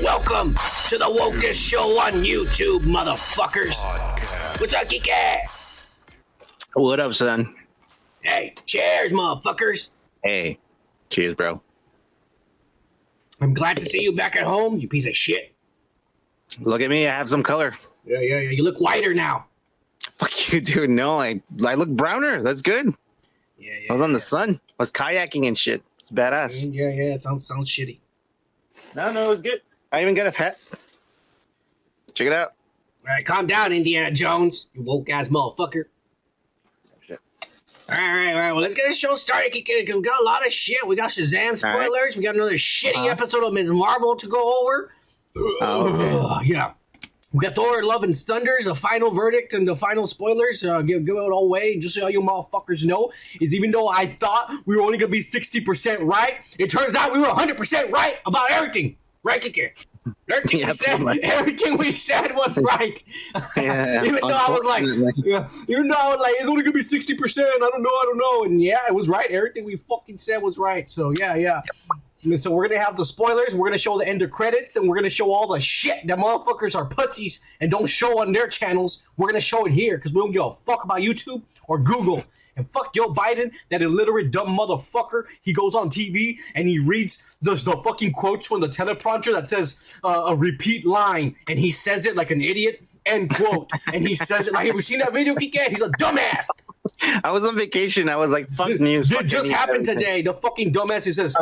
Welcome to the Wokest Show on YouTube, motherfuckers. What's up, Kike? What up, son? Hey, cheers, motherfuckers. Hey, cheers, bro. I'm glad to see you back at home, you piece of shit. Look at me, I have some color. Yeah. You look whiter now. Fuck you, dude. No, I look browner. That's good. Yeah. I was on the sun. I was kayaking and shit. It's badass. Yeah. Sounds shitty. No, it was good. I even got a pet. Check it out. All right, calm down, Indiana Jones, you woke ass motherfucker. Shit. All right. Well, let's get this show started. We got a lot of shit. We got Shazam spoilers. Right. We got another shitty episode of Ms. Marvel to go over. Okay. Yeah. We got Thor, Love and Thunders, the final verdict and the final spoilers. Give it all away, just so all you motherfuckers know, is even though I thought we were only going to be 60% right, it turns out we were 100% right about everything. Right, Kike? Everything we said was right. Yeah, even though I was like, it's only gonna be 60%. I don't know. And yeah, it was right. Everything we fucking said was right. So yeah. And so we're gonna have the spoilers. We're gonna show the end of credits, and we're gonna show all the shit that motherfuckers are pussies and don't show on their channels. We're gonna show it here because we don't give a fuck about YouTube or Google. And fuck Joe Biden, that illiterate dumb motherfucker. He goes on TV and he reads the fucking quotes from the teleprompter that says a repeat line. And he says it like an idiot, end quote. And he says it like, have you seen that video, Kike? He's a dumbass. I was on vacation. I was like, fuck news. It just happened today. The fucking dumbass, he says,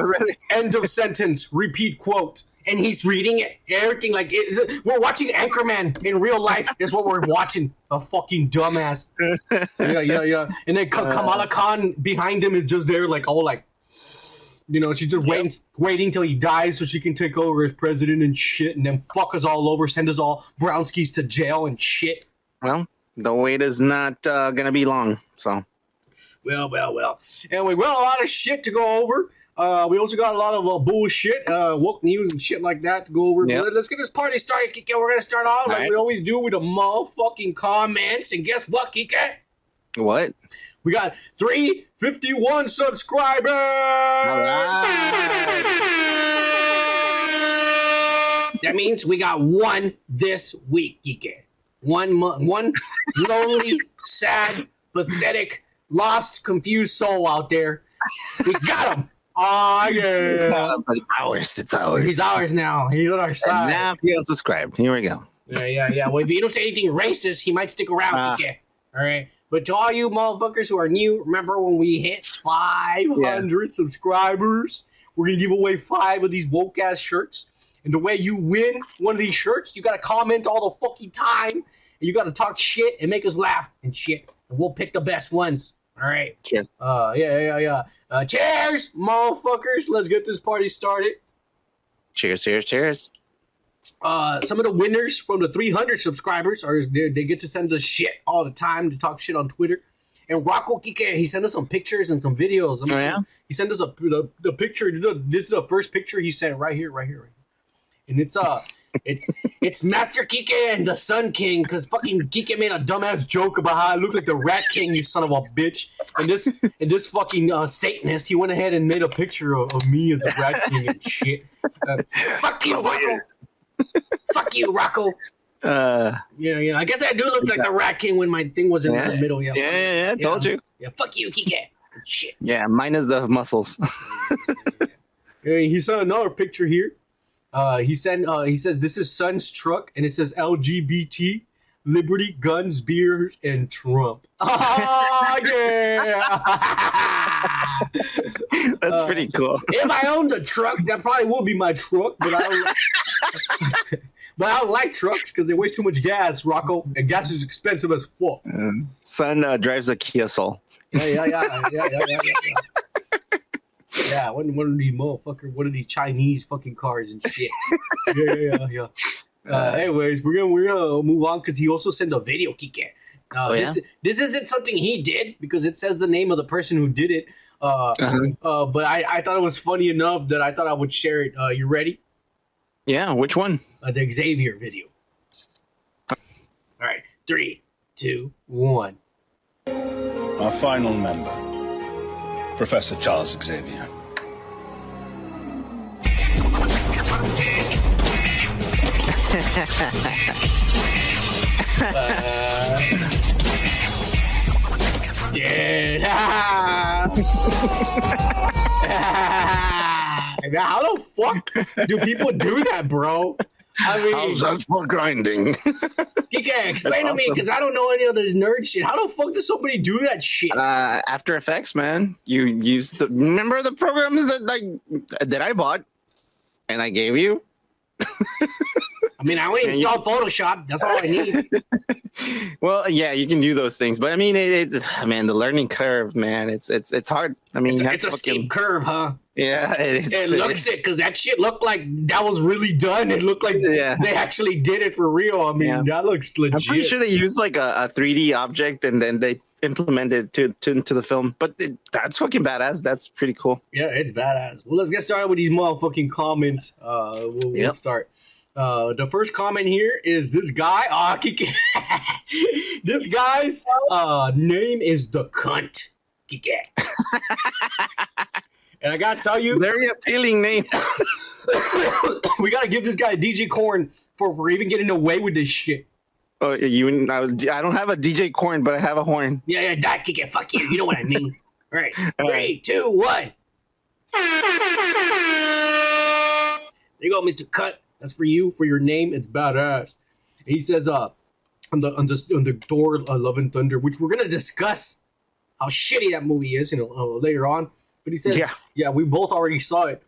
end of sentence, repeat quote. And he's reading it, everything like we're watching Anchorman in real life. Is what we're watching. A fucking dumbass. Yeah. And then Kamala Khan behind him is just there, like all like, she's just waiting till he dies so she can take over as president and shit, and then fuck us all over, send us all brownskis to jail and shit. Well, the wait is not gonna be long. So. Well. And we got a lot of shit to go over. We also got a lot of bullshit, woke news and shit like that to go over. Yep. Let's get this party started, Kike. We're going to start off like we always do with the motherfucking comments. And guess what, Kike? What? We got 351 subscribers! All right. That means we got one this week, Kike. One lonely, sad, pathetic, lost, confused soul out there. We got him! Oh, yeah. It's ours. He's ours now. He's on our side. And now he'll subscribe. Here we go. Yeah. Well, if you don't say anything racist, he might stick around. Okay. All right. But to all you motherfuckers who are new, remember when we hit 500 subscribers? We're going to give away 5 of these woke-ass shirts. And the way you win one of these shirts, you got to comment all the fucking time. And you got to talk shit and make us laugh and shit. And we'll pick the best ones. All right. Cheers. Yeah. Cheers, motherfuckers. Let's get this party started. Cheers. Some of the winners from the 300 subscribers they get to send us shit all the time to talk shit on Twitter. And Rocco Kike, he sent us some pictures and some videos. He sent us the picture. This is the first picture he sent right here. And it's Master Kike and the Sun King, because fucking Kike made a dumbass joke about how I look like the Rat King, you son of a bitch. And this fucking Satanist, he went ahead and made a picture of me as the Rat King and shit. Fuck you, Rocco. Fuck you, Rocco. Yeah. I guess I do look like the Rat King when my thing was in the middle. Yeah. Told you. Yeah. Fuck you, Kike. Shit. Yeah. Mine is the muscles. He sent another picture here. He says this is Sun's truck, and it says LGBT, liberty, guns, beers, and Trump. Oh yeah, that's pretty cool. If I owned a truck, that probably would be my truck, but I don't like trucks because they waste too much gas, Rocco, and gas is expensive as fuck. Son drives a Kia Soul. Yeah. Yeah, one of these Chinese fucking cars and shit. Yeah. Anyways, we're gonna move on because he also sent a video, Kike. This isn't something he did because it says the name of the person who did it. But I thought it was funny enough that I thought I would share it. You ready? Yeah, which one? The Xavier video. All right, 3, 2, 1. Our final member, Professor Charles Xavier. Dude. How the fuck do people do that, bro? I mean, how's that for grinding? Kike, explain to me because I don't know any of this nerd shit. How the fuck does somebody do that shit? After Effects, man. You used to remember the programs that I bought and I gave you. I mean, I only installed Photoshop. That's all I need. Well, yeah, you can do those things, but I mean, it's the learning curve, man. It's hard. I mean, it's a steep curve, huh? Yeah, it looks it because that shit looked like that was really done. It looked like they actually did it for real. I mean, that looks legit. I'm pretty sure they used like a 3D object and then they implemented it into the film. But that's fucking badass. That's pretty cool. Yeah, it's badass. Well, let's get started with these motherfucking comments. We'll start. The first comment here is this guy. This guy's name is the Cont. And I gotta tell you, very appealing name. We gotta give this guy a DJ Corn for even getting away with this shit. Oh, I don't have a DJ Corn, but I have a horn. Yeah, that kick it. Fuck you. You know what I mean. All right, 3, 2, 1. There you go, Mr. Cut. That's for you, for your name. It's badass. And he says, on the Thor, Love and Thunder, which we're gonna discuss how shitty that movie is, later on. But he says, yeah, we both already saw it.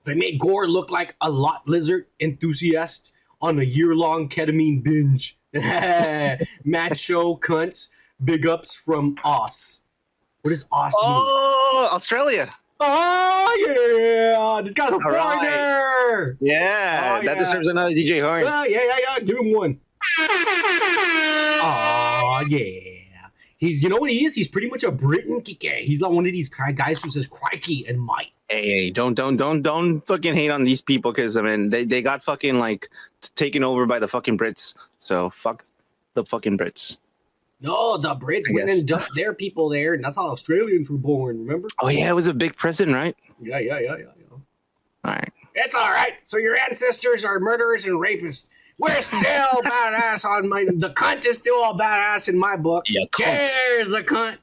They made Gore look like a lot lizard enthusiast on a year-long ketamine binge. Macho cunts. Big ups from Oz. What does Oz mean? Oh, Australia. Oh, yeah. This guy's a foreigner. Yeah, that deserves another DJ horn. Yeah. Give him one. Oh, yeah. You know what he is? He's pretty much a Briton. He's like one of these guys who says crikey and might. Hey, don't fucking hate on these people because I mean they got fucking like taken over by the fucking Brits. So fuck the fucking Brits. No, the Brits went and dumped their people there, and that's how Australians were born. Remember? Oh yeah, it was a big prison, right? Yeah. All right. It's all right. So your ancestors are murderers and rapists. We're still badass the Cunt is still all badass in my book. Yeah, cheers, the Cunt.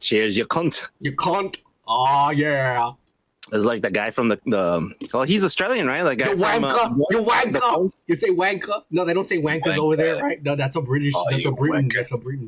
Cheers, you cunt. You cunt. Oh, yeah. It's like the guy from well, he's Australian, right? Like guy you wanker. You say wanker? No, they don't say wankers over there, right? No, that's a British. That's a Britain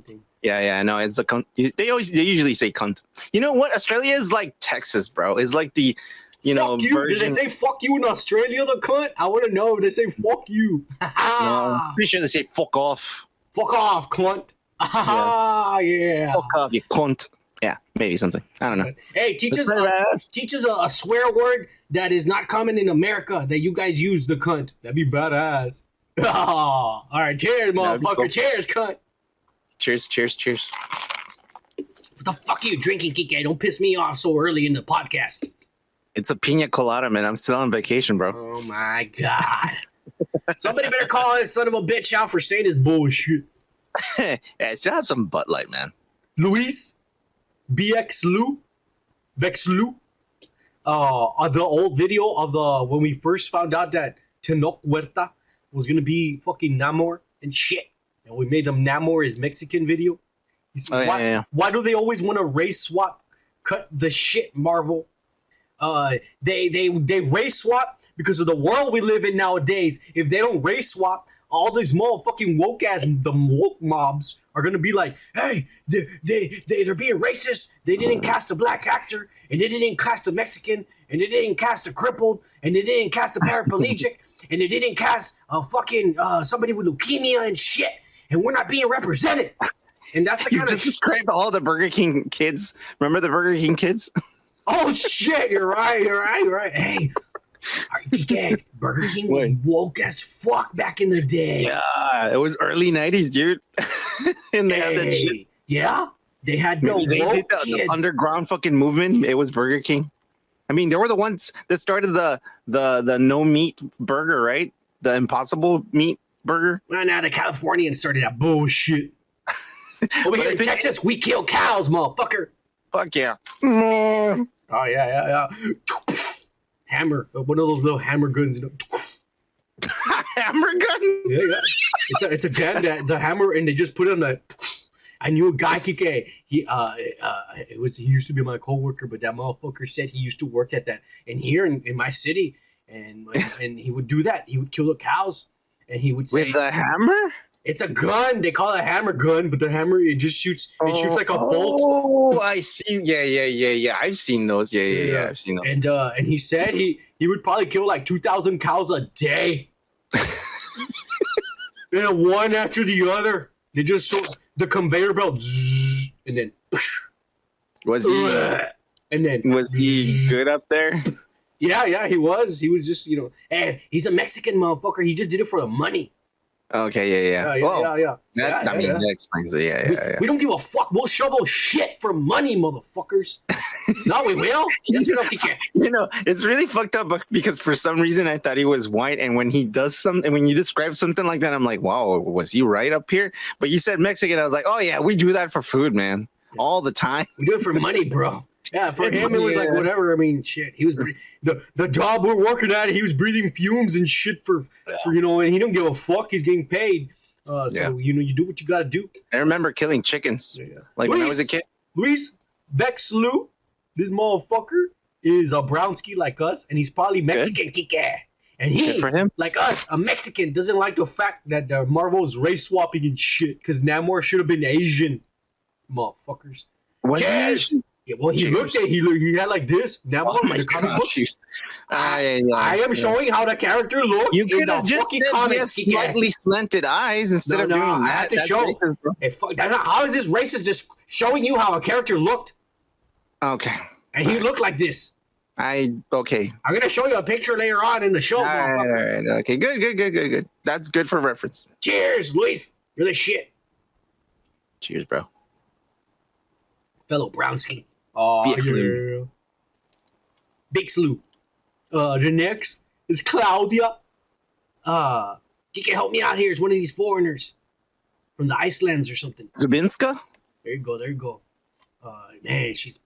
thing. Yeah. No, it's the cunt. They usually say cunt. You know what? Australia is like Texas, bro. It's like the fuck you. Version. Did they say fuck you in Australia, the cunt? I want to know if they say fuck you. No, I'm pretty sure they say fuck off. Fuck off, cunt. Yeah. Fuck off, you cunt. Yeah, maybe something. I don't know. Hey, teach us a swear word that is not common in America that you guys use, the cunt. That'd be badass. All right, cheers, motherfucker. Cool. Cheers, cunt. Cheers. What the fuck are you drinking, Kike? Don't piss me off so early in the podcast. It's a pina colada, man. I'm still on vacation, bro. Oh, my God. Somebody better call this son of a bitch out for saying this bullshit. Yeah, still have some Bud Light, man. Luis, Bex Lou, the old video of when we first found out that Tenoch Huerta was going to be fucking Namor and shit. And we made them Namor is Mexican video. You see, why do they always want to race swap? Cut the shit, Marvel. They race swap because of the world we live in nowadays. If they don't race swap, all these motherfucking woke mobs are gonna be like, hey, they're being racist. They didn't cast a black actor, and they didn't cast a Mexican, and they didn't cast a crippled, and they didn't cast a paraplegic, and they didn't cast a fucking somebody with leukemia and shit, and we're not being represented. And that's the kind of described all the Burger King kids. Remember the Burger King kids? Oh shit! You're right. Hey, Burger King was woke as fuck back in the day. Yeah, it was early 90s, dude. And they had that shit. Yeah, they had They did the underground fucking movement. It was Burger King. I mean, they were the ones that started the no meat burger, right? The impossible meat burger. Well, now the Californians started that bullshit. Over here in Texas, we kill cows, motherfucker. Fuck yeah. Oh yeah. Hammer, one of those little hammer guns. Hammer gun? Yeah. It's a gun that the hammer, and they just put it on the. I knew a guy, Kike. He used to be my coworker, but that motherfucker said he used to work at that. And here in my city, and he would do that. He would kill the cows, and he would say, with the hammer. It's a gun. They call it a hammer gun, but the hammer it just shoots. It shoots like a bolt. Oh, I see. Yeah. I've seen those. Yeah. I've seen those. And he said he would probably kill like 2,000 cows a day. And one after the other. They just show the conveyor belt, zzz, and then. Was he good up there? Yeah, he was. He was just, hey, he's a Mexican motherfucker. He just did it for the money. Okay, yeah. That explains it. Yeah. We don't give a fuck. We'll shovel shit for money, motherfuckers. No, we will. Yes, we don't care. It's really fucked up because for some reason I thought he was white, and when he does something, when you describe something like that, I'm like, wow, was he right up here? But you said Mexican, I was like, oh yeah, we do that for food, man, all the time. We do it for money, bro. Yeah, for him it was like whatever. I mean, shit. He was the job we're working at. He was breathing fumes and shit for and he don't give a fuck. He's getting paid. You do what you got to do. I remember killing chickens when I was a kid. Luis Bexlu, this motherfucker is a brownski like us, and he's probably Mexican. And he, for him, like us, a Mexican, doesn't like the fact that Marvel's race swapping and shit. Because Namor should have been Asian, motherfuckers. Cheers. Yeah, well, he had like this. Namor in the comic books. I am showing how the character looked. You could have just said slightly slanted eyes instead of doing that. I had to show. How is this racist? Just showing you how a character looked. Okay. And he looked like this. Okay. I'm gonna show you a picture later on in the show. All right. Okay. Good. That's good for reference. Cheers, Luis. You're the shit. Cheers, bro. Fellow Brownski. Oh, yeah. Big Slew. The next is Claudia. You can help me out here. It's one of these foreigners from the Icelands or something. Zubinska? There you go. Man, she's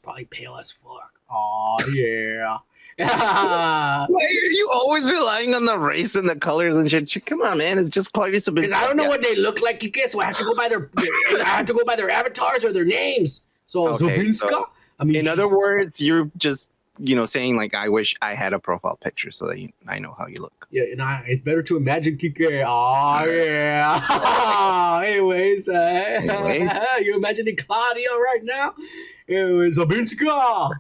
probably pale as fuck. Oh, yeah. Why are you always relying on the race and the colors and shit? Come on, man. It's just Claudia Zubinska. Because I don't know what they look like, you guess. So I have to go by their avatars or their names. So Zubinska. So, in other words, you're just saying like, I wish I had a profile picture so that I know how you look. Yeah, and it's better to imagine Kike. Oh yeah. Anyways, you imagining Claudia right now? Anyways, Zubinska.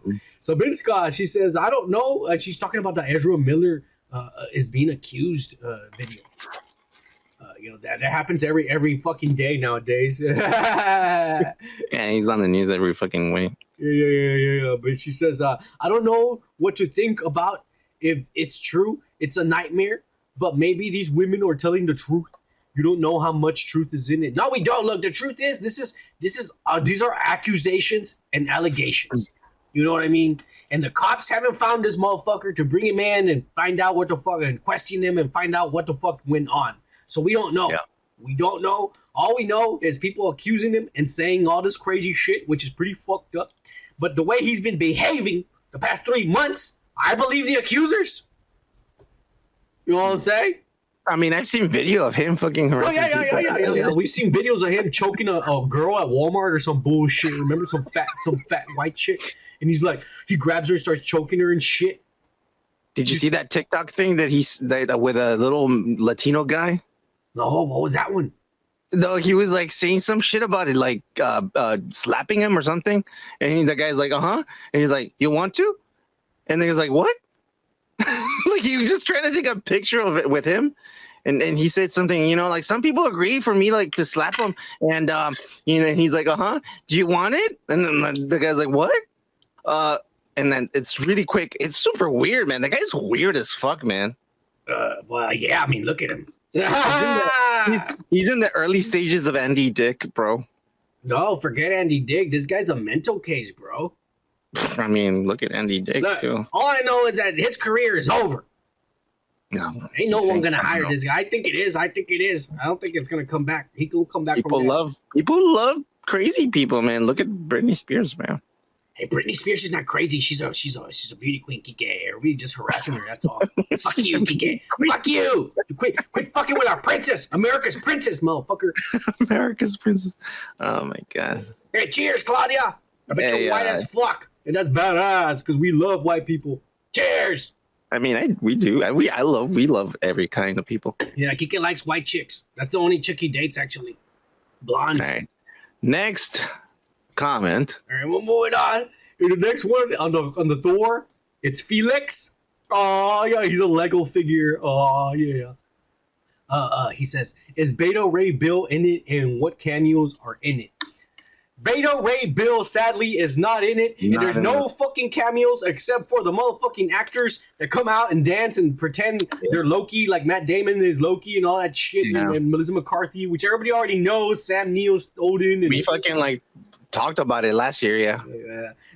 She says, I don't know. She's talking about the Ezra Miller is being accused video. That happens every fucking day nowadays. Yeah, he's on the news every fucking way. Yeah. But she says, I don't know what to think about if it's true. It's a nightmare, but maybe these women are telling the truth. You don't know how much truth is in it. No, we don't. Look, the truth is, these are accusations and allegations. You know what I mean? And the cops haven't found this motherfucker to bring him in and find out what the fuck and question him and find out what the fuck went on. So we don't know. Yeah. We don't know. All we know is people accusing him and saying all this crazy shit, which is pretty fucked up. But the way he's been behaving the past 3 months, I believe the accusers. You know what I'm saying? I mean, I've seen video of him fucking harassing people. Yeah. We've seen videos of him choking a girl at Walmart or some bullshit. Remember some fat white chick? And he's like, he grabs her and starts choking her and shit. Did you see that TikTok thing that with a little Latino guy? No, what was that one? No, he was like saying some shit about it, like slapping him or something. And the guy's like, and he's like, you want to? And then he's like, what? Like he was just trying to take a picture of it with him. And he said something, like some people agree for me like to slap him. And, and he's like, do you want it? And then the guy's like, what? and then it's really quick. It's super weird, man. The guy's weird as fuck, man. Well, yeah. I mean, look at him. He's in the early stages of Andy Dick, bro. No, forget Andy Dick. This guy's a mental case, bro. I mean, look at Andy Dick, too. All I know is that his career is over. No. Ain't no one going to hire this guy. I think it is. I don't think it's going to come back. He will come back People love crazy people, man. Look at Britney Spears, man. Hey, Britney Spears is not crazy. She's a beauty queen, Kike. Are we just harassing her? That's all. Fuck you, Kike. Fuck you. Quit fucking with our princess. America's princess, motherfucker. America's princess. Oh, my God. Hey, cheers, Claudia. I bet you're white as fuck. And that's badass because we love white people. Cheers. I mean, we do. We love every kind of people. Yeah, Kike likes white chicks. That's the only chick he dates, actually. Blondes. All right. Next comment. All right, we're moving on. And the next one on the Thor, it's Felix. Oh yeah, he's a Lego figure. Oh yeah. He says, "Is Beto Ray Bill in it, and what cameos are in it?" Beto Ray Bill sadly is not in it, and there's no fucking cameos except for the motherfucking actors that come out and dance and pretend they're Loki, like Matt Damon is Loki and all that shit, and Melissa McCarthy, which everybody already knows. Sam Neill's Odin. And we fucking talked about it last year, yeah.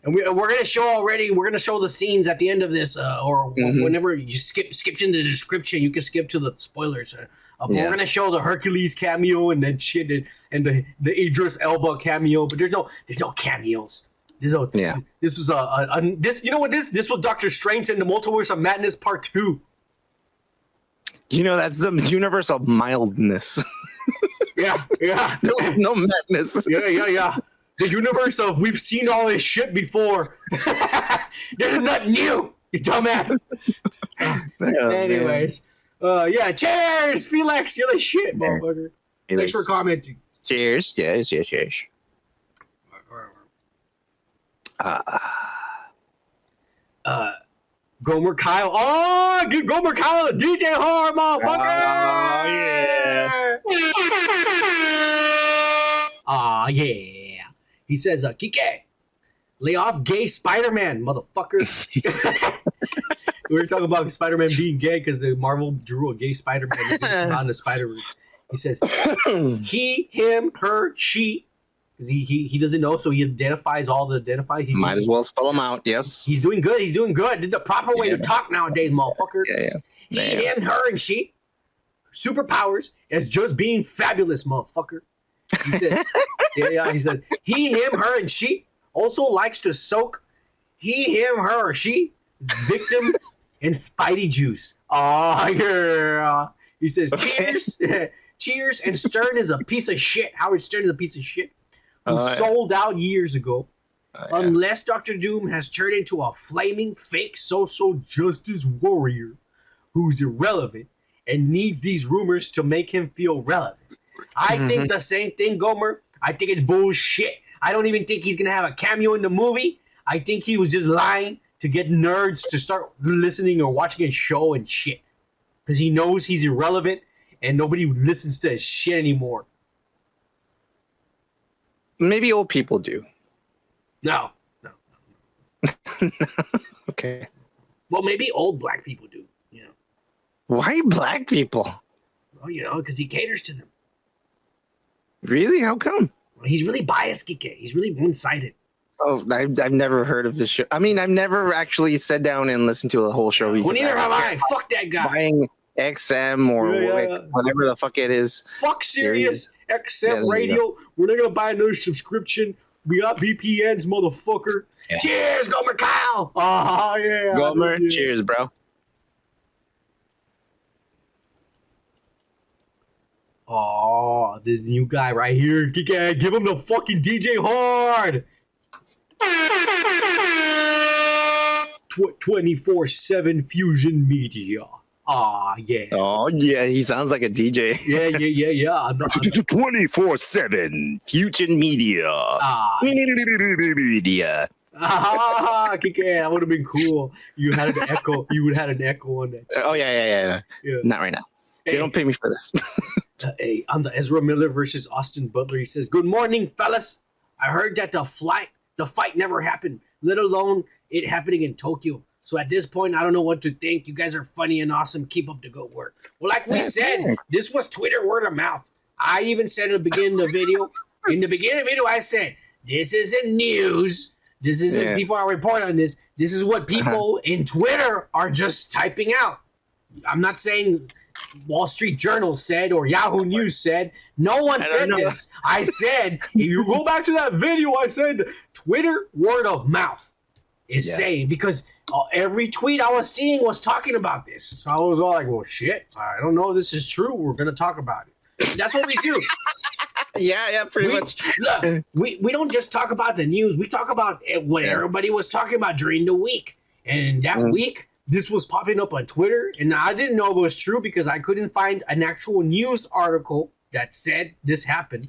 And we're gonna show already. We're gonna show the scenes at the end of this, or whenever you skip in the description, you can skip to the spoilers. We're gonna show the Hercules cameo and that shit, and the Idris Elba cameo, but there's no cameos. This was this. You know what this was? Doctor Strange in the Multiverse of Madness Part 2. You know, that's the universe of mildness. Yeah. No madness. Yeah. The universe of we've seen all this shit before. There's nothing new, you dumbass. Anyways. Cheers, Felix. You're the shit, motherfucker. Thanks for commenting. Cheers. Yes. Gomer Kyle. Oh, give Gomer Kyle a DJ hard, motherfucker. Oh, yeah. He says, Kike, lay off gay Spider-Man, motherfucker. We were talking about Spider-Man being gay because Marvel drew a gay Spider-Man on the Spider-Verse. He says, he, him, her, she, because he doesn't know, so he identifies all the identifiers. Might as well spell them out, yes. He's doing good. Did the proper way to talk nowadays, motherfucker. Yeah. He, him, her, and she. Superpowers as just being fabulous, motherfucker. He says, he says, he, him, her, and she also likes to soak he, him, her, or she victims and Spidey juice. Oh, yeah. He says, cheers. Cheers. And Stern is a piece of shit. Howard Stern is a piece of shit who sold out years ago. Unless Dr. Doom has turned into a flaming fake social justice warrior who's irrelevant and needs these rumors to make him feel relevant. I think the same thing, Gomer. I think it's bullshit. I don't even think he's going to have a cameo in the movie. I think he was just lying to get nerds to start listening or watching his show and shit. Because he knows he's irrelevant and nobody listens to his shit anymore. Maybe old people do. No. Okay. Well, maybe old black people do. You know. Why black people? Well, because he caters to them. Really? How come? Well, he's really biased, Kike. He's really one-sided. Oh, I've never heard of this show. I mean, I've never actually sat down and listened to a whole show. Well, neither have I. Fuck that guy. Buying XM or whatever the fuck it is. Fuck Sirius XM Radio. We're not going to buy another subscription. We got VPNs, motherfucker. Yeah. Cheers, Gomer Kyle. Oh, yeah. Gomer, cheers, bro. Oh, this new guy right here. Kike, give him the fucking DJ hard. 24/7 Fusion Media. Yeah. Oh, yeah. He sounds like a DJ. Yeah. 24/7 Fusion Media. Media. Kike, that would have been cool. You had an echo. You would have had an echo on that. Oh, yeah. Not right now. They don't pay me for this. On the Ezra Miller versus Austin Butler, he says, "Good morning, fellas. I heard that the fight never happened. let alone it happening in Tokyo. So at this point, I don't know what to think. You guys are funny and awesome. Keep up the good work. Well, like we said, this was Twitter word of mouth. I even said at the beginning of the video, I said, this isn't news. This isn't people are reporting on this. This is what people in Twitter are just typing out. I'm not saying Wall Street Journal said or Yahoo News said. No one said this. I said, if you go back to that video, I said Twitter word of mouth is saying, because every tweet I was seeing was talking about this. So I was all like, well, shit, I don't know if this is true. We're going to talk about it. And that's what we do. Pretty much. Look, we don't just talk about the news. We talk about what everybody was talking about during the week. And that week, this was popping up on Twitter. And I didn't know it was true because I couldn't find an actual news article that said this happened.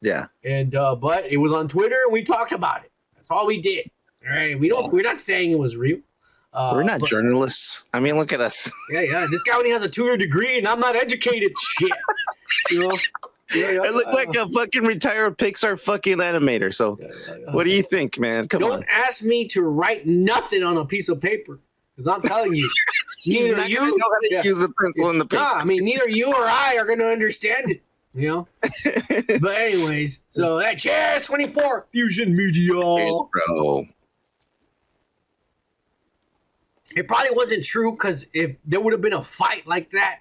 Yeah. And but it was on Twitter and we talked about it. That's all we did. All right. We're not saying it was real. We're not journalists. I mean, look at us. Yeah. This guy only has a 2-year degree and I'm not educated. Shit. You know? I look like a fucking retired Pixar fucking animator. So, what do you think, man? Don't ask me to write nothing on a piece of paper, because I'm telling you, neither you know how to use a pencil in the paper. I mean, neither you or I are going to understand it. You know. But anyways, so cheers, 24 Fusion Media. Cheers, bro. It probably wasn't true because if there would have been a fight like that,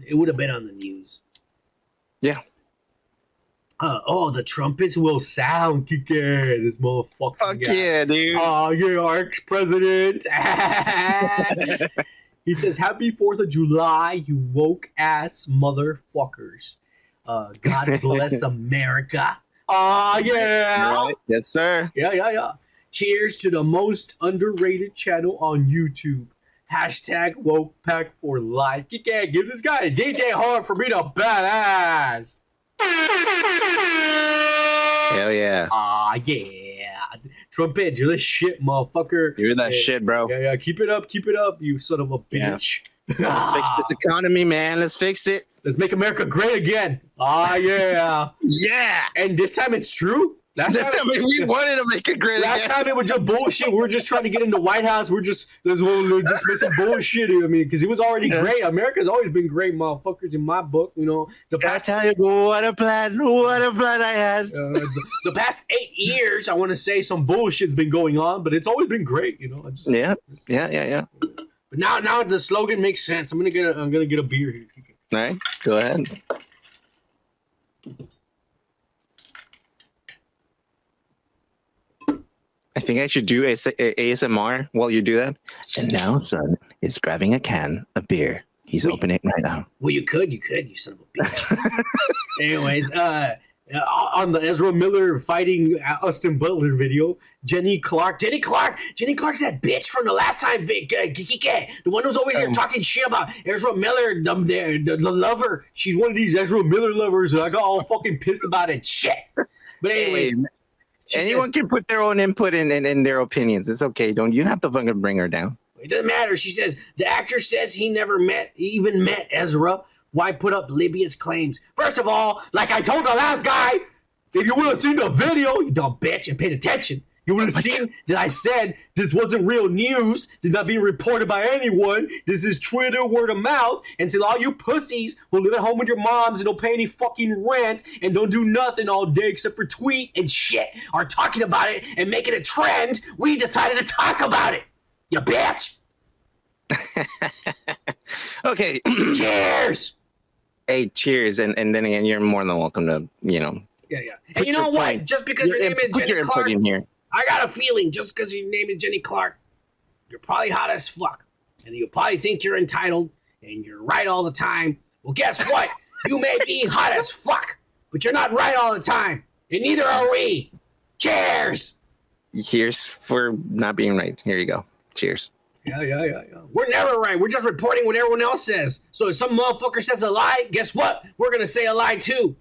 it would have been on the news. Yeah. The trumpets will sound. This motherfucker. Fuck yeah, dude. Oh, yeah, our ex-president. He says, happy 4th of July, you woke-ass motherfuckers. God bless America. Oh, yeah. Right. Yes, sir. Yeah. Cheers to the most underrated channel on YouTube. Hashtag woke pack for life. You can't give this guy a DJ hard for being a badass. Hell yeah. Yeah. Trumpets, you're the shit, motherfucker. You're that shit, bro. Yeah. Keep it up, you son of a bitch. Let's fix this economy, man. Let's fix it. Let's make America great again. Yeah. Yeah. And this time it's true. Last time we wanted to make it great. Last time it was just bullshit. We're just trying to get in the White House. We're just make some bullshit. I mean, because it was already great. America's always been great, motherfuckers. In my book, you know, what a plan I had. The past 8 years, I want to say some bullshit's been going on, but it's always been great. You know, yeah. But now the slogan makes sense. I'm gonna get a beer here. All right, go ahead. I think I should do ASMR while you do that. And now, son is grabbing a can of beer. He's opening it right now. Well, you could, you son of a bitch. Anyways, on the Ezra Miller fighting Austin Butler video, Jenny Clark's that bitch from the last time, the one who's always here talking shit about Ezra Miller, the lover. She's one of these Ezra Miller lovers, and I got all fucking pissed about it. Shit. But anyways. Anyone can put their own input in their opinions. It's okay. You don't have to fucking bring her down. It doesn't matter. She says the actor says he never even met Ezra. Why put up Libya's claims? First of all, like I told the last guy, if you would have seen the video, you dumb bitch, and paid attention, you would have seen that I said this wasn't real news, did not be reported by anyone. This is Twitter word of mouth. And so all you pussies who live at home with your moms and don't pay any fucking rent and don't do nothing all day except for tweet and shit are talking about it and making a trend, we decided to talk about it. You bitch. Okay. Cheers. Hey, cheers. And then again, you're more than welcome to, Yeah. And you know what? Just because your name is Jenny Clark, I got a feeling just because your name is Jenny Clark, you're probably hot as fuck. And you'll probably think you're entitled and you're right all the time. Well, guess what? You may be hot as fuck, but you're not right all the time. And neither are we. Cheers. Cheers for not being right. Here you go. Cheers. Yeah. We're never right. We're just reporting what everyone else says. So if some motherfucker says a lie, guess what? We're going to say a lie too.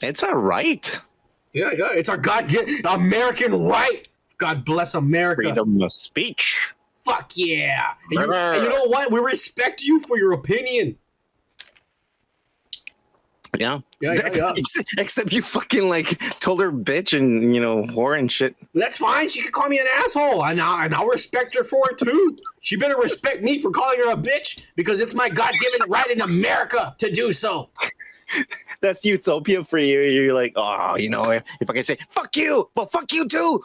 It's all right. Yeah. It's our American right. God bless America. Freedom of speech. Fuck yeah. And you know what? We respect you for your opinion. Yeah. Yeah. Except you fucking like told her bitch and whore and shit. That's fine. She can call me an asshole, and I'll respect her for it too. She better respect me for calling her a bitch because it's my God-given right in America to do so. That's utopia for you. You're like, oh, if I can say fuck you, well, fuck you too.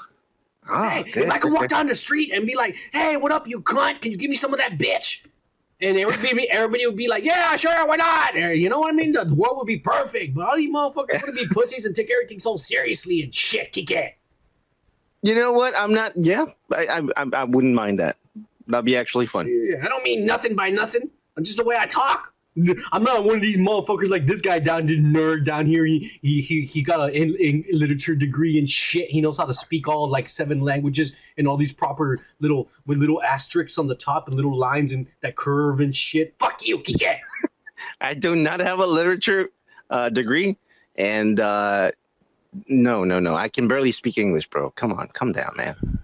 Oh, hey, if I could walk down the street and be like, hey, what up, you cunt? Can you give me some of that bitch? And everybody would be like, yeah, sure, why not? You know what I mean? The world would be perfect. But all you motherfuckers would be pussies and take everything so seriously and shit, Kike. You know what? I'm not. Yeah, I wouldn't mind that. That'd be actually fun. Yeah, I don't mean nothing by nothing. I'm just the way I talk. I'm not one of these motherfuckers like this guy the nerd down here. He got a literature degree and shit. He knows how to speak all like 7 languages and all these proper little asterisks on the top and little lines and that curve and shit. Fuck you, Kike. I do not have a literature degree, and no. I can barely speak English, bro. Come on, come down, man.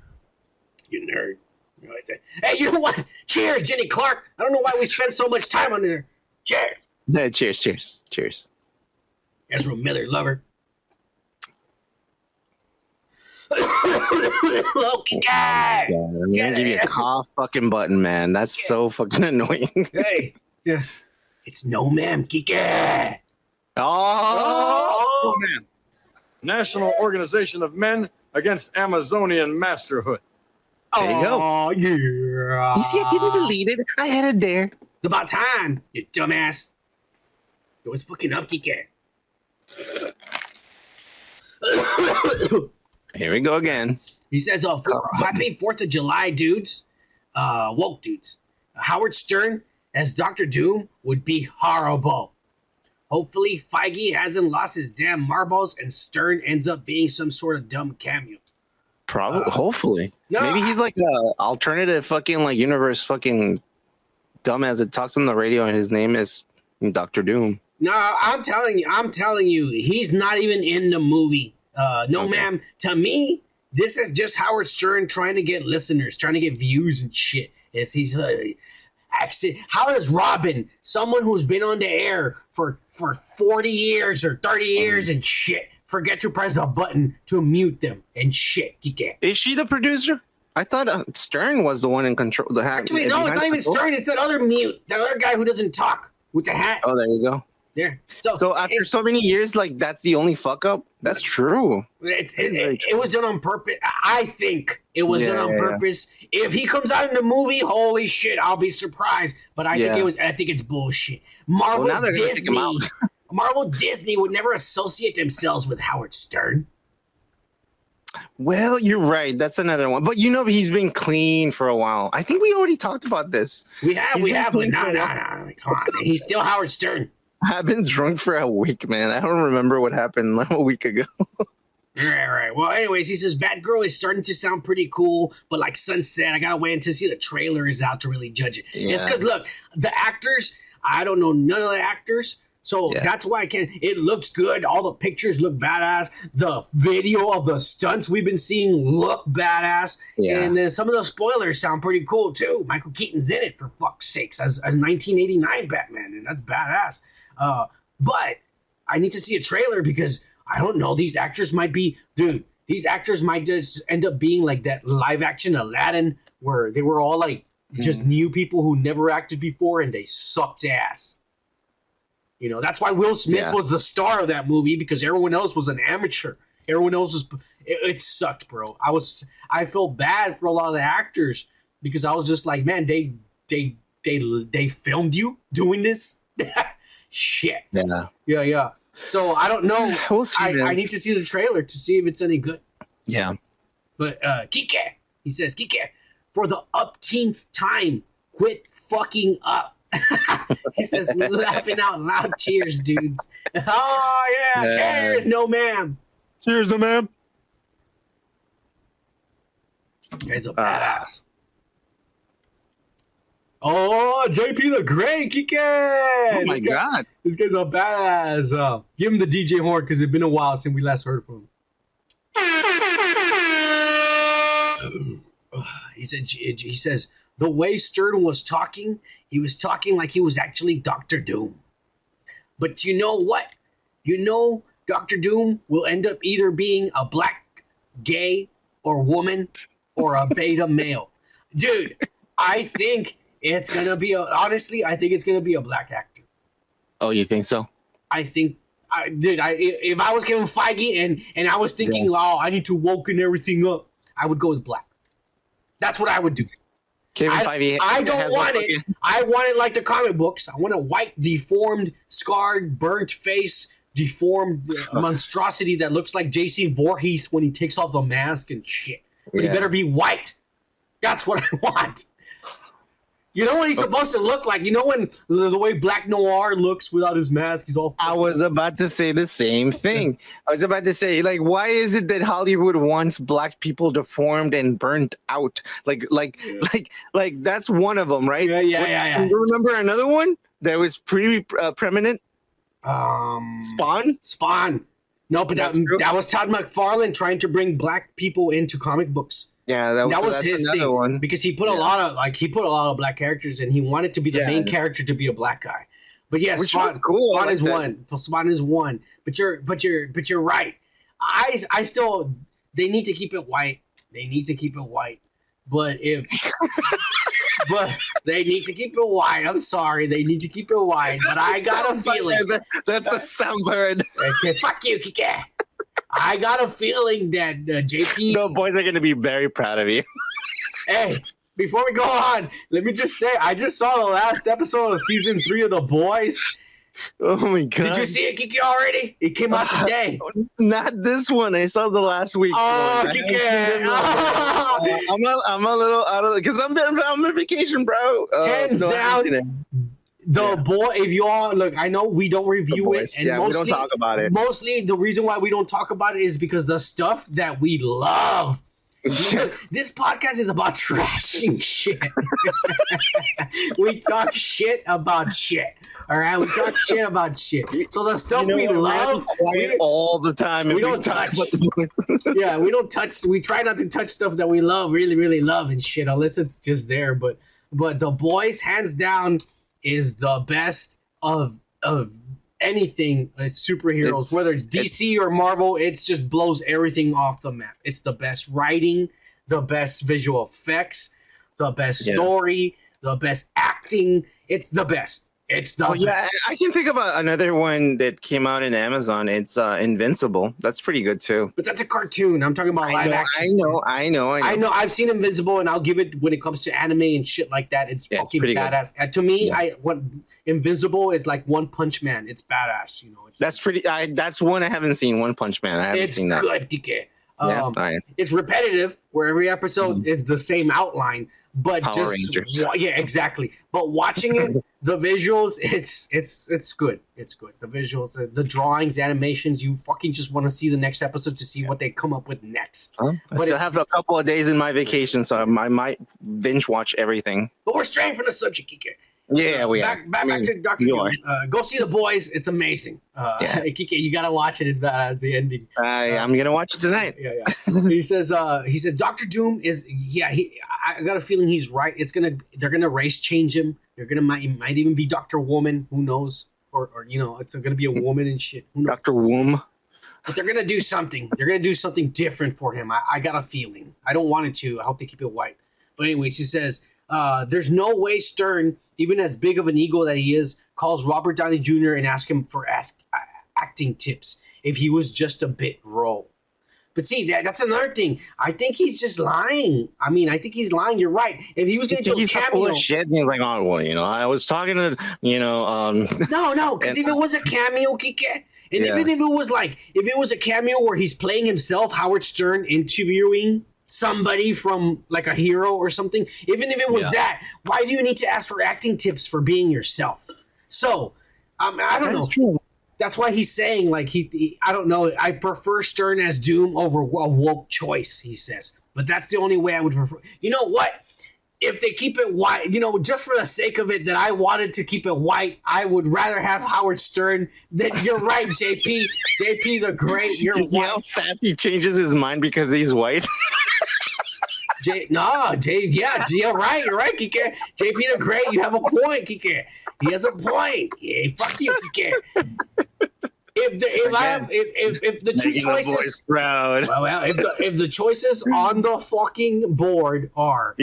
You nerd. Hey, you know what? Cheers, Jenny Clark. I don't know why we spend so much time on there. Cheers. Yeah, cheers. Ezra Miller, lover. Loki guy. I'm gonna give you a cough fucking button, man. That's so fucking annoying. Hey, yeah. It's no ma'am, Kike. Oh man. National Organization of Men Against Amazonian Masterhood. There you go. Oh, yeah. You see, I didn't delete it. I had it there. It's about time, you dumbass. It was fucking up, Kike. Here we go again. He says, happy 4th of July, dudes. Woke dudes. Howard Stern as Dr. Doom would be horrible. Hopefully, Feige hasn't lost his damn marbles and Stern ends up being some sort of dumb cameo. Probably, hopefully. No, maybe he's like a alternative fucking like universe fucking dumbass that talks on the radio and his name is Dr. Doom. No, I'm telling you, he's not even in the movie. No, ma'am. To me, this is just Howard Stern trying to get listeners, trying to get views and shit. If he's how does Robin, someone who's been on the air for 40 years or 30 years and shit, forget to press the button to mute them and shit? Is she the producer? I thought Stern was the one in control. Actually, no, it's not even Stern. It's that other mute, that other guy who doesn't talk with the hat. Oh, there you go. There. So after so many years, like that's the only fuck up. That's true. It was done on purpose. I think it was done on purpose. If he comes out in the movie, holy shit, I'll be surprised. But I think it's bullshit. Marvel Disney would never associate themselves with Howard Stern. Well, you're right. That's another one. But he's been clean for a while. I think we already talked about this. We have, but no. Come on. He's still Howard Stern. I've been drunk for a week, man. I don't remember what happened a week ago. Right. Well, anyways, he says Batgirl is starting to sound pretty cool, but like Sun said, I gotta wait until see the trailer is out to really judge it. Yeah. It's because look, the actors, I don't know none of the actors. So that's why I can't. It looks good. All the pictures look badass. The video of the stunts we've been seeing look badass. Yeah. And then some of the spoilers sound pretty cool too. Michael Keaton's in it, for fuck's sakes, as 1989 Batman, and that's badass. But I need to see a trailer because I don't know. These actors might be, these actors might just end up being like that live action Aladdin where they were all like just new people who never acted before and they sucked ass. That's why Will Smith was the star of that movie because everyone else was an amateur. Everyone else was, it sucked, bro. I felt bad for a lot of the actors because I was just like, man, they filmed you doing this? Shit. Yeah. So I don't know. We'll see, I need to see the trailer to see if it's any good. Yeah. But Kike, he says, Kike, for the upteenth time, quit fucking up. He says, laughing out loud. Cheers, dudes. Oh, yeah. Cheers, no ma'am. Cheers, no ma'am. You guys are badass. Oh, JP the Great, Kike! Oh my God. This guy's a badass. Give him the DJ horn because it's been a while since we last heard from him. He says, the way Stern was talking, he was talking like he was actually Dr. Doom. But you know what? Doctor Doom will end up either being a black gay or woman or a beta male. Dude, I think it's going to be I think it's going to be a black actor. Oh, you think so? I think, if I was Kevin Feige and I was thinking, I need to woken everything up, I would go with black. That's what I would do. Kevin Feige. I don't want it. I want it like the comic books. I want a white, deformed, scarred, burnt face, deformed monstrosity that looks like Jason Voorhees when he takes off the mask and shit. But he better be white. That's what I want. You know what he's supposed to look like? You know when the way Black Noir looks without his mask? He's all. I was about to say the same thing. I was about to say, like, why is it that Hollywood wants black people deformed and burnt out? Like that's one of them, right? Yeah. Can you remember another one that was pretty prominent? Spawn. No, but that was Todd McFarlane trying to bring black people into comic books. Yeah, that was his thing one. Because he put a lot of black characters, and he wanted to be the main character to be a black guy. But yeah, Spawn is one. Spawn is one. But you're right. I still they need to keep it white. But they need to keep it wide. I'm sorry, they need to keep it wide. But I got a feeling that's a soundbird. Okay, fuck you, Kike. I got a feeling that JP. No, boys are going to be very proud of you. Hey, before we go on, let me just say I just saw the last episode of season 3 of The Boys. Oh my god! Did you see it, Kike? Already? It came out today. Not this one. I saw the last week. Oh, Kike! I'm a little out of because I'm on vacation, bro. Hands down. The boy, if you all look, I know we don't review it, and we don't talk about it. Mostly, the reason why we don't talk about it is because the stuff that we love. This podcast is about trashing shit. We talk shit about shit. All right, we talk shit about shit. So the stuff we love, all the time. We don't touch. Yeah, we don't touch. We try not to touch stuff that we love, really, really love, and shit, unless it's just there. But The Boys, hands down, is the best of anything superheroes, whether it's DC or Marvel. It just blows everything off the map. It's the best writing, the best visual effects, the best story, the best acting. It's the best. It's the best. Yeah, I can think about another one that came out in Amazon. It's Invincible. That's pretty good too. But that's a cartoon. I'm talking about live action. I know. I've seen Invincible, and I'll give it when it comes to anime and shit like that. It's fucking badass. To me, what Invincible is like One Punch Man. It's badass. You know, that's pretty. That's one I haven't seen. One Punch Man. I haven't seen that. It's good. It's repetitive, where every episode is the same outline. But Power Rangers. Yeah, exactly. But watching it, the visuals, it's good. It's good. The visuals, the drawings, animations, you fucking just want to see the next episode to see what they come up with next. I still have a couple of days in my vacation, so I might binge watch everything. But we're straying from the subject, Kike. Yeah, we are. Back to Dr. Doom. Go see The Boys. It's amazing. Kike, you gotta watch it as badass the ending. I'm gonna watch it tonight. Yeah. He says Dr. Doom is I got a feeling he's right. They're gonna race change him. Might even be Dr. Woman. Who knows? Or it's gonna be a woman and shit. Who knows? Dr. Womb. But they're gonna do something. They're gonna do something different for him. I got a feeling. I don't want it to. I hope they keep it white. But anyways, he says there's no way Stern, even as big of an ego that he is, calls Robert Downey Jr. and asks him for acting tips if he was just a bit role. But see, that's another thing. I think he's just lying. I think he's lying. You're right. If he was going to do a cameo, full of shit. And he's like, oh well, I was talking to No, because if it was a cameo, Kike, and even if it was a cameo where he's playing himself, Howard Stern interviewing somebody from like a hero or something, even if it was that, why do you need to ask for acting tips for being yourself? So, I don't know. True. That's why he's saying, like, I don't know, I prefer Stern as Doom over a woke choice, he says. But that's the only way I would prefer. You know what? If they keep it white, just for the sake of it that I wanted to keep it white, I would rather have Howard Stern than, you're right, JP. JP the Great, you're white. See how fast he changes his mind because he's white? You're right, Kike. JP the Great, you have a point, Kike. He has a point. Yeah, fuck you, Kike. if the two choices, if the choices on the fucking board are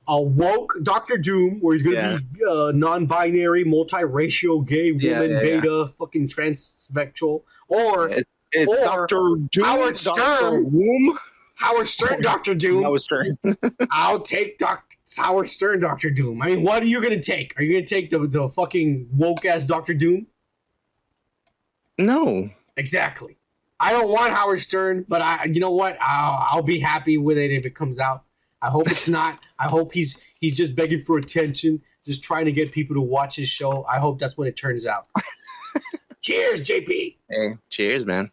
a woke Doctor Doom, where he's gonna be non-binary, multiracial, gay, woman, beta, fucking transsexual, or it's Doctor Doom, Howard Stern, Howard Stern, Doctor Doom. Howard Stern. I'll take Howard Stern, Doctor Doom. I mean, what are you gonna take? Are you gonna take the fucking woke ass Doctor Doom? No. Exactly. I don't want Howard Stern, but you know what? I'll be happy with it if it comes out. I hope it's not. I hope he's just begging for attention, just trying to get people to watch his show. I hope that's what it turns out. Cheers, JP. Hey, cheers, man.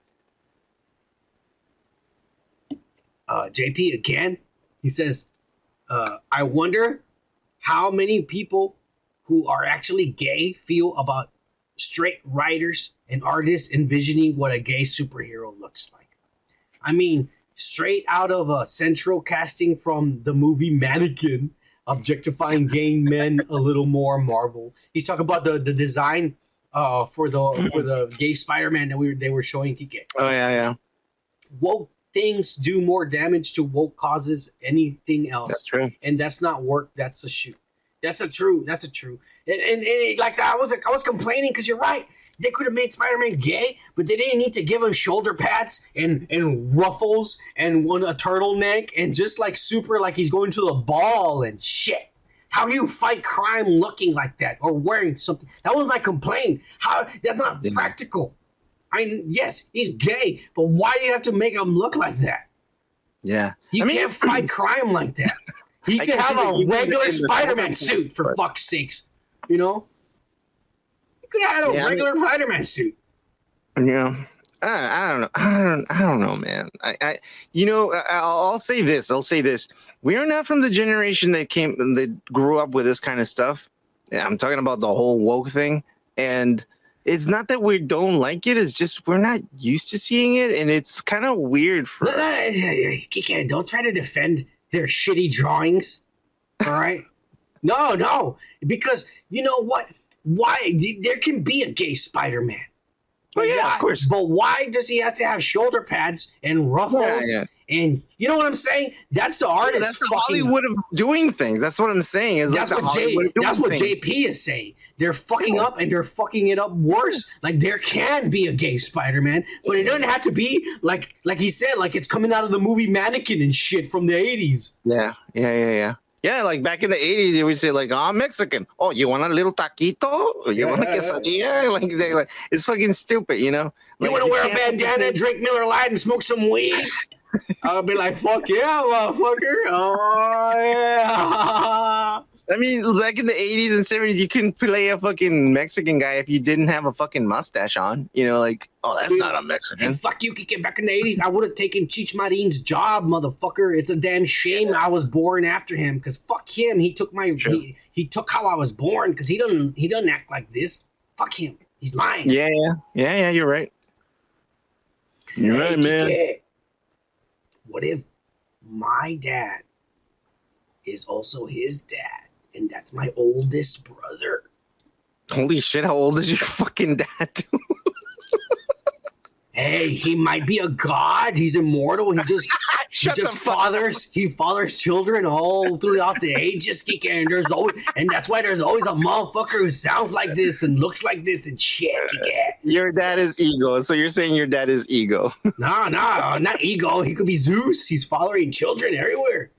JP again. He says, I wonder how many people who are actually gay feel about straight writers and artists envisioning what a gay superhero looks like. I mean, straight out of a central casting from the movie Mannequin, objectifying gay men a little more Marvel. He's talking about the design for the gay Spider-Man that they were showing Kike. Oh yeah. Woke things do more damage to woke causes anything else. That's true. And that's not work, that's a shoot. That's a true. And like I was complaining because you're right. They could have made Spider-Man gay, but they didn't need to give him shoulder pads and ruffles and a turtleneck and just like super like he's going to the ball and shit. How do you fight crime looking like that or wearing something? That was my complaint. That's not practical. I mean, yes, he's gay, but why do you have to make him look like that? Yeah. You can't fight crime like that. He could have a regular Spider-Man suit, for fuck's sakes. You know? He could have had a regular Spider-Man suit. Yeah. I don't know. I don't know, man. I'll say this. We are not from the generation that grew up with this kind of stuff. Yeah, I'm talking about the whole woke thing. And it's not that we don't like it. It's just we're not used to seeing it. And it's kind of weird for us. Don't try to defend their shitty drawings. All right? No. Because you know what? Why? There can be a gay Spider-Man. Oh, yeah, of course. But why does he have to have shoulder pads and ruffles? Yeah. And you know what I'm saying? That's the artist. That's the Hollywood of doing things. That's what I'm saying. That's what JP is saying. They're fucking up and they're fucking it up worse. Like there can be a gay Spider-Man, but it doesn't have to be like he said, like it's coming out of the movie Mannequin and shit from the 80s. Yeah. Yeah, like back in the 80s, they would say, like, oh, I'm Mexican. Oh, you want a little taquito? Or you want a quesadilla? Like, it's fucking stupid, you know? Like, you want to wear a bandana, drink Miller Lite, and smoke some weed? I'll be like, fuck yeah, motherfucker. Oh, yeah. I mean, back in the 80s and 70s, you couldn't play a fucking Mexican guy if you didn't have a fucking mustache on. You know, like, oh, that's not a Mexican. And fuck you, Kike. Back in the 80s, I would have taken Cheech Marin's job, motherfucker. It's a damn shame I was born after him, because fuck him. He took he took how I was born, because he doesn't act like this. Fuck him. He's lying. Yeah, you're right. You're right, man. Kike, what if my dad is also his dad? And that's my oldest brother. Holy shit, how old is your fucking dad, dude? Hey, he might be a god. He's immortal. He just fathers children all throughout the ages. And that's why there's always a motherfucker who sounds like this and looks like this and shit. Your dad is ego. So you're saying your dad is ego. No, not ego. He could be Zeus. He's fathering children everywhere.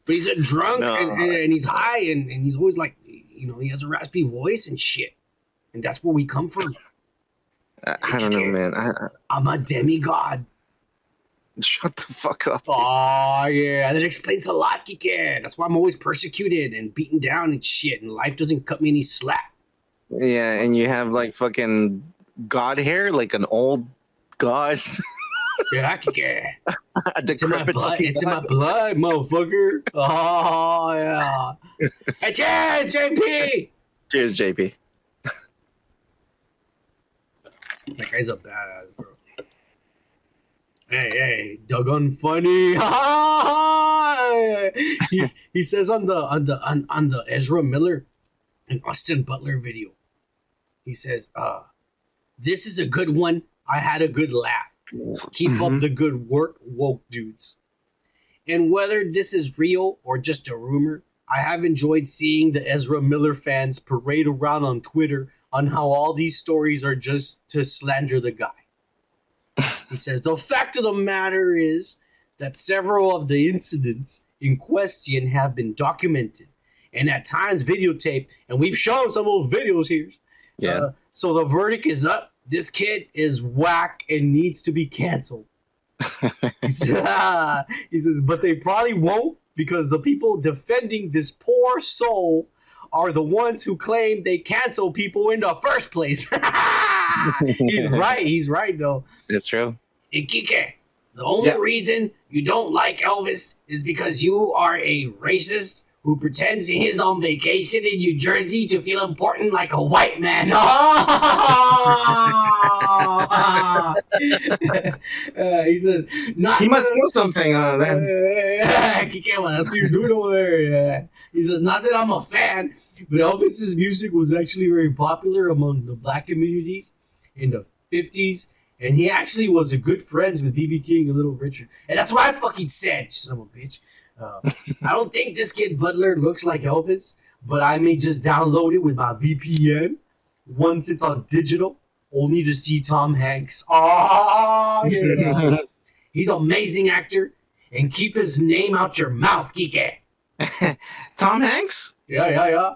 But he's a drunk and he's high and he's always like, you know, he has a raspy voice and shit. And that's where we come from. I don't know, man. I'm a demigod. Shut the fuck up. Dude. Oh, yeah. That explains a lot, Kike. That's why I'm always persecuted and beaten down and shit. And life doesn't cut me any slack. Yeah, and you have like fucking god hair, like an old god. Yeah, Kike. It's in my blood. It's in my blood, motherfucker. Oh, yeah. Hey, cheers, JP. Cheers, JP. That guy's a badass, bro. Hey, doggone funny. He says on the Ezra Miller and Austin Butler video, He says, this is a good one. I had a good laugh. Keep up the good work, woke dudes. And whether this is real or just a rumor, I have enjoyed seeing the Ezra Miller fans parade around on Twitter on how all these stories are just to slander the guy. He says, the fact of the matter is that several of the incidents in question have been documented and at times videotaped, and we've shown some of those videos here. Yeah. So the verdict is up. This kid is whack and needs to be canceled. He says, but they probably won't, because the people defending this poor soul are the ones who claim they cancel people in the first place. He's right though. That's true. And Kike, the only reason you don't like Elvis is because you are a racist who pretends he is on vacation in New Jersey to feel important like a white man. He says, he must know something then. Kike, that's what you're doing over there. He says, not that I'm a fan, but Elvis's music was actually very popular among the black communities in the 50s. And he actually was a good friends with B.B. King and Little Richard. And that's what I fucking said, son of a bitch. I don't think this kid Butler looks like Elvis, but I may just download it with my VPN once it's on digital, only to see Tom Hanks. Oh, yeah. He's an amazing actor, and keep his name out your mouth, Kike. Tom Hanks? Yeah.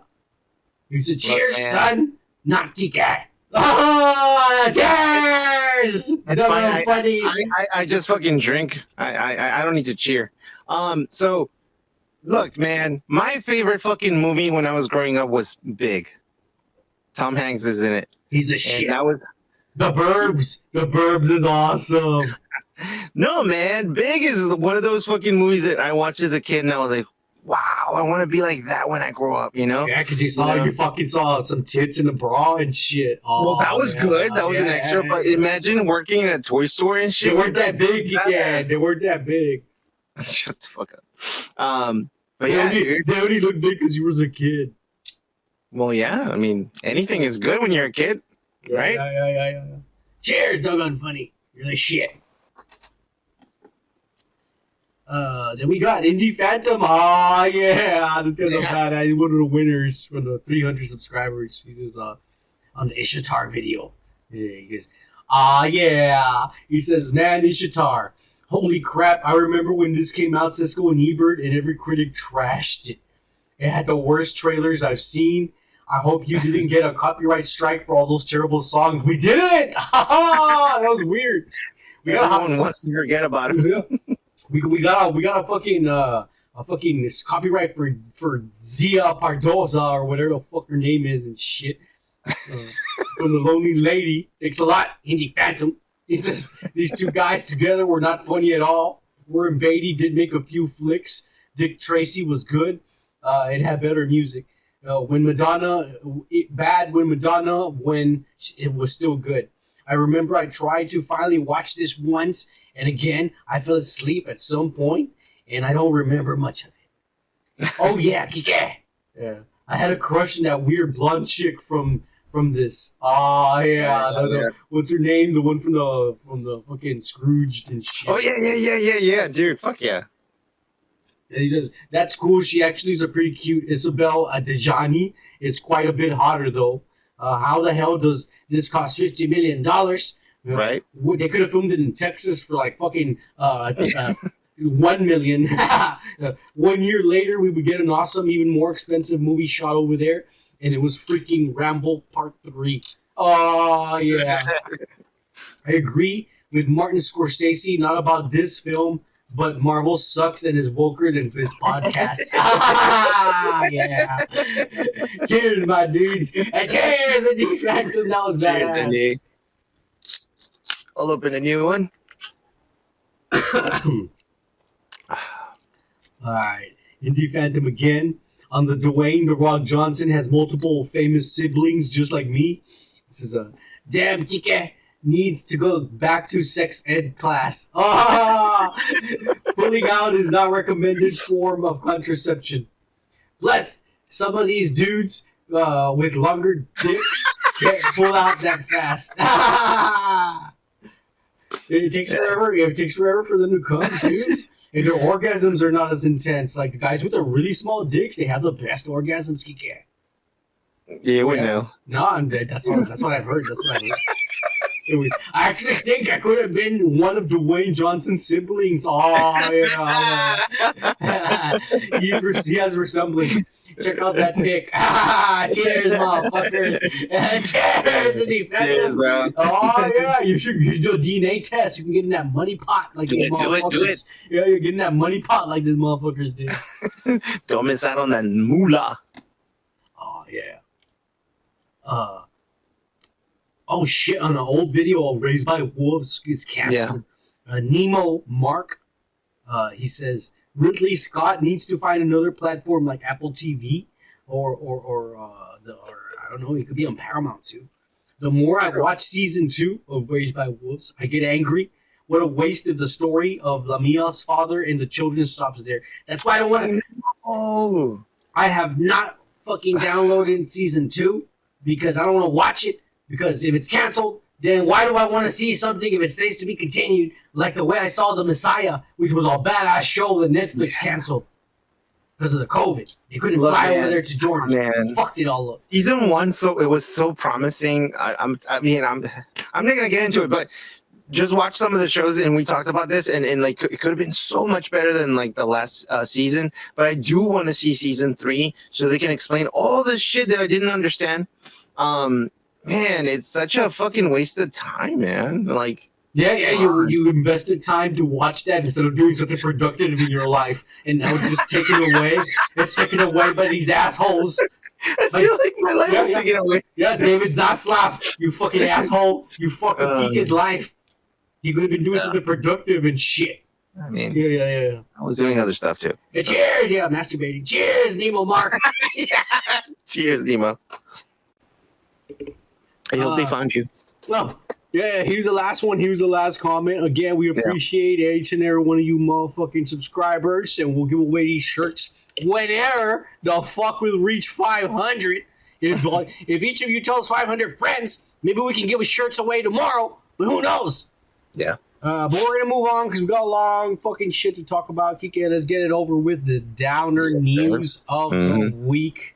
He's a cheers, son, not Kike. Oh, cheers! That's fine. Funny. I just fucking drink. I don't need to cheer. So look, man, my favorite fucking movie when I was growing up was Big. Tom Hanks is in it. He's a shit. That was The Burbs. The Burbs is awesome. No, man, Big is one of those fucking movies that I watched as a kid, and I was like, wow, I want to be like that when I grow up, you know? Yeah, because you fucking saw some tits in the bra and shit. Oh, well, that was good. That was an extra. But imagine working in a toy store and shit. They weren't that big. Yeah, they weren't that big. Shut the fuck up. But yeah, they only looked big because you was a kid. Well, yeah. I mean, anything is good when you're a kid, right? Yeah. Cheers, doggone funny. You're the shit. Then we got Indie Phantom. Oh, yeah. This guy's a badass. He's one of the winners from the 300 subscribers. He says on the Ishtar video. Yeah, he goes, yeah. He says, man, Ishtar. Holy crap. I remember when this came out, Cisco and Ebert, and every critic trashed it. It had the worst trailers I've seen. I hope you didn't get a copyright strike for all those terrible songs. We didn't! That was weird. Everyone wants to forget about it. We got a fucking copyright for Zia Pardoza or whatever the fuck her name is and shit. From the Lonely Lady. Thanks a lot, Indie Phantom. He says these two guys together were not funny at all. Warren Beatty did make a few flicks. Dick Tracy was good. It had better music. When Madonna, when it was still good. I remember I tried to finally watch this once. And again, I fell asleep at some point, and I don't remember much of it. Oh yeah, Kike. Yeah, I had a crush on that weird blonde chick from this. Oh yeah, what's her name? The one from the fucking Scrooged and shit. Oh yeah, dude. Fuck yeah. And he says that's cool. She actually is a pretty cute Isabel Adjani. It's quite a bit hotter though. How the hell does this cost $50 million? Right. They could have filmed it in Texas for like fucking $1 million. 1 year later, we would get an awesome, even more expensive movie shot over there, and it was freaking Rambo Part 3. Oh yeah. I agree with Martin Scorsese, not about this film, but Marvel sucks and is woker than this podcast. Yeah. Cheers, my dudes. And cheers, Indie Phantom. That was badass. Cheers, Indie. I'll open a new one. Alright. Indie Phantom again. On the Dwayne The Rock Johnson has multiple famous siblings just like me. This is a damn Kike needs to go back to sex ed class. Pulling out is not recommended form of contraception. Plus, some of these dudes with longer dicks can't pull out that fast. It takes forever. It takes forever for them to come too. And their orgasms are not as intense. Like the guys with the really small dicks, they have the best orgasms you can. Yeah, we know. No, that's what I've heard. That's what I heard. It was. I actually think I could have been one of Dwayne Johnson's siblings. Oh yeah, he has resemblance. Check out that pic. Cheers, motherfuckers. Cheers, Cheers, bro. Oh yeah, you should do a DNA test. You can get in that money pot like these motherfuckers. Do it. Yeah, you're getting that money pot like these motherfuckers did. Don't miss out on that moolah. Oh yeah. Oh shit! On an old video of Raised by Wolves is canceled. Yeah. Nemo Mark, he says Ridley Scott needs to find another platform like Apple TV or I don't know. It could be on Paramount too. The more I watch season 2 of Raised by Wolves, I get angry. What a waste of the story of Lamia's father and the children stops there. That's why I don't want to. Oh, I have not fucking downloaded season 2 because I don't want to watch it. Because if it's canceled, then why do I want to see something if it stays to be continued? Like the way I saw The Messiah, which was a badass show that Netflix canceled because of the COVID. They couldn't fly over there to Jordan. Man. Fucked it all up. Season 1, so it was so promising. I'm not gonna get into it, but just watch some of the shows, and we talked about this, and like it could have been so much better than like the last season. But I do want to see season 3 so they can explain all the shit that I didn't understand. Man, it's such a fucking waste of time, man. Like, yeah, you invested time to watch that instead of doing something productive in your life, and now it's just taken away. It's taken away by these assholes. I feel like my life is taken away. Yeah, David Zaslav, you fucking asshole. You fucking peak his life. You could have been doing something productive and shit. I mean, yeah. I was doing other stuff too. Cheers, masturbating. Cheers, Nemo Mark. Cheers, Nemo. I hope they found you. Well, yeah, he was the last one. He was the last comment. Again, we appreciate each and every one of you motherfucking subscribers, and we'll give away these shirts whenever the fuck we'll reach 500. If each of you tells 500 friends, maybe we can give us shirts away tomorrow, but who knows? Yeah. But we're going to move on because we've got a long fucking shit to talk about. Kike, let's get it over with the downer news of the week.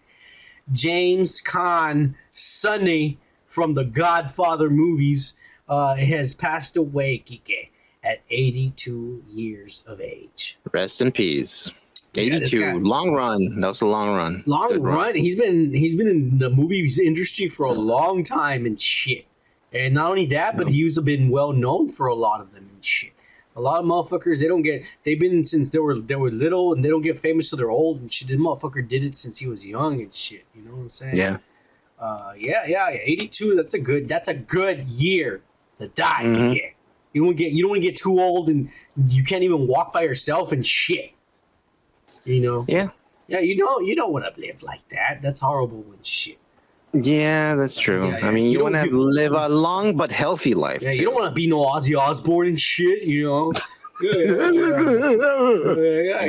James Cann, Sonny, from the Godfather movies, has passed away, Kike, at 82 years of age. Rest in peace. 82, long run. That was a long run. Long run. He's been in the movies industry for a long time and shit. And not only that, but he's been well known for a lot of them and shit. A lot of motherfuckers, they've been since they were little, and they don't get famous till they're old and shit. This motherfucker did it since he was young and shit. You know what I'm saying? Yeah. 82. That's a good year to die. Mm-hmm. You don't want to get too old and you can't even walk by yourself and shit. You know? Yeah. Yeah, you don't want to live like that. That's horrible and shit. Yeah, that's true. Yeah. I mean, you want to live a long but healthy life. Yeah, you don't want to be no Ozzy Osbourne and shit, you know?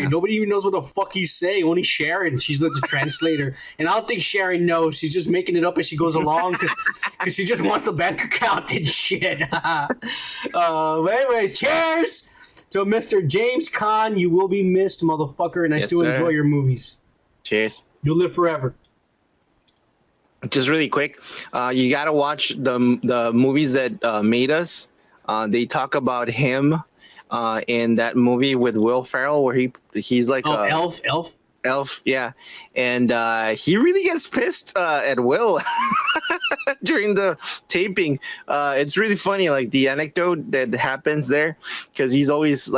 Nobody even knows what the fuck he's saying. Only Sharon. She's the translator. And I don't think Sharon knows. She's just making it up as she goes along because she just wants the bank account and shit. Anyways, cheers to Mr. James Cann. You will be missed, motherfucker, and I still enjoy your movies. Cheers. You'll live forever. Just really quick, you got to watch the movies that made us. They talk about him in that movie with Will Ferrell where he's like Elf, yeah, and he really gets pissed at Will during the taping. It's really funny, like the anecdote that happens there, because he's always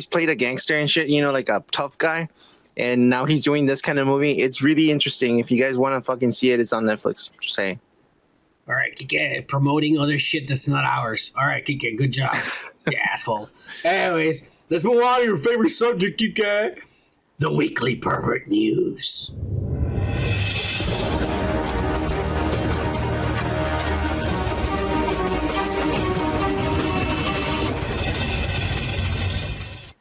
played a gangster and shit, you know, like a tough guy, and now he's doing this kind of movie. It's really interesting. If you guys want to fucking see it, it's on Netflix. Just saying. All right, Kike, promoting other shit that's not ours. All right, Kike, good job, you asshole. Anyways, let's move on to your favorite subject, Kike. The weekly Pervert News.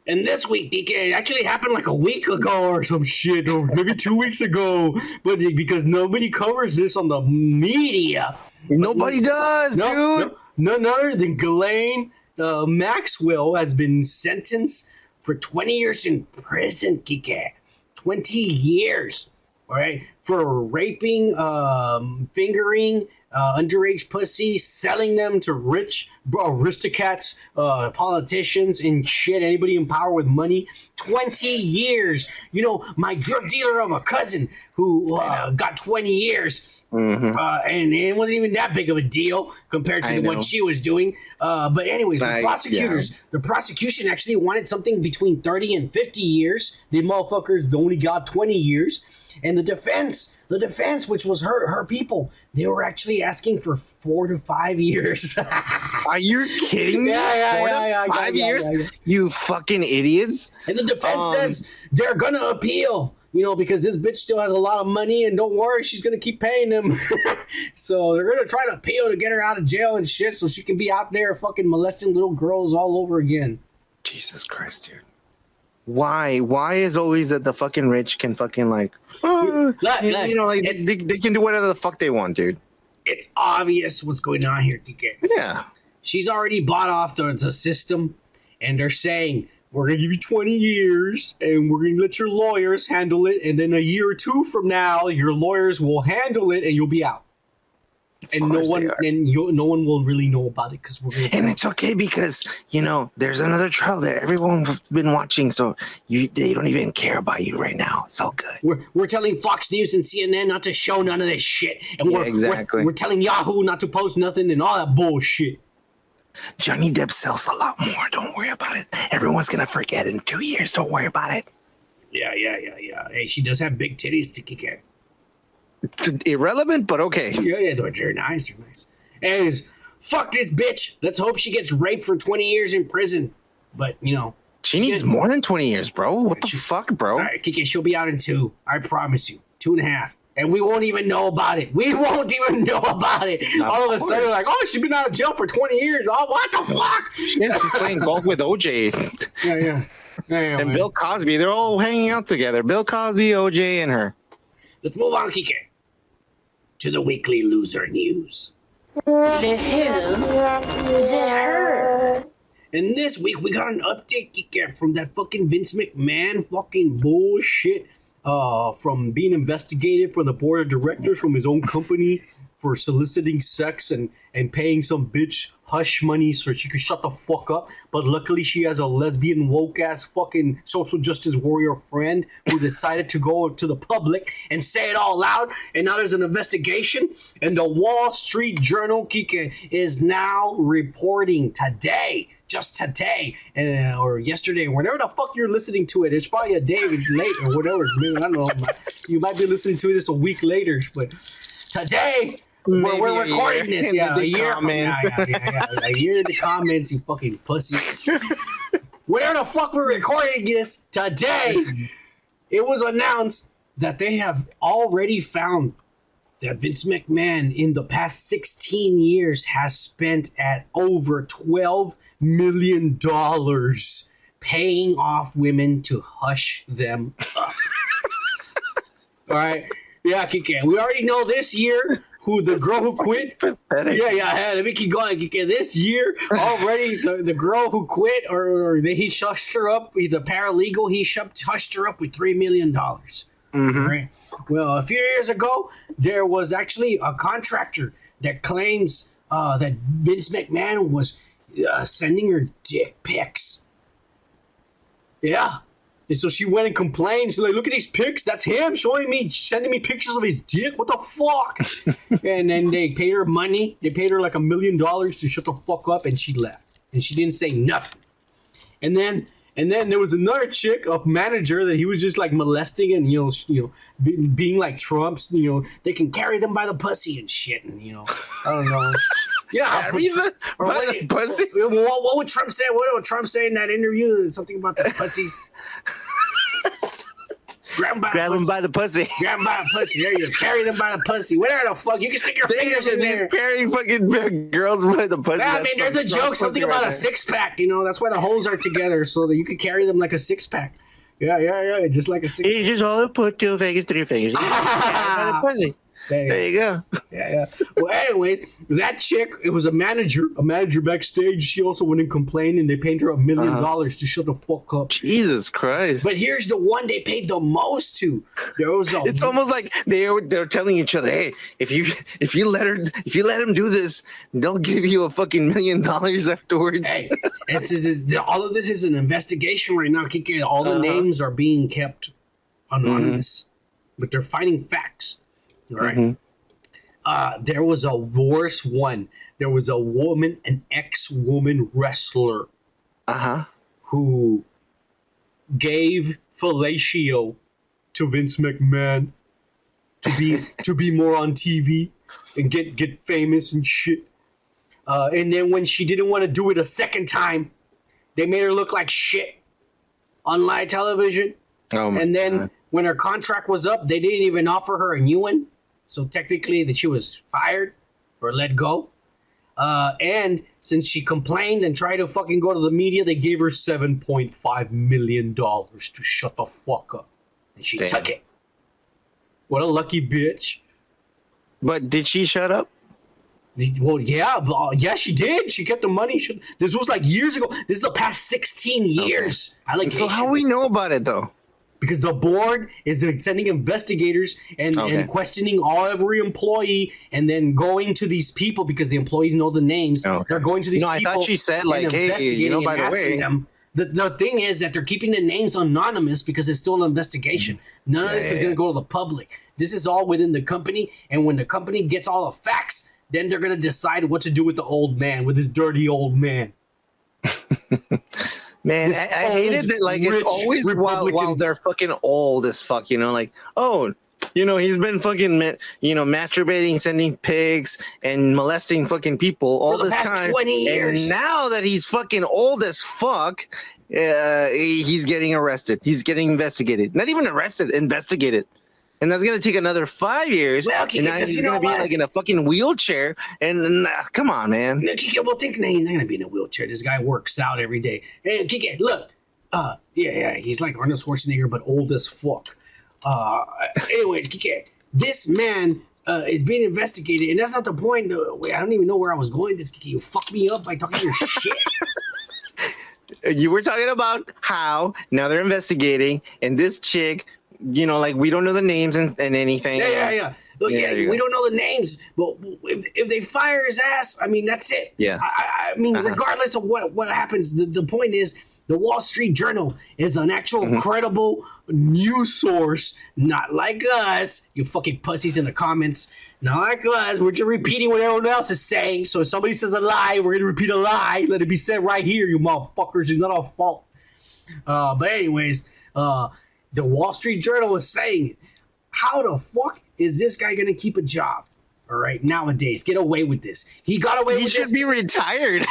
And this week, DK, it actually happened like a week ago or some shit, or maybe 2 weeks ago. But because nobody covers this on the media. Nobody does, dude. None other than Ghislaine Maxwell has been sentenced for 20 years in prison, DK. 20 years, all right, for raping, fingering, underage pussy, selling them to rich aristocrats, politicians, and shit. Anybody in power with money. 20 years. You know, my drug dealer of a cousin who got 20 years. Mm-hmm. And it wasn't even that big of a deal compared to what she was doing. But anyways, the prosecution actually wanted something between 30 and 50 years. The motherfuckers only got 20 years. And the defense, which was her people, they were actually asking for 4 to 5 years. Are you kidding me? Yeah. 5 years? Yeah. You fucking idiots. And the defense says they're gonna appeal. You know, because this bitch still has a lot of money, and don't worry, she's gonna keep paying them. So they're gonna try to appeal to get her out of jail and shit, so she can be out there fucking molesting little girls all over again. Jesus Christ, dude. Why? Why is always that the fucking rich can fucking they can do whatever the fuck they want, dude. It's obvious what's going on here, DK. Yeah. She's already bought off the system, and they're saying, we're going to give you 20 years, and we're going to let your lawyers handle it, and then a year or two from now, your lawyers will handle it, and you'll be out. And no one will really know about it because we're going to. And it's okay because there's another trial that everyone's been watching, so they don't even care about you right now. It's all good. We're telling Fox News and CNN not to show none of this shit, and we're telling Yahoo not to post nothing and all that bullshit. Johnny Depp sells a lot more. Don't worry about it. Everyone's gonna forget in 2 years. Don't worry about it. Yeah. Hey, she does have big titties to kick at. Irrelevant, but okay. Yeah, they're nice. They're nice. Anyways, fuck this bitch. Let's hope she gets raped for 20 years in prison. But she needs more than 20 years, bro. What the fuck, bro? Sorry, Kike, she'll be out in 2. I promise you, 2.5. And we won't even know about it. All of a sudden, like, oh, she's been out of jail for 20 years. Oh, what the fuck? She's playing golf with OJ. Yeah. And Bill Cosby. They're all hanging out together. Bill Cosby, OJ, and her. Let's move on, Kike, to the weekly loser news. The who? The her. And this week, we got an update, Kike, from that fucking Vince McMahon fucking bullshit. From being investigated from the board of directors from his own company for soliciting sex and paying some bitch hush money so she could shut the fuck up. But luckily she has a lesbian woke ass fucking social justice warrior friend who decided to go to the public and say it all loud. And now there's an investigation, and the Wall Street Journal, Kike, is now reporting today. Just today, or yesterday, or whenever the fuck you're listening to it. It's probably a day late or whatever. Man, I don't know. You might be listening to this a week later, but today we're recording this. Yeah, a year. A year in the comments, you fucking pussy. Whenever the fuck we're recording this today, it was announced that they have already found that Vince McMahon in the past 16 years has spent at over $12 million paying off women to hush them up. All right. Yeah, Kike. We already know this year who the girl who quit. Yeah. Let me keep going. Kike. This year already, the girl who quit, or he hushed her up. The paralegal, he hushed her up with $3 million. Mm-hmm. Right. Well, a few years ago, there was actually a contractor that claims that Vince McMahon was sending her dick pics. Yeah. And so she went and complained. She's like, look at these pics. That's him sending me pictures of his dick. What the fuck? And then they paid her money. They paid her like $1 million to shut the fuck up, and she left. And she didn't say nothing. And then there was another chick, a manager, that he was just like molesting and being like Trump's. They can carry them by the pussy and shit, and I don't know. Yeah, pussy. What would Trump say? What would Trump say in that interview? Something about the pussies. Grab him by the pussy. Grab him by the pussy. There you go. Carry them by the pussy. Whatever the fuck. You can stick your fingers in there. He's carrying fucking girls by the pussy. I mean, there's a joke. Something about a six-pack. You know, that's why the holes are together so that you can carry them like a six-pack. Yeah. Just like a six-pack. You just all put 2 fingers, 3 fingers. By the pussy. There you go. Yeah. Well, anyways, that chick, it was a manager backstage. She also went and complained, and they paid her $1 million to shut the fuck up. Jesus Christ! But here's the one they paid the most to. There was it's almost like they're telling each other, "Hey, if you let him do this, they'll give you a fucking $1 million afterwards." Hey, all of this is an investigation right now. All the names are being kept anonymous, but they're finding facts. All right. There was a worse one. There was a woman, an ex-woman wrestler, who gave fellatio to Vince McMahon to be more on TV and get famous and shit. And then when she didn't want to do it a second time, they made her look like shit on live television. Oh my God. When her contract was up, they didn't even offer her a new one. So technically that she was fired or let go. And since she complained and tried to fucking go to the media, they gave her $7.5 million to shut the fuck up. And she took it. What a lucky bitch. But did she shut up? Well, yeah, she did. She kept the money. This was like years ago. This is the past 16 years. Okay. So how we know about it though? Because the board is sending investigators and questioning every employee, and then going to these people because the employees know the names. They're going to these people. I thought she said like, hey, by the way. Them. The thing is that they're keeping the names anonymous because it's still an investigation. None of this is going to go to the public. This is all within the company, and when the company gets all the facts, then they're going to decide what to do with the old man, with this dirty old man. Man, I hated that. Like, it's always while they're fucking old as fuck, you know, like, oh, you know, he's been fucking, masturbating, sending pigs, and molesting fucking people all this time. 20 years. And now that he's fucking old as fuck, he's getting arrested. He's getting investigated. Not even arrested, investigated. And that's going to take another 5 years. Well, and now he's going to be like in a fucking wheelchair. And come on, man. Kike, well, think he's not going to be in a wheelchair. This guy works out every day. And Kike, look. He's like Arnold Schwarzenegger, but old as fuck. Anyways, Kike, this man is being investigated. And that's not the point. Wait, I don't even know where I was going. This Kike, you fucked me up by talking your shit. You were talking about how now they're investigating. And this chick... You know, like we don't know the names and anything. Yeah. Look, we don't know the names, but if they fire his ass, I mean, that's it. Yeah. I mean, regardless of what happens, the point is the Wall Street Journal is an actual credible news source, not like us, you fucking pussies in the comments. Not like us. We're just repeating what everyone else is saying. So if somebody says a lie, we're going to repeat a lie. Let it be said right here, you motherfuckers. It's not our fault. But anyways, the Wall Street Journal is saying, how the fuck is this guy going to keep a job? All right, nowadays, get away with this. He got away with this. He should be retired.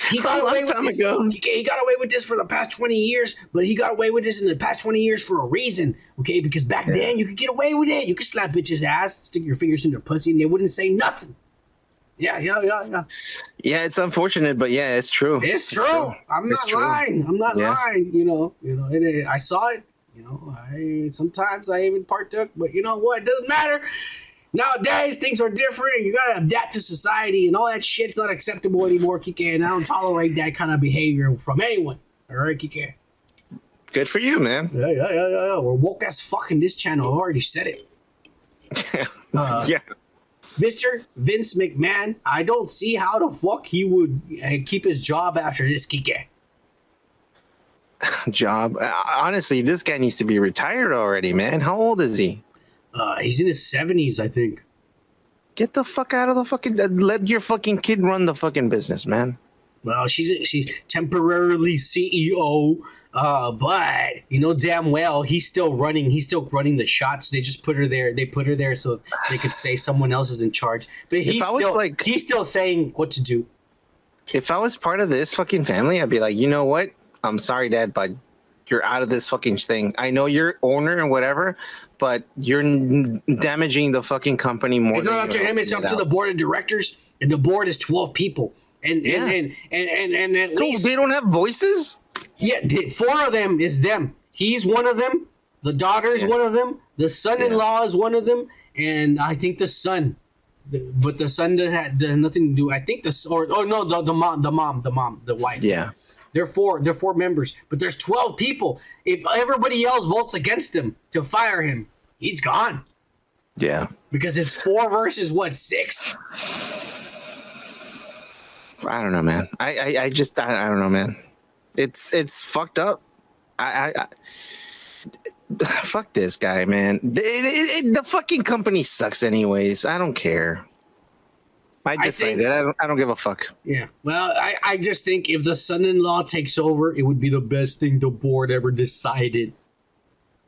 He got away with this. He got away with this for the past 20 years, but he got away with this in the past 20 years for a reason, okay? Because back then, you could get away with it. You could slap bitches' ass, stick your fingers in their pussy, and they wouldn't say nothing. Yeah. Yeah, it's unfortunate, but yeah, it's true. It's true. I'm not lying. You know, I saw it. You know, sometimes I even partook, but you know what? It doesn't matter. Nowadays, things are different, and you gotta adapt to society, and all that shit's not acceptable anymore, Kike, and I don't tolerate that kind of behavior from anyone. All right, Kike? Good for you, man. Yeah. We're woke as fuck in this channel. I already said it. Yeah. Mr. Vince McMahon, I don't see how the fuck he would keep his job after this, Kike. Job? Honestly, this guy needs to be retired already, man. How old is he? He's in his 70s, I think. Get the fuck out of the fucking... let your fucking kid run the fucking business, man. Well, she's temporarily CEO, but you know damn well he's still running the shots. They just put her there. They put her there so they could say someone else is in charge. But he's still saying what to do. If I was part of this fucking family, I'd be like, you know what? I'm sorry, Dad, but you're out of this fucking thing. I know you're owner and whatever, but you're damaging the fucking company more. It's not up to him. It's up to the board of directors, and the board is 12 people. And at least they don't have voices. Yeah, 4 of them is them. He's one of them. The daughter is one of them. The son-in-law is one of them, and I think the son. But the son does nothing to do. I think the mom, the wife. Yeah. They're 4 members, but there's 12 people. If everybody else votes against him to fire him, he's gone. Yeah. Because it's 4 versus 6? I don't know, man. I don't know, man. It's fucked up. Fuck this guy, man. The fucking company sucks anyways. I don't care. I decided. I don't give a fuck. Yeah. Well, I just think if the son-in-law takes over, it would be the best thing the board ever decided.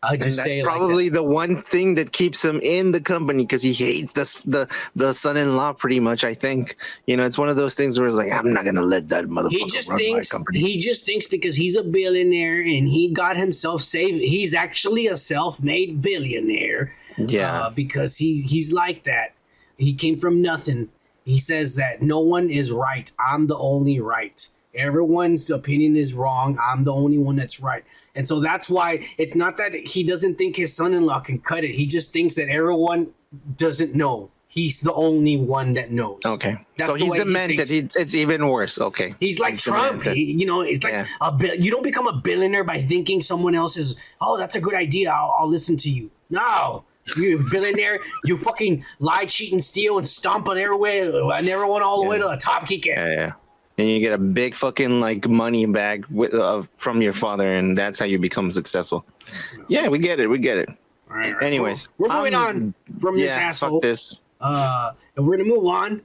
That's probably the one thing that keeps him in the company, because he hates the son-in-law pretty much. I think, it's one of those things where it's like, I'm not gonna let that motherfucker run my company. He just thinks because he's a billionaire and he got himself saved. He's actually a self-made billionaire. Yeah, because he's like that. He came from nothing. He says that no one is right. I'm the only right. Everyone's opinion is wrong. I'm the only one that's right. And so that's why it's not that he doesn't think his son-in-law can cut it. He just thinks that everyone doesn't know. He's the only one that knows. Okay. So he's demented. It's even worse. Okay. He's like Trump. It's like you don't become a billionaire by thinking someone else is, oh, that's a good idea. I'll listen to you. No. You're a billionaire. You fucking lie, cheat, and steal and stomp on everyone all the way to the top. Yeah. And you get a big fucking money bag from your father, and that's how you become successful. Yeah, we get it. All right. Anyways, we're moving on from this asshole. Fuck this. And we're gonna move on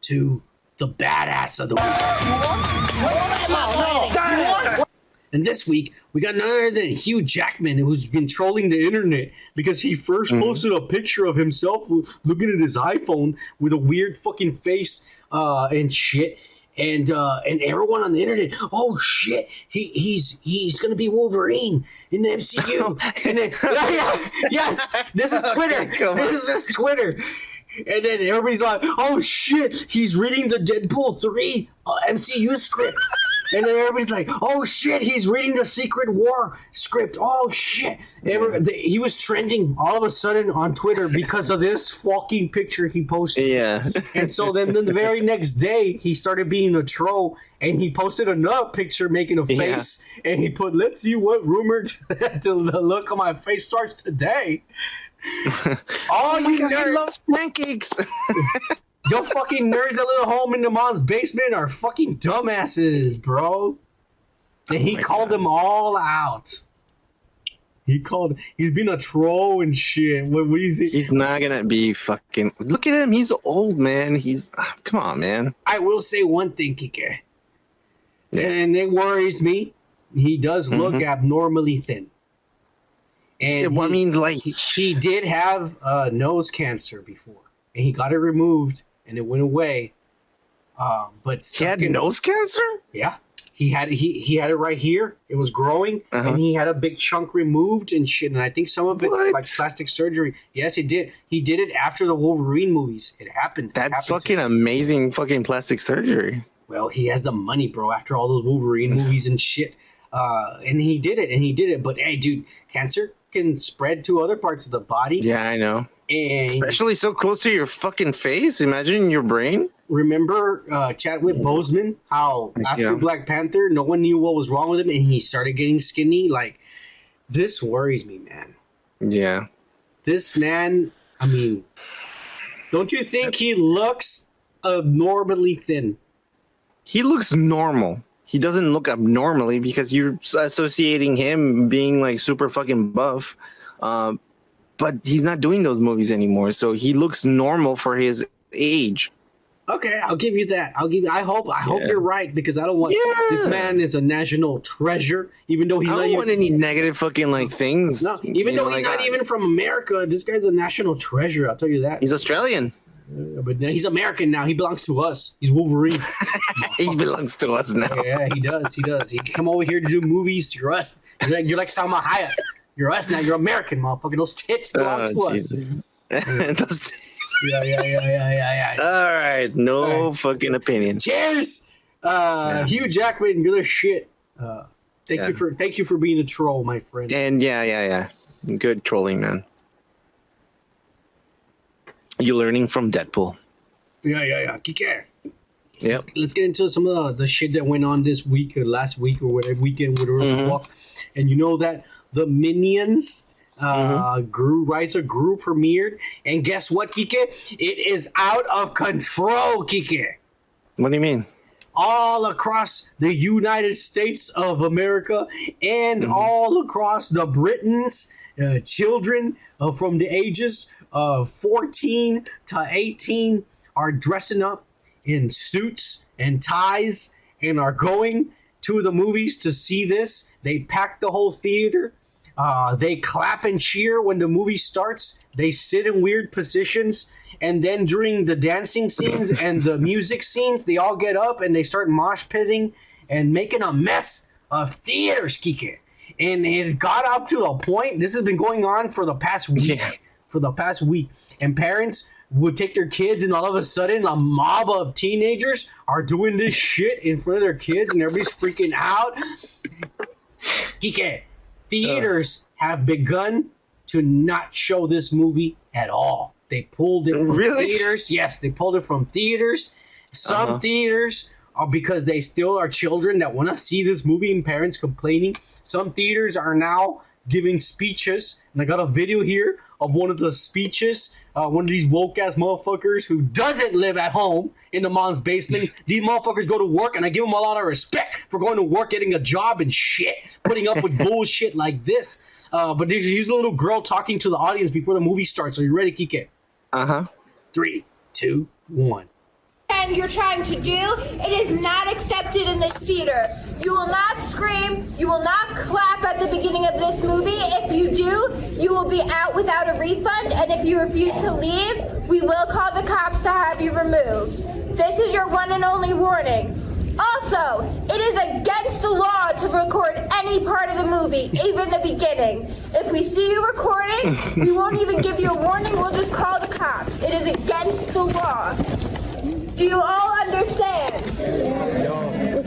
to the badass of the week. And this week, we got none other than Hugh Jackman, who's been trolling the internet because he first posted a picture of himself looking at his iPhone with a weird fucking face and shit. And everyone on the internet, oh shit, he's gonna be Wolverine in the MCU. And then, yes, this is Twitter. This is Twitter. And then everybody's like, oh shit, he's reading the Deadpool 3 MCU script. And then everybody's like, oh shit, he's reading the Secret War script. Oh shit. He was trending all of a sudden on Twitter because of this fucking picture he posted. Yeah. And so then the very next day, he started being a troll and he posted another picture making a face. Yeah. And he put, let's see what rumor to the look on my face starts today. All you nerds love pancakes. Yo fucking nerds that live home in the mom's basement are fucking dumbasses, bro. And he called them all out. He's been a troll and shit. What do you think? He's not gonna be fucking. Look at him. He's old, man. Come on, man. I will say one thing, Kike. Yeah. And it worries me. He does look abnormally thin. And he did have nose cancer before, and he got it removed, and it went away. But he had nose cancer? Yeah, he had it right here. It was growing, and he had a big chunk removed and shit. And I think some of it's like plastic surgery. Yes, he did. He did it after the Wolverine movies. It happened. That's fucking amazing, fucking plastic surgery. Well, he has the money, bro. After all those Wolverine movies and shit, and he did it. But hey, dude, cancer can spread to other parts of the body. Yeah, I know. And especially so close to your fucking face. Imagine your brain. Remember Chadwick Boseman? How after Black Panther, no one knew what was wrong with him, and he started getting skinny. Like, this worries me, man. Yeah. This man. I mean, don't you think he looks abnormally thin? He looks normal. He doesn't look abnormally because you're associating him being like super fucking buff. But he's not doing those movies anymore, so he looks normal for his age. Okay, I'll give you that. I hope you're right, because I don't want this man is a national treasure, even though he's I don't want any negative fucking things. No, even though he's not even from America, this guy's a national treasure. I'll tell you that. He's Australian. But he's American now. He belongs to us. He's Wolverine. He belongs to us now. Yeah, he does. He does. He can come over here to do movies. You're us. You're like Salma Hayek. You're us now. You're American, motherfucker. Those tits belong to us. Yeah. All right. No fucking opinion. Cheers. Hugh Jackman, you're the shit. Thank you for being a troll, my friend. And yeah. Good trolling, man. You learning from Deadpool. Yeah. Kike. Yep. Let's get into some of the shit that went on this week or last week or whatever weekend, whatever the fuck. And you know that the Minions Gru premiered, and guess what, Kike? It is out of control, Kike. What do you mean? All across the United States of America and all across the Britons, children from the ages of 14 to 18 are dressing up in suits and ties and are going to the movies to see this. They pack the whole theater. They clap and cheer when the movie starts. They sit in weird positions. And then during the dancing scenes and the music scenes, they all get up and they start mosh pitting and making a mess of theaters, Kike. And it got up to a point, this has been going on for the past week. Yeah. And parents would take their kids, and all of a sudden a mob of teenagers are doing this shit in front of their kids, and everybody's freaking out. Kike, theaters have begun to not show this movie at all. They pulled it from theaters. Yes, they pulled it from theaters. Some theaters are because they still are children that want to see this movie and parents complaining. Some theaters are now giving speeches. And I got a video here of one of the speeches. One of these woke-ass motherfuckers who doesn't live at home in the mom's basement. These motherfuckers go to work, and I give them a lot of respect for going to work, getting a job and shit, putting up with bullshit like this. But here's a little girl talking to the audience before the movie starts. Are you ready, Kike? 3, 2, 1. And you're trying to do, it is not accepted in this theater. You will not scream, you will not clap at the beginning of this movie. If you do, you will be out without a refund, and if you refuse to leave, we will call the cops to have you removed. This is your one and only warning. Also, it is against the law to record any part of the movie, even the beginning. If we see you recording, we won't even give you a warning, we'll just call the cops. It is against the law. Do you all understand?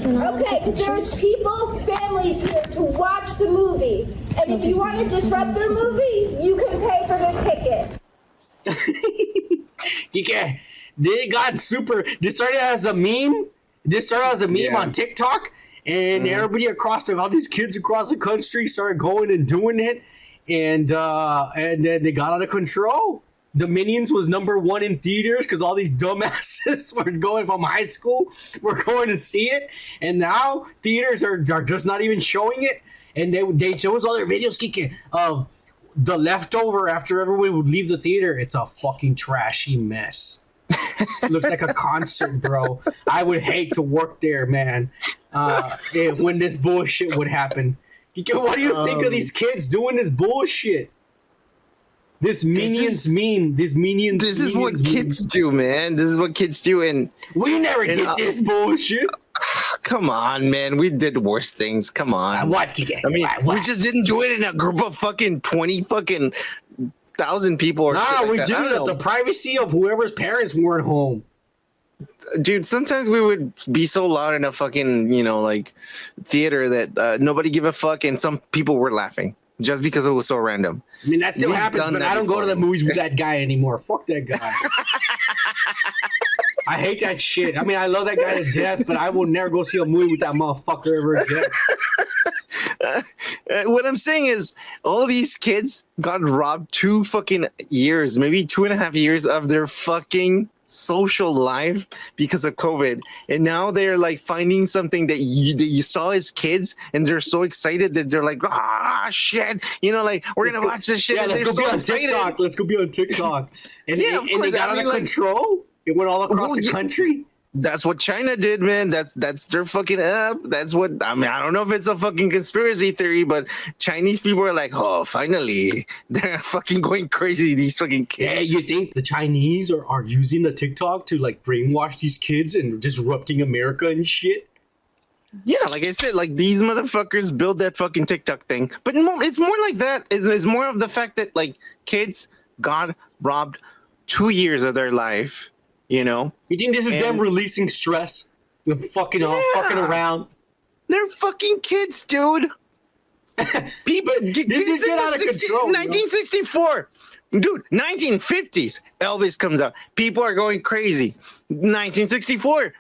Okay, because there's people, families here to watch the movie. And if you want to disrupt their movie, you can pay for their ticket. Kike, they got super. This started as a meme. On TikTok, and everybody all these kids across the country started going and doing it, and then they got out of control. The Minions was #1 in theaters because all these dumbasses were going from high school, were going to see it, and now theaters are just not even showing it. And they chose other videos, Kike, of the leftover after everyone would leave the theater. It's a fucking trashy mess. It looks like a concert, bro. I would hate to work there, man. When this bullshit would happen. What do you think of these kids doing this bullshit? This Minions meme. This is what kids do, man. This is what kids do, and we never did this bullshit. Come on, man. We did worse things. Come on. What, Kike? I mean, we just didn't do it in a group of fucking 20,000 people. Or we did it at the privacy of whoever's parents weren't home. Dude, sometimes we would be so loud in a fucking, theater that nobody give a fuck, and some people were laughing just because it was so random. I mean, that still happens, but I don't go to the movies with that guy anymore. Fuck that guy. I hate that shit. I mean, I love that guy to death, but I will never go see a movie with that motherfucker ever again. What I'm saying is, all these kids got robbed 2 fucking years, maybe 2.5 years of their fucking social life because of COVID, and now they're like finding something that you saw as kids, and they're so excited that they're like, shit, we're gonna watch this shit. Yeah, let's go be on TikTok. Let's go be on TikTok. And they got out of control. It went all across the country. That's what China did, man. That's their fucking app. That's what I mean. I don't know if it's a fucking conspiracy theory, but Chinese people are like, oh, finally, they're fucking going crazy. These fucking kids. Yeah, you think the Chinese are using the TikTok to like brainwash these kids and disrupting America and shit? Yeah, like I said, like these motherfuckers build that fucking TikTok thing, but it's more like that. It's more of the fact that like kids got robbed 2 years of their life. You know, you think this is them releasing stress? They're fucking around. They're fucking kids, dude. People get out of control. 1964, dude. 1950s, Elvis comes out. People are going crazy. 1964,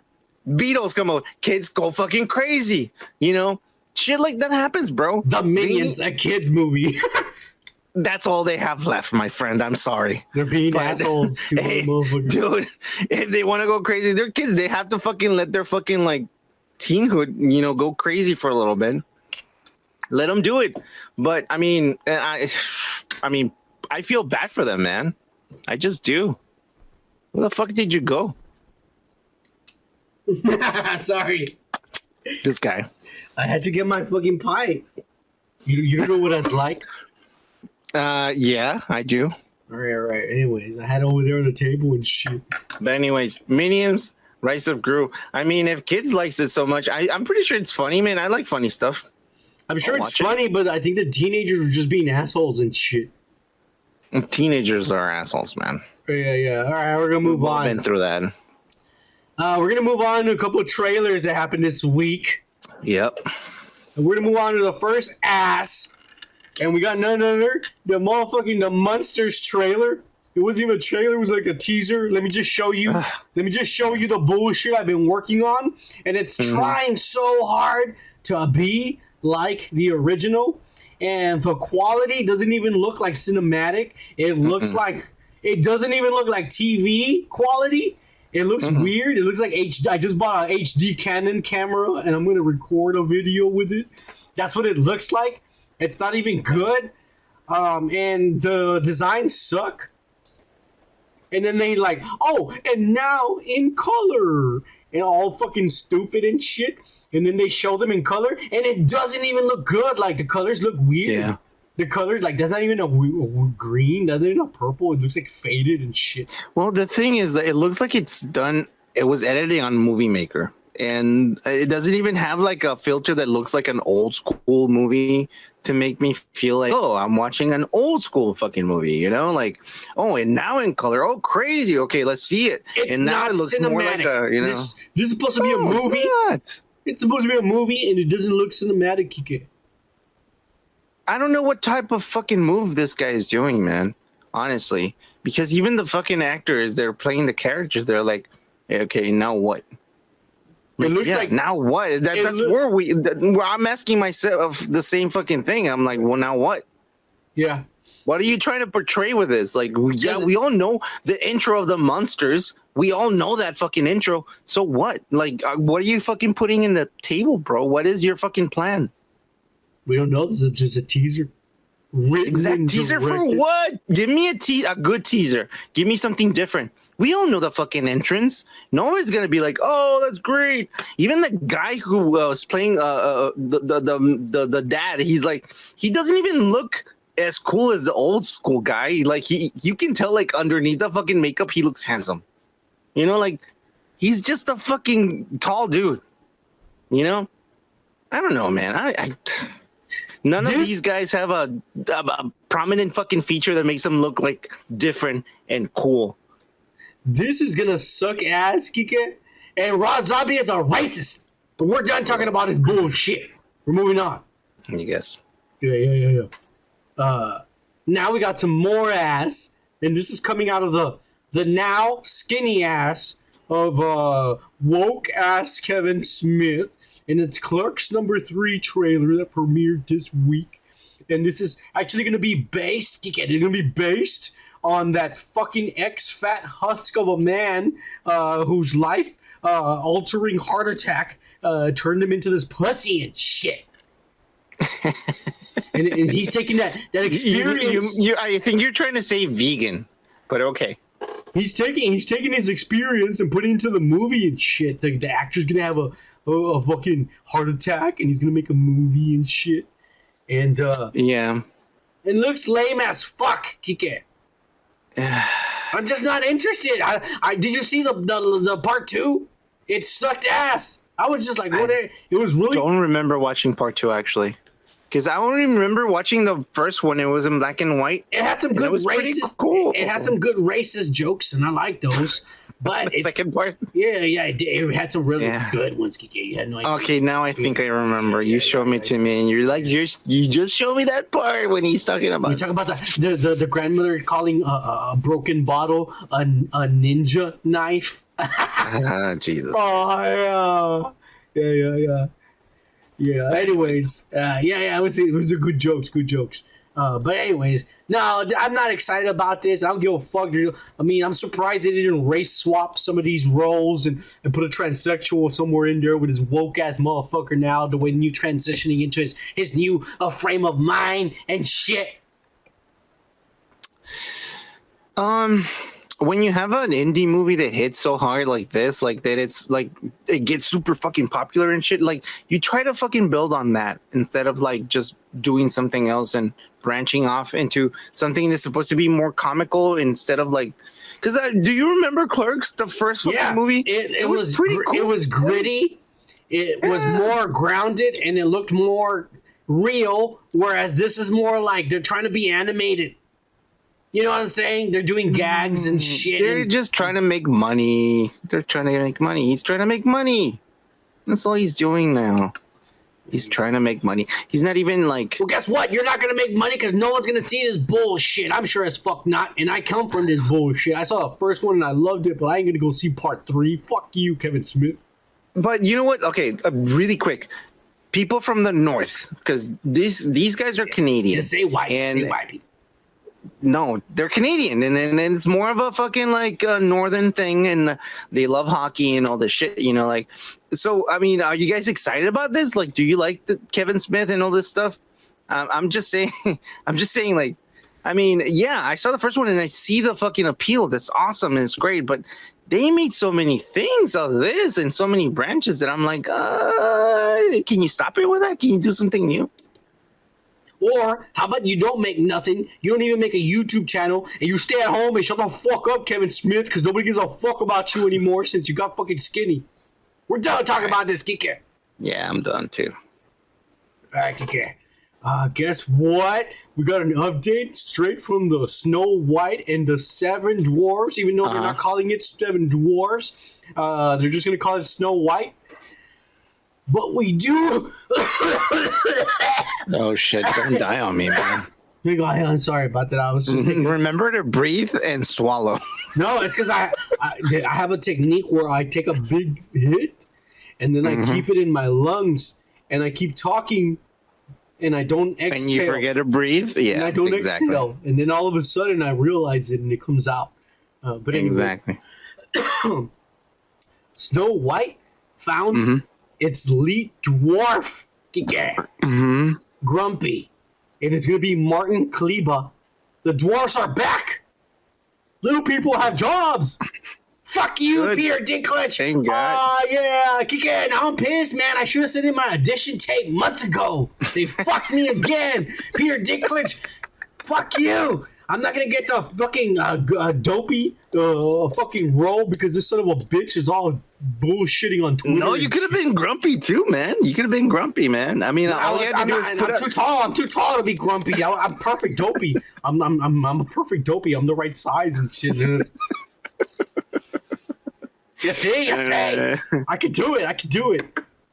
Beatles come out. Kids go fucking crazy. You know, shit like that happens, bro. The Minions, a kids movie. That's all they have left, my friend. I'm sorry. They're being assholes to dude. If they want to go crazy, they're kids. They have to fucking let their fucking like teenhood, you know, go crazy for a little bit. Let them do it. But I mean, I feel bad for them, man. I just do. Where the fuck did you go? Sorry. This guy. I had to get my fucking pipe. You don't know what that's like? Yeah, I do. All right. Anyways, I had it over there on the table and shit. But anyways, Minions, Rise of Gru. I mean, if kids likes it so much, I'm pretty sure it's funny, man. I like funny stuff. I'm sure it's funny, but I think the teenagers are just being assholes and shit. And teenagers are assholes, man. Yeah. All right, we're gonna move on. Been through that. We're gonna move on to a couple of trailers that happened this week. Yep. And we're gonna move on to the first ass. And we got none other the Munsters trailer. It wasn't even a trailer, it was like a teaser. Let me just show you the bullshit I've been working on. And it's trying so hard to be like the original. And the quality doesn't even look like cinematic. It looks like it doesn't even look like TV quality. It looks weird. It looks like HD. I just bought an HD Canon camera and I'm gonna record a video with it. That's what it looks like. It's not even good, and the designs suck. And then they like, oh, and now in color, and all fucking stupid and shit. And then they show them in color, and it doesn't even look good. Like the colors look weird. Yeah. The colors, like, that's not even a green. That's not even a purple. It looks like faded and shit. Well, the thing is that it looks like it's done. It was edited on Movie Maker, and it doesn't even have like a filter that looks like an old school movie to make me feel like, oh, I'm watching an old school fucking movie, you know? Like, oh, and now in color, oh, crazy. Okay, let's see it. It's and now not it looks cinematic. More like a, you know. This is supposed to be a movie. It's supposed to be a movie, and it doesn't look cinematic, Kike. I don't know what type of fucking move this guy is doing, man. Honestly, because even the fucking actors, they're playing the characters. They're like, okay, now what? It looks like now what? That's where I'm asking myself the same fucking thing. I'm like, well, now what? Yeah. What are you trying to portray with this? Like, we all know the intro of the Munsters. We all know that fucking intro. So what? Like, what are you fucking putting in the table, bro? What is your fucking plan? We don't know. This is just a teaser. Exact teaser for what? Give me a good teaser. Give me something different. We all know the fucking entrance. No one's gonna be like, "Oh, that's great." Even the guy who was playing the dad, he's like, he doesn't even look as cool as the old school guy. Like you can tell, like underneath the fucking makeup, he looks handsome. You know, like he's just a fucking tall dude. You know, I don't know, man. None of these guys have a prominent fucking feature that makes them look like different and cool. This is gonna suck ass, Kike. And Rob Zombie is a racist. But we're done talking about his bullshit. We're moving on. I guess. Yeah. Now we got some more ass, and this is coming out of the now skinny ass of woke ass Kevin Smith, and it's Clerks #3 trailer that premiered this week. And this is actually gonna be based, Kike. It's gonna be based on that fucking ex-fat husk of a man whose life-altering heart attack turned him into this pussy and shit. and he's taking that experience. I think you're trying to say vegan, but okay. He's taking his experience and putting it into the movie and shit. The actor's gonna have a fucking heart attack and he's gonna make a movie and shit. And yeah, it looks lame as fuck, Kike. I'm just not interested. I did you see the part 2? It sucked ass. I was just like, what? It was really. Don't remember watching part 2 actually, because I only remember watching the first one. It was in black and white. It had some good racist. Cool. It had some good racist jokes, and I like those. But the second part, it had some really good ones. Kike, you had no idea. Okay, now I think I remember. You showed me to me, and you're like, you just showed me that part when he's talking about. You talk about the grandmother calling a broken bottle a ninja knife. Jesus. Oh yeah. Anyways, it was a good jokes. But anyways, no, I'm not excited about this. I don't give a fuck. I mean, I'm surprised they didn't race swap some of these roles and put a transsexual somewhere in there with his woke ass motherfucker now, the way new transitioning into his new frame of mind and shit. When you have an indie movie that hits so hard like this, like that, it's like it gets super fucking popular and shit. Like you try to fucking build on that instead of like just doing something else and branching off into something that's supposed to be more comical instead of like. Because do you remember Clerks, the first movie? It was pretty cool. It was gritty. It was more grounded and it looked more real. Whereas this is more like they're trying to be animated. You know what I'm saying? They're doing gags and shit. They're just trying to make money. They're trying to make money. He's trying to make money. That's all he's doing now. He's trying to make money. He's not even like... Well, guess what? You're not going to make money because no one's going to see this bullshit. I'm sure as fuck not. And I come from this bullshit. I saw the first one and I loved it, but I ain't going to go see part 3. Fuck you, Kevin Smith. But you know what? Okay, really quick. People from the north, because these guys are Canadian. Just say white. Say white people. No, they're Canadian, and it's more of a fucking like northern thing, and they love hockey and all this shit, you know. Like, so I mean, are you guys excited about this? Like, do you like Kevin Smith and all this stuff? I'm just saying, like, I mean, yeah, I saw the first one and I see the fucking appeal. That's awesome and it's great, but they made so many things of this and so many branches that I'm like, can you stop it with that? Can you do something new? Or how about you don't make nothing? You don't even make a YouTube channel, and you stay at home and shut the fuck up, Kevin Smith, because nobody gives a fuck about you anymore since you got fucking skinny. We're done talking about this, Kike. Yeah, I'm done too. All right, Kike. Guess what? We got an update straight from the Snow White and the 7 Dwarfs, even though they're not calling it 7 Dwarfs. They're just going to call it Snow White. But we do. Oh shit! Don't die on me, man. I'm sorry about that. I was just remember to breathe and swallow. No, it's because I have a technique where I take a big hit, and then I keep it in my lungs, and I keep talking, and I don't exhale. And you forget to breathe. Yeah, and I don't exhale, and then all of a sudden I realize it, and it comes out. But anyways, Snow White found its lead dwarf. Grumpy. And it's going to be Martin Kleba. The dwarfs are back. Little people have jobs. Fuck you, good. Peter Dinklage. Thank God. Yeah. Kike, I'm pissed, man. I should have sent in my audition tape months ago. They fucked me again. Peter Dinklage, fuck you. I'm not going to get the fucking dopey fucking role because this son of a bitch is all bullshitting on Twitter. No, you could have been grumpy too, man. You could have been grumpy, man. I mean, all you had to do is I'm too tall. I'm too tall to be grumpy. I'm perfect dopey. I'm a perfect dopey. I'm the right size and shit. You see? I can do it.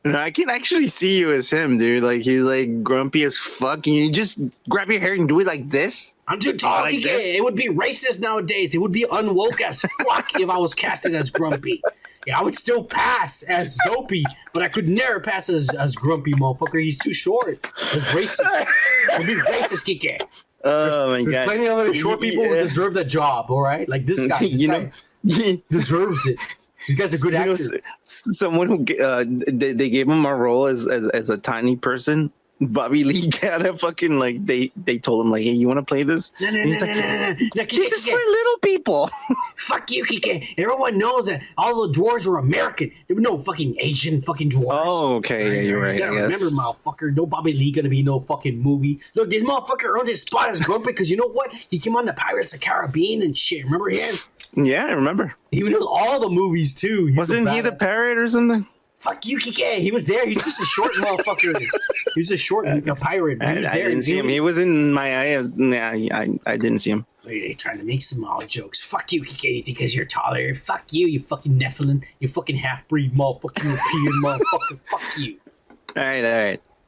No, I can actually see you as him, dude. Like, he's like grumpy as fuck. And you just grab your hair and do it like this. I'm too tall. Like it would be racist nowadays. It would be unwoke as fuck if I was casted as grumpy. Yeah, I would still pass as dopey, but I could never pass as grumpy, motherfucker. He's too short. That's racist. It would be racist, Kike. Oh, my God. There's plenty of other short people who deserve that job, all right? Like this guy. This guy deserves it. This guy's a good actor. Someone who they gave him a role as a tiny person, Bobby Lee got a fucking like they told him like, hey, you want to play this? No, And he's like, no. this is for little people. Fuck you, Kike. Everyone knows that all the dwarves were American. There were no fucking Asian fucking dwarves. Oh, okay, yeah, you're right. You gotta remember, motherfucker, no Bobby Lee gonna be no fucking movie. Look, this motherfucker earned his spot as Grumpy because you know what? He came on the Pirates of the Caribbean and shit. Remember him? Yeah, I remember. He knows all the movies too. Wasn't he the parrot or something? Fuck you, Kike. He was there. He's just a short motherfucker. He was a short pirate. He was I there. didn't see him. He was in my eye. I didn't see him. They're trying to make some odd jokes. Fuck you, Kike, because you're taller. Fuck you, you fucking Nephilim. You fucking half-breed motherfucking European motherfucker. Fuck you. All right.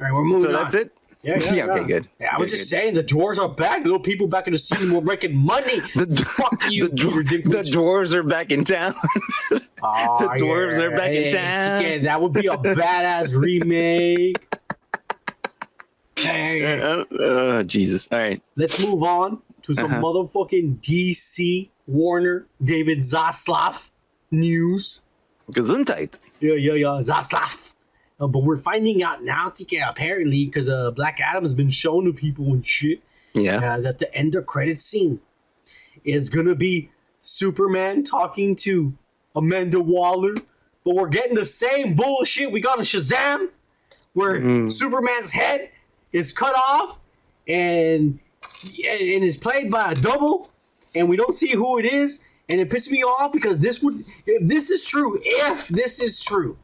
All right, we're moving on. So that's it? Yeah, okay, good. Yeah, I was just saying, the dwarves are back. Little people back in the scene. We're making money. Fuck you, Peter Dinklage. The dwarves are back in town. The dwarves are back in town. Yeah, that would be a badass remake. Hey. Jesus. All right. Let's move on to some motherfucking DC Warner David Zaslav news. Gesundheit. Yeah. Zaslav. But we're finding out now, apparently, because Black Adam has been shown to people and shit, that the end of credits scene is going to be Superman talking to Amanda Waller. But we're getting the same bullshit we got in Shazam, where Superman's head is cut off and is played by a double, and we don't see who it is. And it pisses me off because if this is true,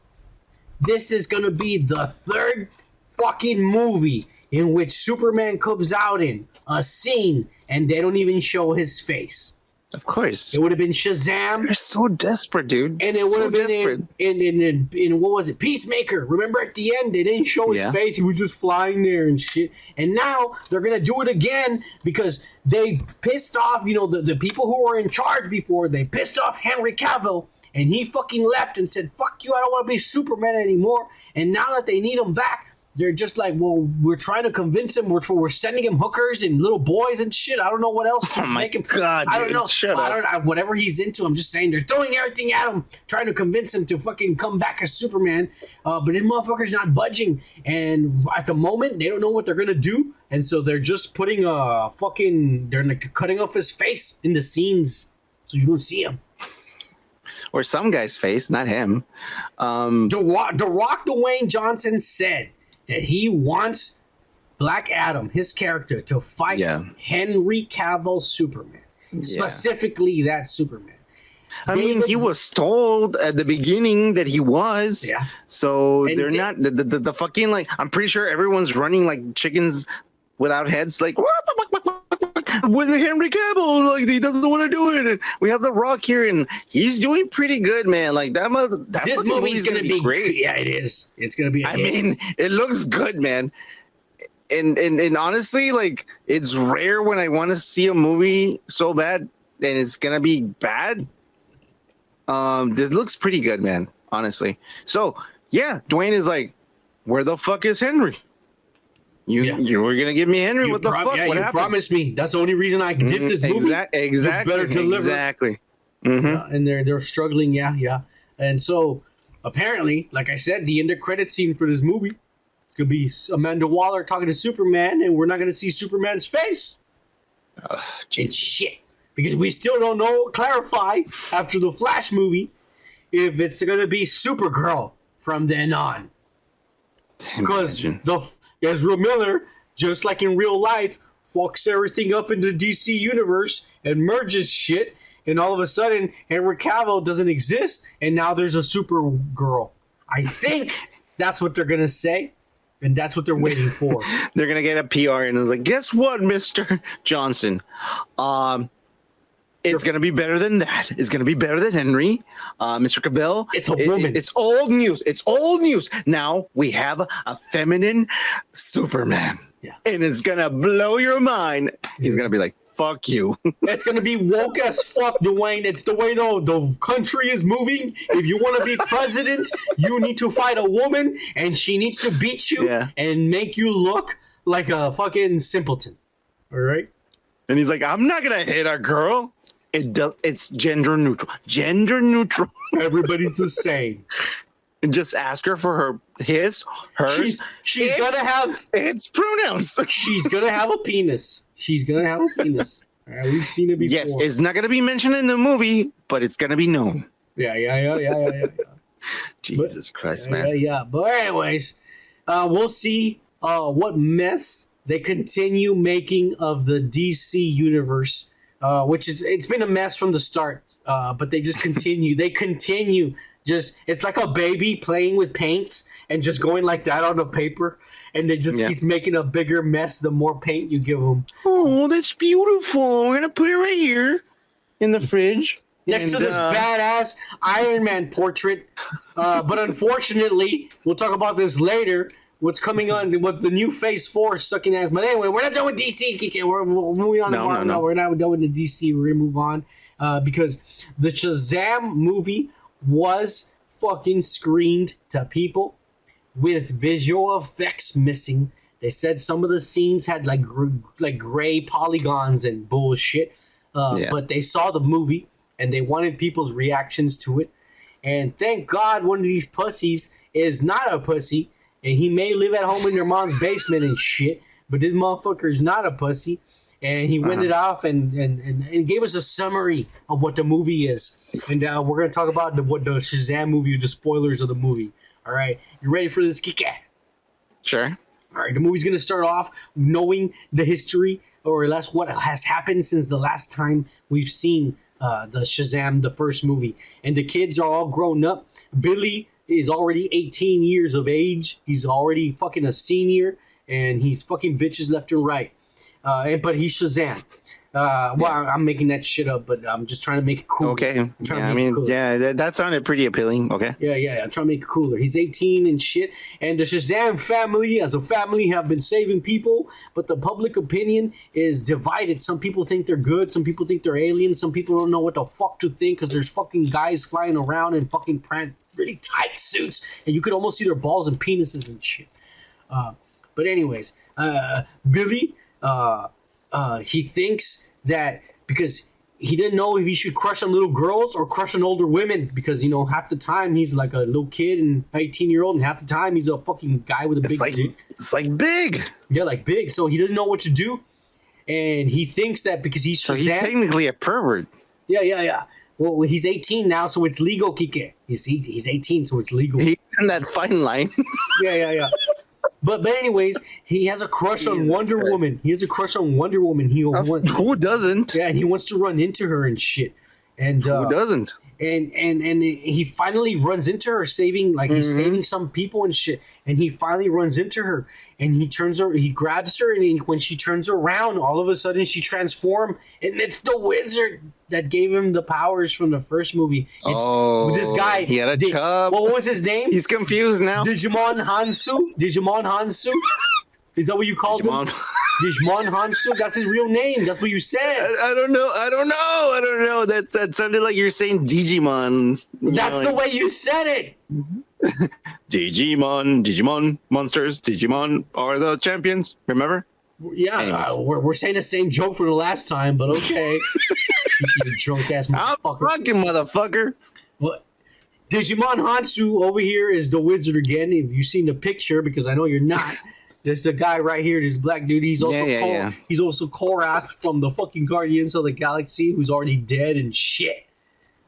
this is going to be the third fucking movie in which Superman comes out in a scene and they don't even show his face. Of course. It would have been Shazam. They're so desperate, dude. And it would have been in what was it? Peacemaker. Remember at the end, they didn't show his face. He was just flying there and shit. And now they're going to do it again because they pissed off, the people who were in charge before. They pissed off Henry Cavill. And he fucking left and said, fuck you, I don't want to be Superman anymore. And now that they need him back, they're just like, well, we're trying to convince him. We're sending him hookers and little boys and shit. I don't know what else to make him. God, I don't know. Shut up. Whatever he's into, I'm just saying they're throwing everything at him, trying to convince him to fucking come back as Superman. But this motherfucker's not budging. And at the moment, they don't know what they're going to do. And so they're just putting they're like cutting off his face in the scenes so you don't see him. Or some guy's face, not him. The Rock Dwayne Johnson said that he wants Black Adam, his character, to fight Henry Cavill Superman. Specifically that Superman. I mean, he was told at the beginning that he was. Yeah. So and they're not the fucking like. I'm pretty sure everyone's running like chickens without heads. Like with Henry Cavill, like he doesn't want to do it. And we have The Rock here, and he's doing pretty good, man. Like that this movie's gonna be great. Yeah, it is. It's gonna be. I mean, it looks good, man. And honestly, like it's rare when I want to see a movie so bad, and it's gonna be bad. This looks pretty good, man. Honestly. So yeah, Dwayne is like, where the fuck is Henry? You were gonna give me Henry. What the fuck? Yeah, what you happened? Promised me. That's the only reason I did this movie. Exactly. You better deliver. Exactly. Mm-hmm. And they're struggling. Yeah. And so apparently, like I said, the end of credit scene for this movie, it's gonna be Amanda Waller talking to Superman, and we're not gonna see Superman's face. It's shit because we still don't clarify after the Flash movie if it's gonna be Supergirl from then on. Because Ezra Miller, just like in real life, fucks everything up in the DC universe and merges shit, and all of a sudden Henry Cavill doesn't exist, and now there's a Supergirl. I think that's what they're gonna say, and that's what they're waiting for. They're gonna get a PR, and it's like, guess what, Mr. Johnson? It's going to be better than that. It's going to be better than Henry. Mr. Cavill. It's a woman. It's old news. It's old news. Now we have a feminine Superman. Yeah. And it's going to blow your mind. He's going to be like, fuck you. It's going to be woke as fuck, Dwayne. It's the way the country is moving. If you want to be president, you need to fight a woman, and she needs to beat you and make you look like a fucking simpleton. All right? And he's like, I'm not going to hit a girl. It's gender neutral. Gender neutral. Everybody's the same. just ask her for hers. She's gonna have its pronouns. She's gonna have a penis. She's gonna have a penis. All right, we've seen it before. Yes, it's not gonna be mentioned in the movie, but it's gonna be known. Yeah. Jesus Christ, man. Yeah. But anyways, we'll see what mess they continue making of the DC universe, which it's been a mess from the start. But they just continue. They continue. It's like a baby playing with paints and just going like that on the paper, and it just keeps making a bigger mess the more paint you give them. Oh, that's beautiful. We're gonna put it right here in the fridge next to this badass Iron Man portrait. But unfortunately, we'll talk about this later. What's coming on? What the new Phase 4 sucking ass? But anyway, we're not done with DC. We're moving on. No, we're not done with the DC. We're gonna move on because the Shazam movie was fucking screened to people with visual effects missing. They said some of the scenes had like gray polygons and bullshit. But they saw the movie and they wanted people's reactions to it. And thank God one of these pussies is not a pussy. And he may live at home in your mom's basement and shit. But this motherfucker is not a pussy. And he went it off and gave us a summary of what the movie is. And we're going to talk about what the Shazam movie, the spoilers of the movie. All right. You ready for this, Kike? Sure. All right. The movie's going to start off knowing the history, or less what has happened since the last time we've seen the Shazam, the first movie. And the kids are all grown up. Billy is already 18 years of age. He's already fucking a senior. And he's fucking bitches left and right. But he's Shazam. I'm making that shit up, but I'm just trying to make it cool. Okay. That sounded pretty appealing. Okay. Yeah. I'm trying to make it cooler. He's 18 and shit. And the Shazam family, as a family, have been saving people, but the public opinion is divided. Some people think they're good. Some people think they're aliens. Some people don't know what the fuck to think because there's fucking guys flying around in fucking really tight suits, and you could almost see their balls and penises and shit. But anyways, Billy... he thinks that because he didn't know if he should crush on little girls or crush on older women because, half the time he's like a little kid and 18-year-old, and half the time he's a fucking guy with a big dick. It's like big. Yeah, like big. So he doesn't know what to do. And he thinks that because he's Shazam. So he's technically a pervert. Yeah. Well, he's 18 now, so it's legal, Kike. He's 18, so it's legal. He's on that fine line. Yeah. But anyways, he has a crush on Wonder Woman. He has a crush on Wonder Woman. Who doesn't? Yeah, and he wants to run into her and shit. And who doesn't? And he finally runs into her, he's saving some people and shit. And he finally runs into her, and he grabs her, and when she turns around, all of a sudden she transforms, and it's the wizard that gave him the powers from the first movie. It's this guy. He had a chub. What was his name? He's confused now. Digimon Hansu? Is that what you called him? Digimon Hansu? That's his real name. That's what you said. I don't know. That sounded like you're saying Digimon. That's the way you said it. Digimon, Munsters, Digimon are the champions. Remember? Yeah, we're saying the same joke from the last time, but okay. You drunk ass motherfucker. Fucking motherfucker. What? Digimon Hansu over here is the wizard again. If you've seen the picture, because I know you're not. There's the guy right here, this black dude. He's also He's also Korath from the fucking Guardians of the Galaxy, who's already dead and shit.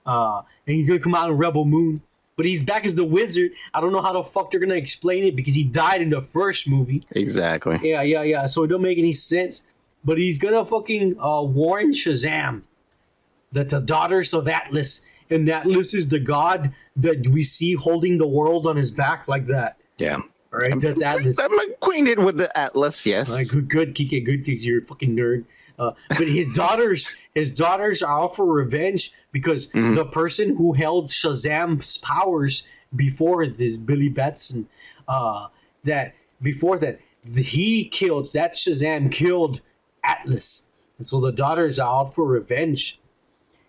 And he's gonna come out in Rebel Moon. But he's back as the wizard. I don't know how the fuck they're gonna explain it because he died in the first movie. Exactly. Yeah. So it don't make any sense. But he's gonna fucking warn Shazam that the daughters of Atlas, and Atlas is the god that we see holding the world on his back like that. Yeah. All right, that's Atlas. I'm acquainted with the Atlas, yes. Good, Kike, good, Kike. You're a fucking nerd. But his daughters are out for revenge because the person who held Shazam's powers before this, Billy Batson, Shazam killed Atlas, and so the daughters are out for revenge.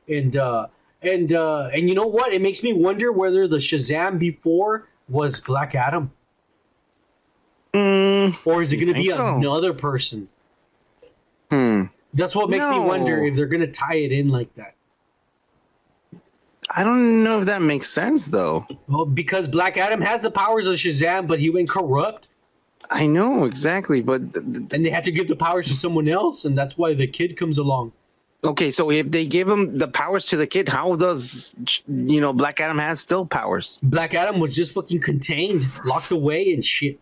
And you know what? It makes me wonder whether the Shazam before was Black Adam. Or is it going to be another person? That's what makes me wonder if they're going to tie it in like that. I don't know if that makes sense though. Well, because Black Adam has the powers of Shazam, but he went corrupt. I know exactly, but and they had to give the powers to someone else, and that's why the kid comes along. Okay, so if they give him the powers to the kid, how does Black Adam has still powers? Black Adam was just fucking contained, locked away, and shit.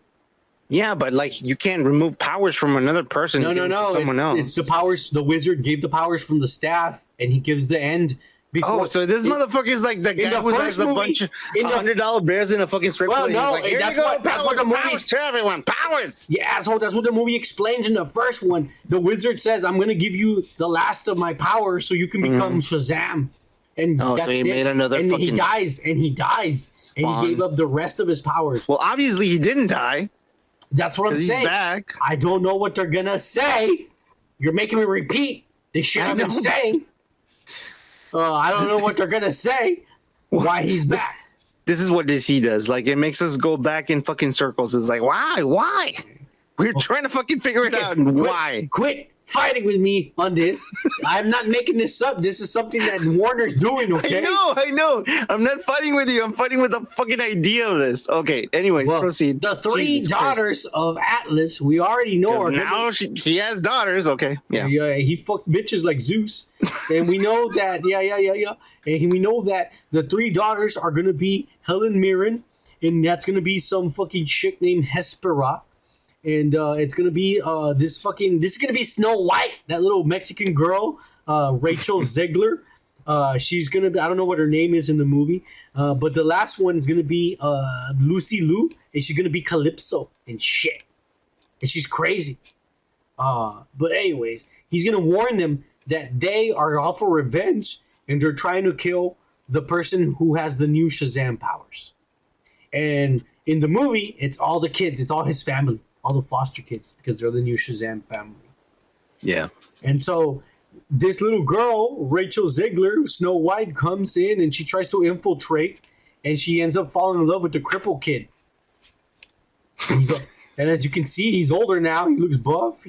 Yeah, but like you can't remove powers from another person. No. Someone else. It's the powers. The wizard gave the powers from the staff, and he gives the end. Oh, so this motherfucker is like the guy who has a bunch of $100 bears in a fucking strip club. No, like, that's what the movie's to everyone. Powers. Yeah, asshole. That's what the movie explains in the first one. The wizard says, "I'm gonna give you the last of my powers, so you can become Shazam." And that's so he it. made another. And fucking he dies, and he gave up the rest of his powers. Well, obviously he didn't die. That's what I'm saying. He's back. I don't know what they're gonna say. You're making me repeat the shit I've been saying. I don't know what they're gonna say. Why he's back? This is what DC does. Like it makes us go back in fucking circles. It's like why? We're trying to fucking figure it out. And why? Quit fighting with me on this. I'm not making this up. This is something that Warner's doing. Okay. I know. I'm not fighting with you. I'm fighting with the fucking idea of this. Okay. Anyways, proceed. The three daughters of Atlas. We already know. Now she has daughters. Okay. Yeah. He fucked bitches like Zeus, and we know that. Yeah. And we know that the three daughters are gonna be Helen Mirren, and that's gonna be some fucking chick named Hespera. And it's gonna be this is gonna be Snow White, that little Mexican girl, Rachel Zegler. She's gonna be, I don't know what her name is in the movie, but the last one is gonna be Lucy Liu, and she's gonna be Calypso and shit, and she's crazy. But anyways, he's gonna warn them that they are out for revenge, and they're trying to kill the person who has the new Shazam powers. And in the movie, it's all the kids, it's all his family. All the foster kids, because they're the new Shazam family. Yeah. And so this little girl, Rachel Zegler, Snow White, comes in and she tries to infiltrate, and she ends up falling in love with the crippled kid. And as you can see, he's older now. He looks buff.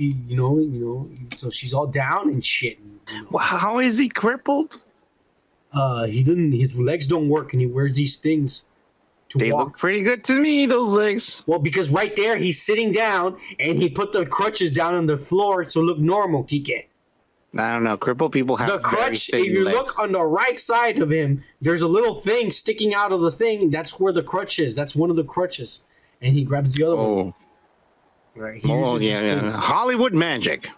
So she's all down and shit. Well, how is he crippled? His legs don't work, and he wears these things. They look pretty good to me, those legs. Well, because right there, he's sitting down, and he put the crutches down on the floor to look normal, Kike. I don't know. Crippled people have the crutch. If you legs. look on the right side of him, there's a little thing sticking out of the thing. That's where the crutch is. That's one of the crutches. And he grabs the other one. Right. Yeah. Hollywood magic.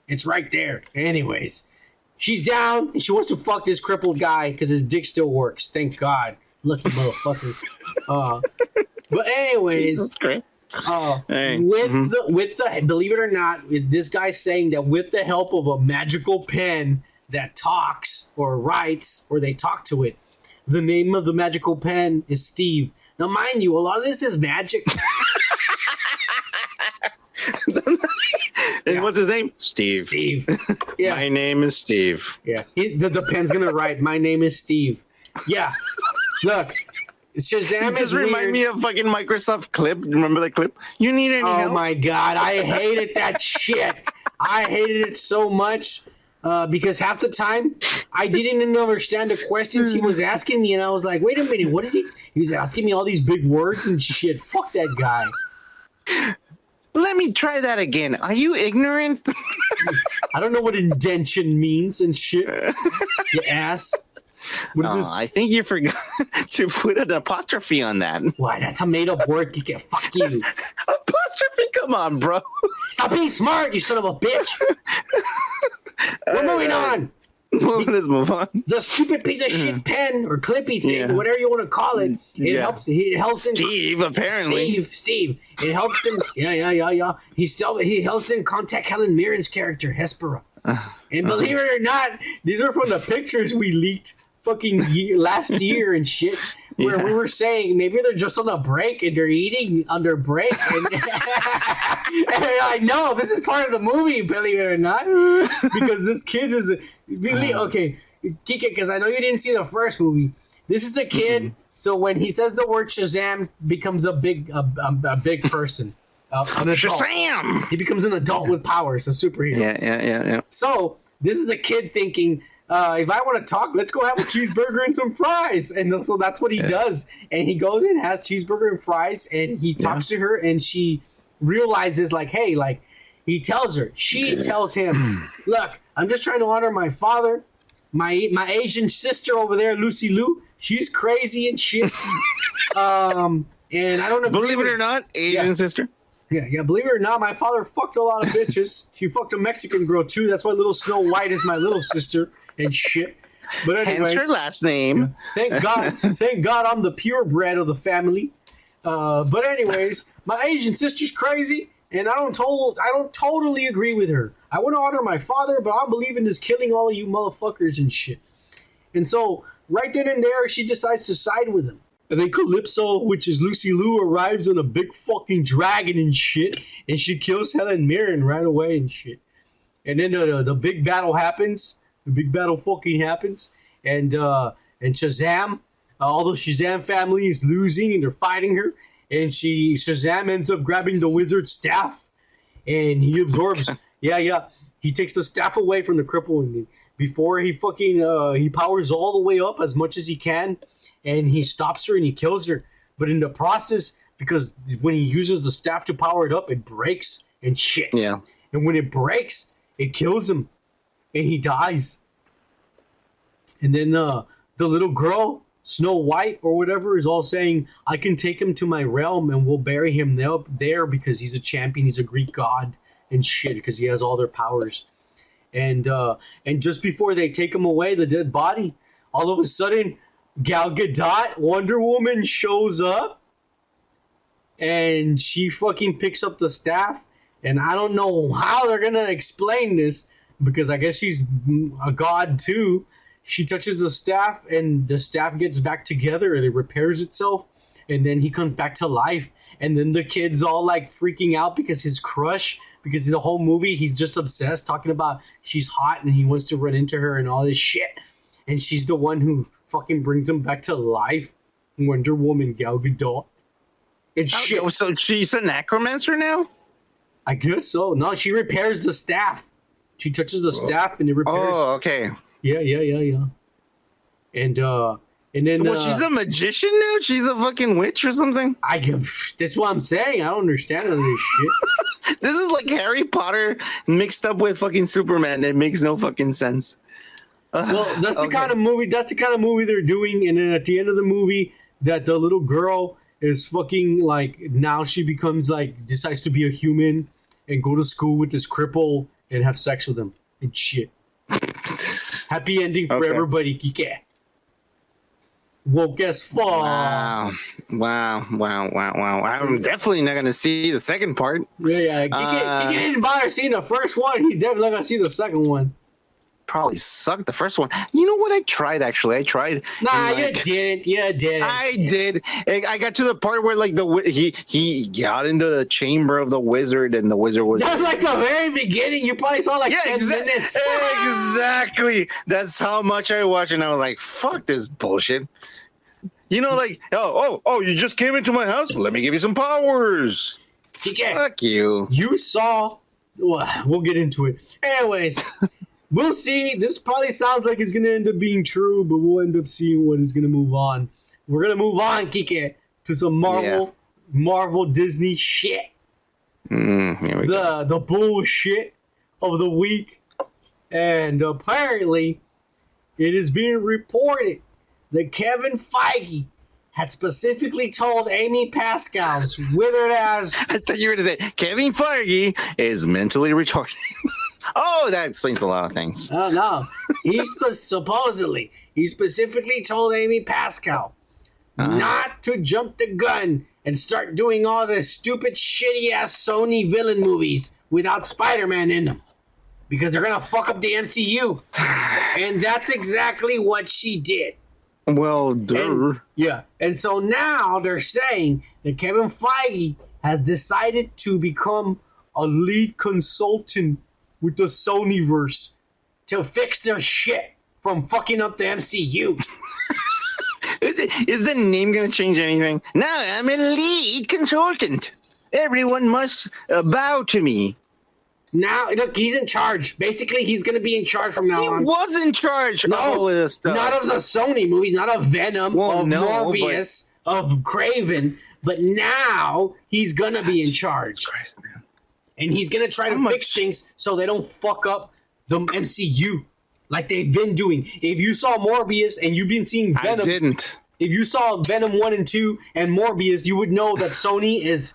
It's right there. Anyways, she's down, and she wants to fuck this crippled guy because his dick still works. Thank God. Lucky motherfucker. But anyways, with the believe it or not, with this guy saying that with the help of a magical pen that talks or writes, or they talk to it, the name of the magical pen is Steve. Now, mind you, a lot of this is magic. And what's his name? Steve. Yeah. My name is Steve. Yeah. The pen's gonna write, my name is Steve. Yeah. Look, Shazam just remind me of fucking Microsoft clip. Remember the clip? You need any help? Oh my God, I hated that shit. I hated it so much because half the time I didn't even understand the questions he was asking me, and I was like, wait a minute, what is he? He was asking me all these big words and shit. Fuck that guy. Let me try that again. Are you ignorant? I don't know what indention means and shit. You ass. I think you forgot to put an apostrophe on that. Why? That's a made-up word. Fuck you. Apostrophe? Come on, bro. Stop being smart, you son of a bitch. We're moving on. Let's move on. The stupid piece of shit pen or clippy thing, whatever you want to call it, it helps. It helps him. Steve, apparently. Steve. It helps him. Yeah. He helps him contact Helen Mirren's character, Hespera. And believe it or not, these are from the pictures we leaked last year and shit, where we were saying maybe they're just on a break and they're eating under break. And I know this is part of the movie, believe it or not, because this kid is okay, Kike, because I know you didn't see the first movie. This is a kid, so when he says the word Shazam, becomes a big person. An adult. Shazam! He becomes an adult with powers, a superhero. Yeah. So this is a kid thinking if I want to talk, let's go have a cheeseburger and some fries. And so that's what he does. And he goes and has cheeseburger and fries, and he talks to her, and she realizes, like, hey, like, he tells her, she tells him, look, I'm just trying to honor my father, my Asian sister over there, Lucy Liu. She's crazy and shit. And I don't know. Believe it or not, Asian sister. Yeah, believe it or not, my father fucked a lot of bitches. She fucked a Mexican girl too. That's why little Snow White is my little sister and shit. But anyway, hence her last name. Thank God I'm the purebred of the family. But anyways, my Asian sister's crazy, and I don't totally agree with her. I want to honor my father, but I'm believing in this killing all of you motherfuckers and shit. And so right then and there, she decides to side with him. And then Calypso, which is Lucy Liu, arrives on a big fucking dragon and shit, and she kills Helen Mirren right away and shit. And then the big battle happens. The big battle fucking happens, and Shazam, all the Shazam family is losing, and they're fighting her. And Shazam ends up grabbing the wizard's staff, and he absorbs. He takes the staff away from the cripple, and before he fucking he powers all the way up as much as he can. And he stops her and he kills her. But in the process, because when he uses the staff to power it up, it breaks and shit. Yeah. And when it breaks, it kills him. And he dies. And then the little girl, Snow White or whatever, is all saying, I can take him to my realm and we'll bury him there because he's a champion. He's a Greek god and shit because he has all their powers. And just before they take him away, the dead body, all of a sudden, Gal Gadot, Wonder Woman, shows up, and she fucking picks up the staff, and I don't know how they're gonna explain this, because I guess she's a god too. She touches the staff, and the staff gets back together, and it repairs itself, and then he comes back to life, and then the kid's all like freaking out because his crush, because the whole movie he's just obsessed, talking about she's hot, and he wants to run into her and all this shit, and she's the one who fucking brings him back to life. Wonder Woman, Gal Gadot. It's shit. So she's a necromancer now? I guess so. No, she repairs the staff. She touches the staff and it repairs. Oh, okay. Yeah. And then well, she's a magician now? She's a fucking witch or something? That's what I'm saying. I don't understand all this shit. This is like Harry Potter mixed up with fucking Superman. It makes no fucking sense. Well, that's the kind of movie. That's the kind of movie they're doing. And then at the end of the movie, that the little girl is fucking like, now she becomes like, decides to be a human and go to school with this cripple and have sex with him and shit. Happy ending for everybody, Kike. Woke as fuck. Wow. I'm definitely not gonna see the second part. Yeah. Kike didn't bother seeing the first one. He's definitely not gonna see the second one. Probably sucked the first one. You know what? I tried. Nah, you didn't. I did. I got to the part where like he got into the chamber of the wizard, and the wizard was. That's like the very beginning. You probably saw like 10 minutes. Exactly. That's how much I watched, and I was like, "Fuck this bullshit." You know, like, oh, you just came into my house. Let me give you some powers. Fuck you. You saw. Well, we'll get into it. Anyways. We'll see. This probably sounds like it's going to end up being true, but we'll end up seeing what is going to move on. We're going to move on, Kike, to some Marvel Disney shit. The bullshit of the week. And apparently, it is being reported that Kevin Feige had specifically told Amy Pascal's withered ass. I thought you were going to say, Kevin Feige is mentally retarded. Oh, that explains a lot of things. Oh, no. He specifically told Amy Pascal not to jump the gun and start doing all the stupid, shitty-ass Sony villain movies without Spider-Man in them. Because they're going to fuck up the MCU. And that's exactly what she did. Well, And so now they're saying that Kevin Feige has decided to become a lead consultant with the Sonyverse to fix their shit from fucking up the MCU. Is the name going to change anything? Now I'm a lead consultant. Everyone must bow to me. Now, look, he's in charge. Basically, he's going to be in charge from now on. He was in charge of all of this stuff. Not of the Sony movies, not of Venom, of Morbius, of Craven, but now he's going to be in charge. Christ, man. And he's going to try to fix things so they don't fuck up the MCU like they've been doing. If you saw Morbius and you've been seeing Venom... I didn't. If you saw Venom 1 and 2 and Morbius, you would know that Sony is...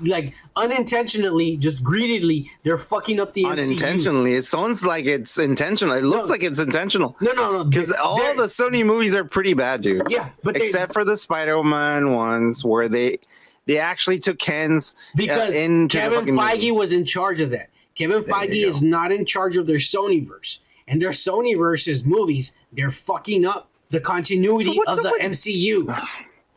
like unintentionally, just greedily, they're fucking up the MCU. Unintentionally, it sounds like it's intentional. It looks like it's intentional. No, because all the Sony movies are pretty bad, dude. Yeah, but except for the Spider-Man ones where they actually took Kenn's because Kevin Feige was in charge of that. Kevin Feige is not in charge of their Sonyverse, and their Sonyverse's movies, they're fucking up the continuity of the MCU.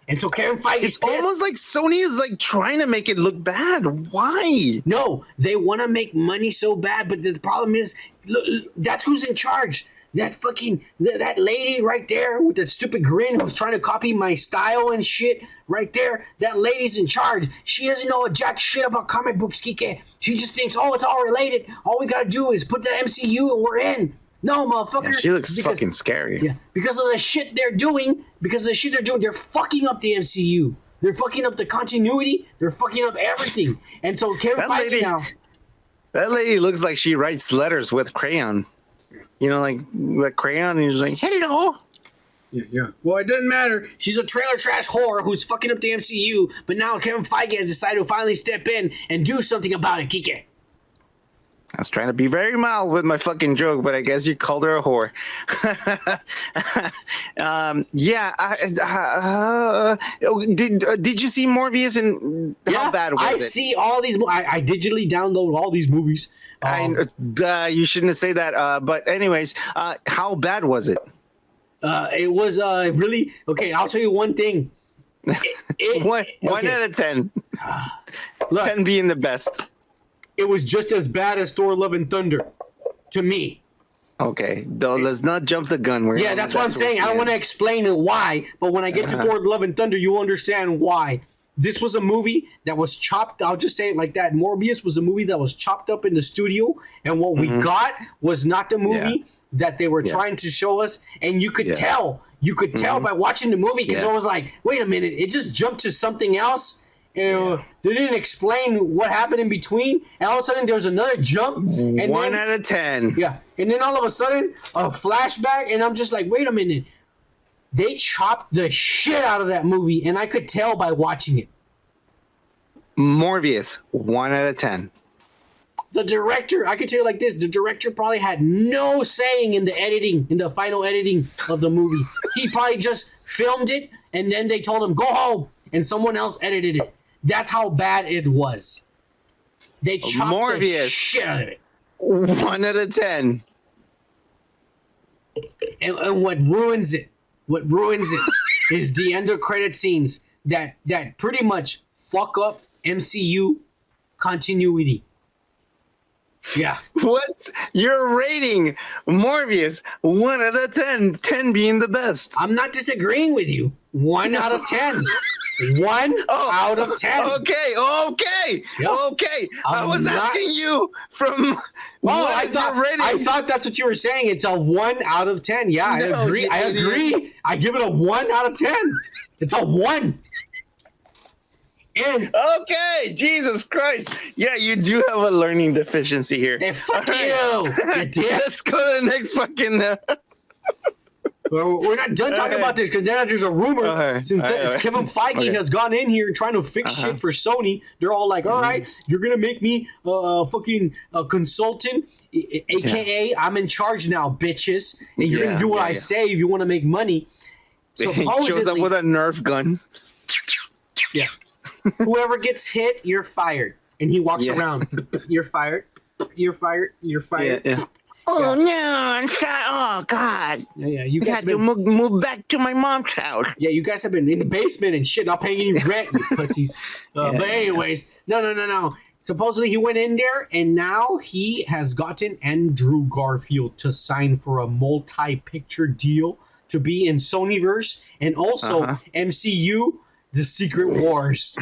And so Kevin Feige is almost like Sony is like trying to make it look bad. Why? No, they want to make money so bad, but the problem is, look, that's who's in charge. That fucking that lady right there with that stupid grin who's trying to copy my style and shit right there. That lady's in charge. She doesn't know a jack shit about comic books, Kike. She just thinks, oh, it's all related. All we gotta do is put the MCU and we're in. No, motherfucker. Yeah, she looks fucking scary. Yeah, because of the shit they're doing. They're fucking up the MCU. They're fucking up the continuity. They're fucking up everything. And so Kevin Feige now. That lady looks like she writes letters with crayon. You know, like crayon, and he's like, hello. Yeah. Well, it doesn't matter. She's a trailer trash whore who's fucking up the MCU. But now Kevin Feige has decided to finally step in and do something about it, Kike. I was trying to be very mild with my fucking joke, but I guess you called her a whore. Did you see Morbius and how bad was it? I see all these. I digitally download all these movies. You shouldn't have said that. But anyways, how bad was it? It was really okay. I'll tell you one thing. One out of 10. 10 being the best. It was just as bad as Thor: Love and Thunder, to me. Okay, let's not jump the gun. That's what I'm saying. I don't want to explain why, but when I get to Thor: Love and Thunder, you'll understand why. This was a movie that was chopped. I'll just say it like that. Morbius was a movie that was chopped up in the studio, and what we got was not the movie that they were trying to show us. And you could tell. You could tell by watching the movie because I was like, wait a minute, it just jumped to something else. They didn't explain what happened in between, and all of a sudden there was another jump. And 1 out of 10. Yeah, and then all of a sudden a flashback, and I'm just like, wait a minute. They chopped the shit out of that movie, and I could tell by watching it. Morbius, 1 out of 10. The director, I can tell you like this: the director probably had no saying in the editing, in the final editing of the movie. He probably just filmed it, and then they told him go home, and someone else edited it. That's how bad it was. They chopped the shit out of it. 1 out of 10. And what ruins it is the end of credit scenes that pretty much fuck up MCU continuity. Yeah. What's your rating? Morbius, 1 out of 10. 10 being the best. I'm not disagreeing with you. 1 out of 10. 1 out of 10. Okay. Yep. Okay. I was asking you from I thought that's what you were saying. It's a 1 out of 10. Yeah, I agree. I give it a 1 out of 10. It's a 1. And okay, Jesus Christ. Yeah, you do have a learning deficiency here. Hey, fuck you. Let's go to the next fucking we're not done talking about this because then there's a rumor since Kevin Feige has gone in here trying to fix shit for Sony. They're all like, all right, you're going to make me a fucking consultant, a.k.a. I'm in charge now, bitches. And you're going to do what I say if you want to make money. Supposedly, he shows up with a Nerf gun. Yeah. Whoever gets hit, you're fired. And he walks around. You're fired. You're fired. You're fired. Yeah. Oh no! Oh God! Yeah. You guys have to move back to my mom's house. Yeah, you guys have been in the basement and shit, not paying any rent, you pussies. But anyways, no. Supposedly he went in there, and now he has gotten Andrew Garfield to sign for a multi-picture deal to be in Sonyverse and also MCU, the Secret Wars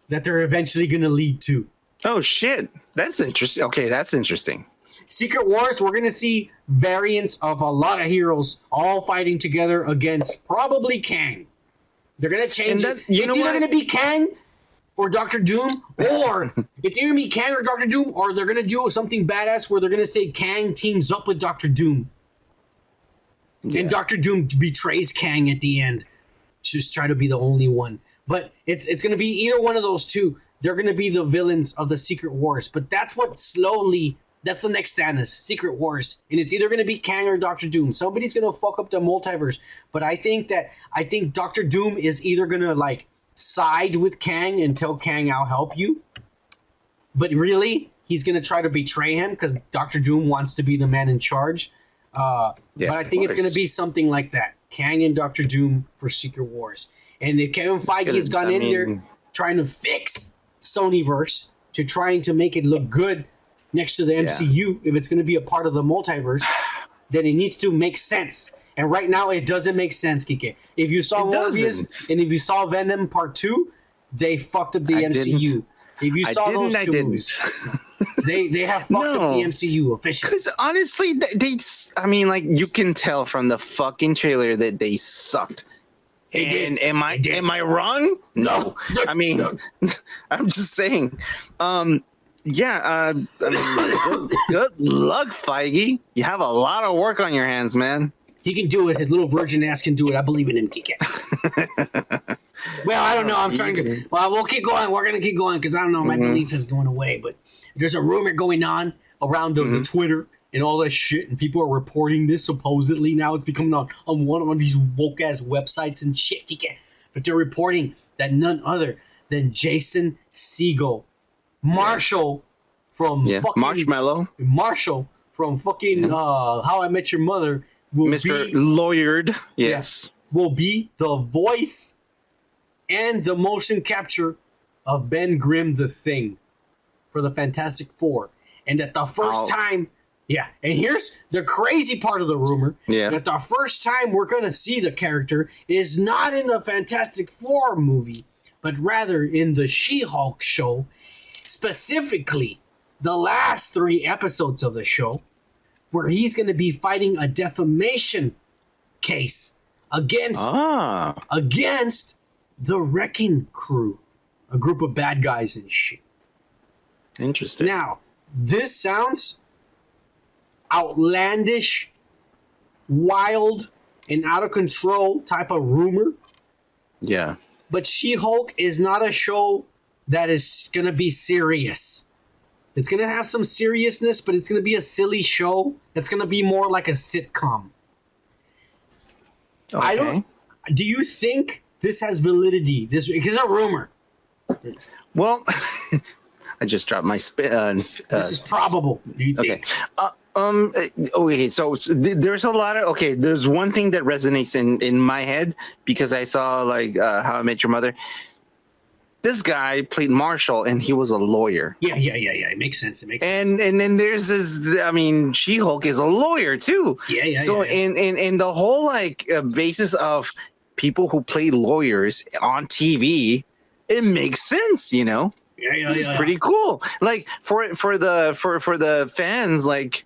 that they're eventually going to lead to. Oh shit, that's interesting. Okay, that's interesting. Secret Wars, we're gonna see variants of a lot of heroes all fighting together against probably Kang. They're gonna change it. It's either gonna be Kang or Doctor Doom, or it's either gonna be Kang or Doctor Doom, or they're gonna do something badass where they're gonna say Kang teams up with Doctor Doom, and Doctor Doom betrays Kang at the end. Just try to be the only one, but it's gonna be either one of those two. They're gonna be the villains of the Secret Wars, but that's what slowly. That's the next Thanos, Secret Wars, and it's either going to be Kang or Doctor Doom. Somebody's going to fuck up the multiverse, but I think Doctor Doom is either going to like side with Kang and tell Kang, "I'll help you," but really he's going to try to betray him because Doctor Doom wants to be the man in charge. But I think it's going to be something like that: Kang and Doctor Doom for Secret Wars. And if Kevin Feige has gone in there trying to fix Sonyverse to trying to make it look good next to the MCU, if it's going to be a part of the multiverse, then it needs to make sense. And right now, it doesn't make sense, Kike. If you saw Morbius and if you saw Venom Part 2, they fucked up the MCU. If you saw those two movies, they have fucked up the MCU officially. Because honestly, I mean, like, you can tell from the fucking trailer that they sucked. And am I wrong? No. I mean, I'm just saying. I mean, good luck, Feige. You have a lot of work on your hands, man. He can do it. His little virgin ass can do it. I believe in him, Kike. Well, I don't know. I'm trying to. Well, we'll keep going. We're gonna keep going because I don't know. My belief is going away. But there's a rumor going on around the Twitter and all that shit, and people are reporting this supposedly. Now it's becoming on one of these woke ass websites and shit, Kike. But they're reporting that none other than Jason Segel, Marshall from fucking Marshall from fucking How I Met Your Mother, will Mr. be Lawyered, yes, will be the voice and the motion capture of Ben Grimm, the Thing, for the Fantastic Four, and at the first time, and here's the crazy part of the rumor, that the first time we're gonna see the character is not in the Fantastic Four movie, but rather in the She-Hulk show. Specifically, the last 3 episodes of the show, where he's going to be fighting a defamation case against the Wrecking Crew, a group of bad guys and shit. Interesting. Now, this sounds outlandish, wild, and out of control type of rumor. Yeah. But She-Hulk is not a show that is going to be serious. It's going to have some seriousness, but it's going to be a silly show. It's going to be more like a sitcom. Okay. Do you think this has validity? This is a rumor. Well, I just dropped my spin. This is probable. Do you think? Okay, so there's a lot of there's one thing that resonates in my head because I saw like How I Met Your Mother. This guy played Marshall, and he was a lawyer. Yeah. It makes sense. Sense. And then there's this. I mean, She-Hulk is a lawyer too. Yeah. So in the whole like basis of people who play lawyers on TV, it makes sense, you know. It's pretty cool. Like for the fans, like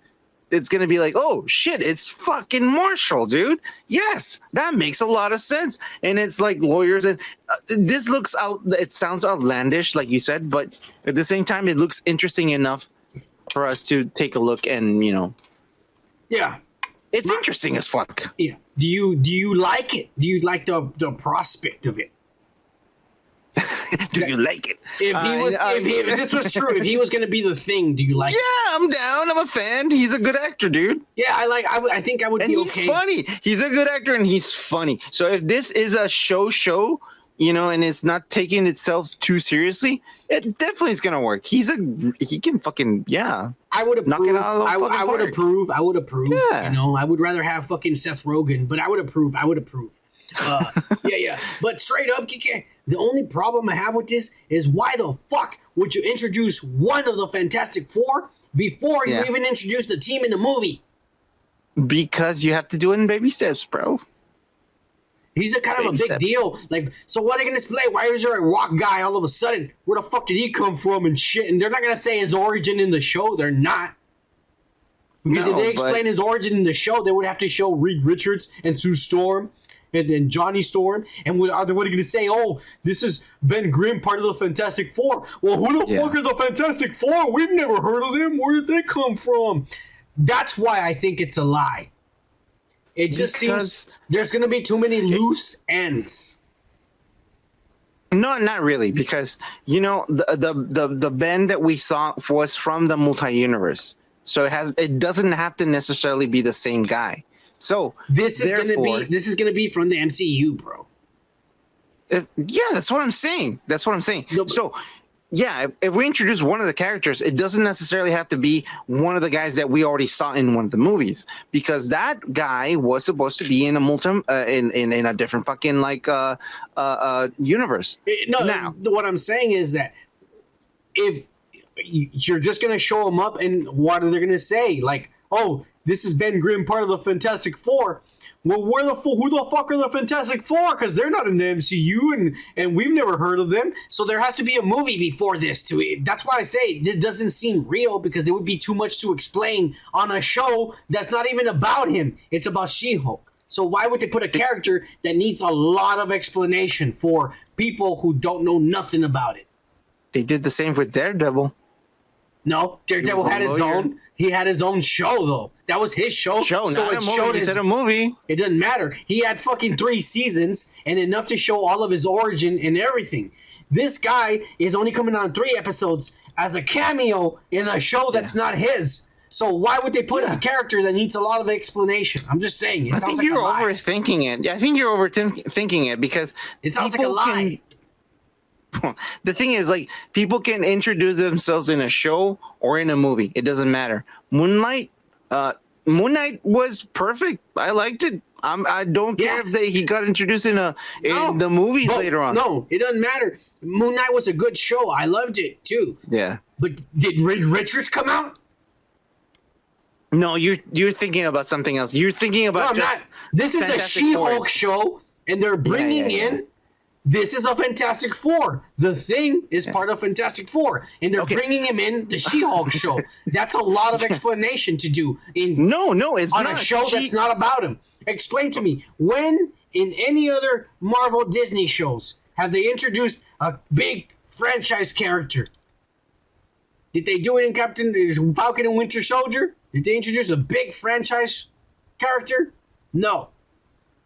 it's gonna be like, oh shit, it's fucking Marshall, dude. Yes, that makes a lot of sense. And it's like lawyers, and this looks out. It sounds outlandish, like you said, but at the same time, it looks interesting enough for us to take a look and it's interesting as fuck. Yeah. Do you like it? Do you like the prospect of it? Do you like it? If this was true, if he was going to be the Thing, do you like it? Yeah, I'm down. I'm a fan. He's a good actor, dude. Yeah, I think I would be okay. And he's funny. He's a good actor and he's funny. So if this is a show, you know, and it's not taking itself too seriously, it definitely is going to work. He can fucking, I would approve. Knock it out of the I would approve. Yeah. You know, I would rather have fucking Seth Rogen, but I would approve. Yeah. But straight up, Kike, the only problem I have with this is why the fuck would you introduce one of the Fantastic Four before you even introduce the team in the movie? Because you have to do it in baby steps, bro. He's a kind of a big steps. deal. Like, so what are they going to display? Why is there a rock guy all of a sudden? Where the fuck did he come from and shit? And they're not going to say his origin in the show. They're not. Because if they explain his origin in the show, they would have to show Reed Richards and Sue Storm and Johnny Storm. And are they going to say, oh, this is Ben Grimm, part of the Fantastic Four? Well, who the fuck are the Fantastic Four? We've never heard of them. Where did they come from? That's why I think it's a lie. It just seems there's going to be too many loose ends. No, not really, because the Ben that we saw was from the multi-universe, so it doesn't have to necessarily be the same guy. So this is going to be from the MCU, bro. Yeah, that's what I'm saying. No, so. Yeah, if we introduce one of the characters, it doesn't necessarily have to be one of the guys that we already saw in one of the movies, because that guy was supposed to be in a in a different fucking universe. Now, what I'm saying is that if you're just gonna show him up, and what are they gonna say? Like, oh, this is Ben Grimm, part of the Fantastic Four. Well, who the fuck are the Fantastic Four? Because they're not in the MCU, and we've never heard of them. So there has to be a movie before this. That's why I say this doesn't seem real, because it would be too much to explain on a show that's not even about him. It's about She-Hulk. So why would they put a character that needs a lot of explanation for people who don't know nothing about it? They did the same with Daredevil. No, Daredevil had his own. He had his own show, though. That was his show. So it showed his a movie. It doesn't matter. He had fucking 3 seasons and enough to show all of his origin and everything. This guy is only coming on 3 episodes as a cameo in a show that's not his. So why would they put a character that needs a lot of explanation? I'm just saying. I think you're overthinking it. I think you're overthinking it, because it sounds like a lie. The thing is, like, people can introduce themselves in a show or in a movie. It doesn't matter. Moon Knight was perfect. I liked it. I don't care if he got introduced in the movies later on. No, it doesn't matter. Moon Knight was a good show. I loved it too. Yeah. But did Reed Richards come out? No, you're thinking about something else. You're thinking about This is a She-Hulk show, and they're bringing in. This is a Fantastic Four. The Thing is part of Fantastic Four, and they're bringing him in the She-Hulk show. That's a lot of explanation to do it's on a show that's not about him. Explain to me, when in any other Marvel Disney shows have they introduced a big franchise character? Did they do it in Captain Falcon and Winter Soldier? Did they introduce a big franchise character? No.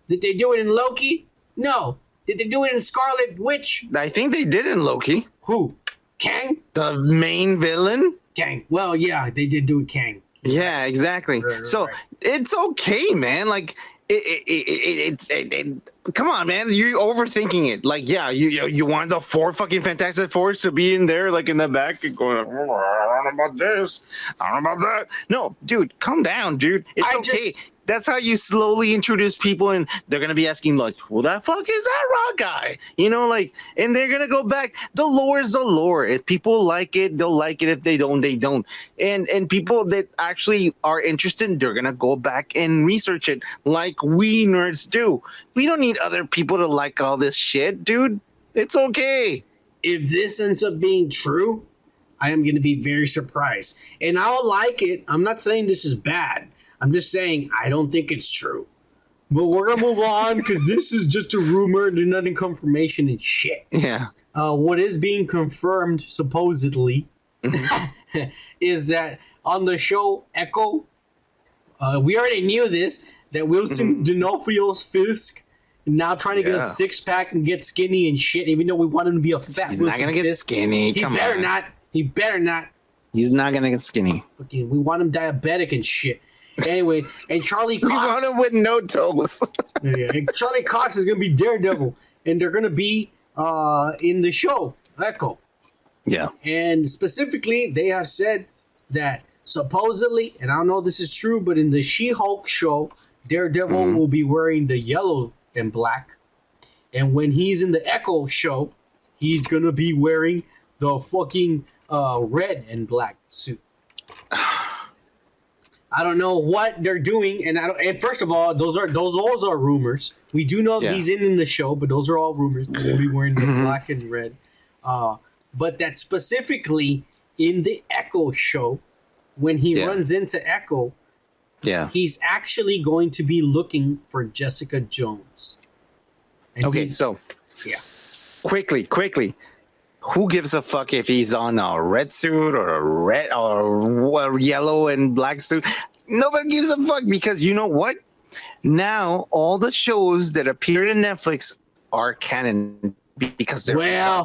Did they do it in Loki? No. Did they do it in Scarlet Witch? I think they did in Loki. Who? Kang? The main villain? Kang. Well, yeah, they did do it Kang. Yeah, exactly. Right. It's okay, man. Like, come on, man. You're overthinking it. Like, yeah, you want the 4 fucking Fantastic Fours to be in there, like in the back, and going, oh, I don't know about this, I don't know about that. No, dude, calm down, dude. It's okay. That's how you slowly introduce people, and they're gonna be asking, like, "Well, that fuck is that rock guy?" And they're gonna go back. The lore is the lore. If people like it, they'll like it. If they don't, they don't. And people that actually are interested, they're gonna go back and research it, like we nerds do. We don't need other people to like all this shit, dude. It's okay. If this ends up being true, I am gonna be very surprised, and I'll like it. I'm not saying this is bad. I'm just saying I don't think it's true. But we're going to move on, because this is just a rumor. There's nothing confirmation and shit. Yeah. What is being confirmed, supposedly, is that on the show Echo, we already knew this, that Wilson D'Onofrio's Fisk now trying to get a 6-pack and get skinny and shit, even though we want him to be a fat He's Wilson not going to get skinny. He better not. He better not. He's not going to get skinny. We want him diabetic and shit. Anyway, and Charlie Cox. We want him with no toes. And Charlie Cox is going to be Daredevil, and they're going to be in the show Echo. Yeah. And specifically, they have said that supposedly, and I don't know if this is true, but in the She-Hulk show, Daredevil will be wearing the yellow and black, and when he's in the Echo show, he's going to be wearing the fucking red and black suit. I don't know what they're doing, and And first of all, those are rumors. We do know that he's in the show, but those are all rumors. He's gonna be wearing the black and red. But that specifically in the Echo show, when he runs into Echo, he's actually going to be looking for Jessica Jones. And so quickly. Who gives a fuck if he's on a red suit or a red or yellow and black suit? Nobody gives a fuck because you know what? Now all the shows that appeared in Netflix are canon because they're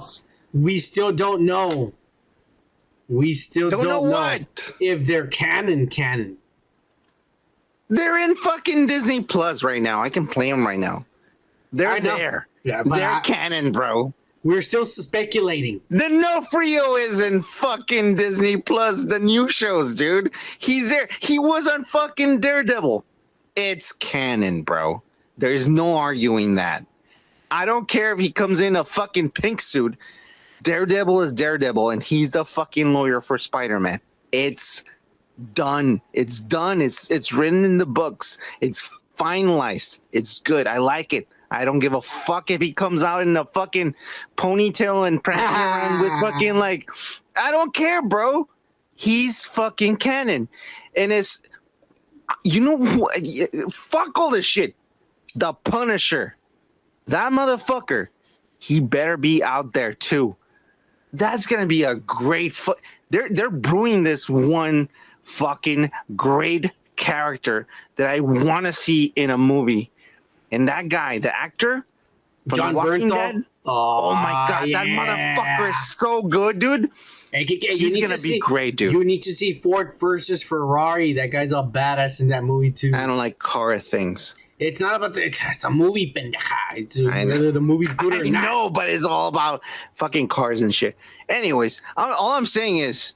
we still don't know. We still don't know if they're canon. They're in fucking Disney Plus right now. I can play them right now. They're there. Yeah, but they're canon, bro. We're still speculating. D'Onofrio is in fucking Disney Plus, the new shows, dude. He's there. He was on fucking Daredevil. It's canon, bro. There's no arguing that. I don't care if he comes in a fucking pink suit. Daredevil is Daredevil, and he's the fucking lawyer for Spider-Man. It's done. It's done. It's written in the books. It's finalized. It's good. I like it. I don't give a fuck if he comes out in a fucking ponytail and prancing around with fucking like, I don't care, bro. He's fucking canon. And it's, you know what? Fuck all this shit. The Punisher, that motherfucker, he better be out there too. That's going to be a great, they're brewing this one fucking great character that I want to see in a movie. And that guy, the actor, John Bernthal. Oh my god, that motherfucker is so good, dude. He's gonna be great, dude. You need to see Ford versus Ferrari. That guy's all badass in that movie too. I don't like car things. It's not about it's a movie, pendeja. It's whether the movie's good or not. I know, but it's all about fucking cars and shit. Anyways, all I'm saying is,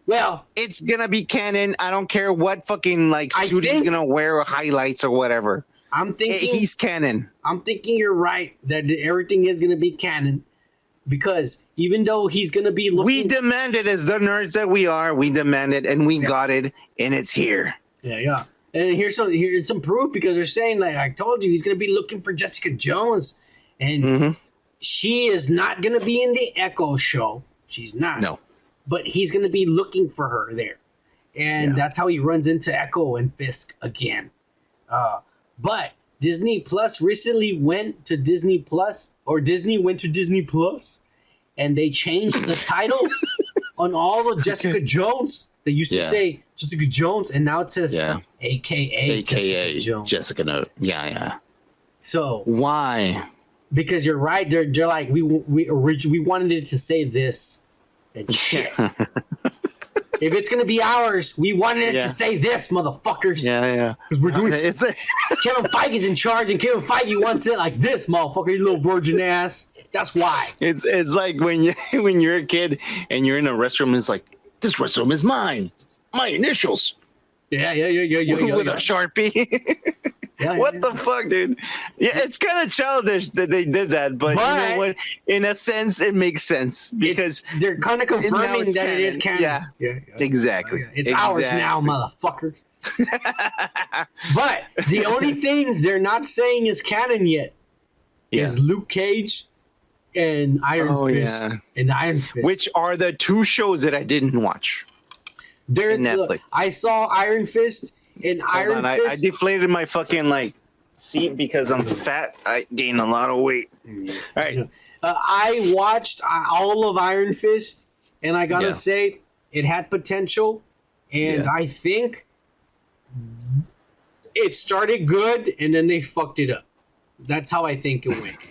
well, it's gonna be canon. I don't care what fucking like suit he's gonna wear or highlights or whatever. I'm thinking he's canon. I'm thinking you're right that everything is going to be canon because even though he's going to be looking... We demanded as the nerds that we are. We demanded and we got it and it's here. Yeah. And here's some proof because they're saying, like I told you, he's going to be looking for Jessica Jones and she is not going to be in the Echo show. She's not. No. But he's going to be looking for her there. And that's how he runs into Echo and Fisk again. But Disney Plus recently went to Disney Plus, or Disney went to Disney Plus, and they changed the title on all of Jessica Jones. They used to say Jessica Jones, and now it says AKA Jessica Jones. Jessica. Yeah. So why? Because you're right. They're like we wanted it to say this and shit. If it's gonna be ours, we wanted it to say this, motherfuckers. Yeah. Because we're doing it. Kevin Feige's in charge, and Kevin Feige wants it like this, motherfucker. You little virgin ass. That's why. It's like when you're a kid and you're in a restroom, and it's like this restroom is mine, my initials. Yeah. With a Sharpie. What the fuck, dude? Yeah, it's kind of childish that they did that, but you know what? In a sense, it makes sense because they're kind of confirming that it is canon. Yeah. Exactly. It's ours now, motherfuckers. But the only things they're not saying is canon yet is Luke Cage and Iron Fist. And Iron Fist. Which are the two shows that I didn't watch. They're Netflix. I saw Iron Fist. In Iron Fist, I deflated my fucking seat because I'm fat. I gained a lot of weight. All right. I watched all of Iron Fist, and I gotta say, it had potential, and I think it started good, and then they fucked it up. That's how I think it went.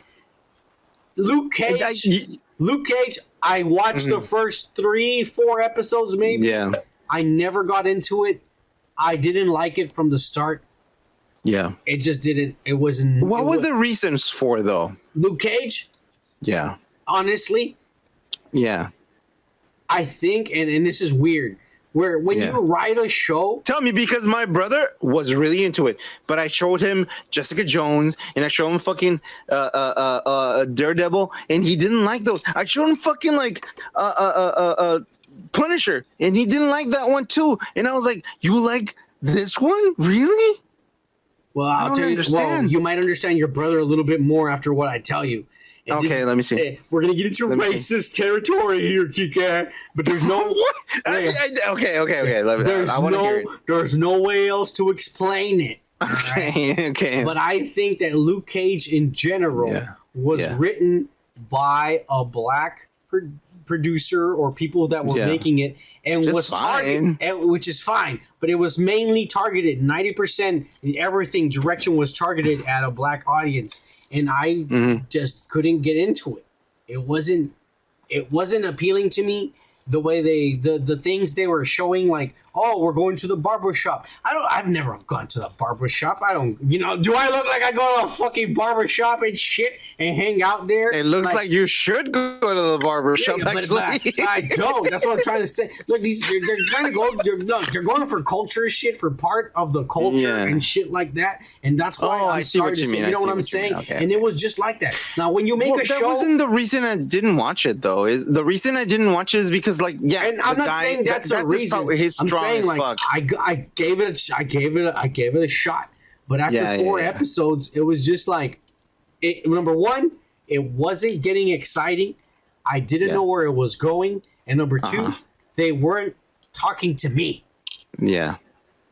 Luke Cage. I watched the first 3-4 episodes, maybe. Yeah. I never got into it. I didn't like it from the start. Yeah. It just didn't. It wasn't. What were the reasons for, though? Luke Cage? Yeah. Honestly? Yeah. I think, and this is weird, where when you write a show... Tell me, because my brother was really into it, but I showed him Jessica Jones, and I showed him fucking Daredevil, and he didn't like those. I showed him fucking Punisher, and he didn't like that one too. And I was like, you like This one? Really? Well, I'll tell you. Understand. Well, you might understand your brother a little bit more after what I tell you. And okay, let me see. We're gonna get into racist territory here, Kika. But there's no. Okay. There's no way else to explain it. Okay, right? okay. But I think that Luke Cage in general was written by a black producer or people that were making it, and Just was fine. targeted, which is fine. But it was mainly targeted. 90% everything direction was targeted at a black audience. And I just couldn't get into it. It wasn't appealing to me the way the things they were showing, like, oh, we're going to the barber shop. I've never gone to the barber shop. I don't, do I look like I go to a fucking barber shop and shit and hang out there? It looks like you should go to the barber shop, actually. I don't. That's what I'm trying to say. Look, they're trying to go. They're going for culture shit, for part of the culture and shit like that. And that's why I'm sorry to say. You know what I'm saying? Okay. And it was just like that. Now, when you make a show, that wasn't the reason I didn't watch it, though. The reason I didn't watch it is because, like, and I'm not saying that's a reason. I'm saying, like, I gave it a shot. But after 4 episodes, it was just like, number one, it wasn't getting exciting. I didn't know where it was going. And number two, they weren't talking to me. Yeah.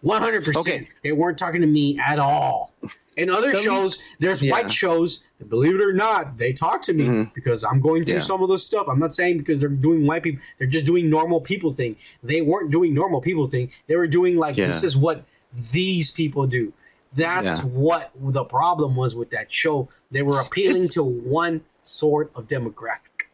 100%. Okay. They weren't talking to me at all. In other shows, there's white shows, believe it or not, they talk to me because I'm going through some of the stuff. I'm not saying because they're doing white people. They're just doing normal people thing. They weren't doing normal people thing. They were doing like, this is what these people do. That's what the problem was with that show. They were appealing to one sort of demographic.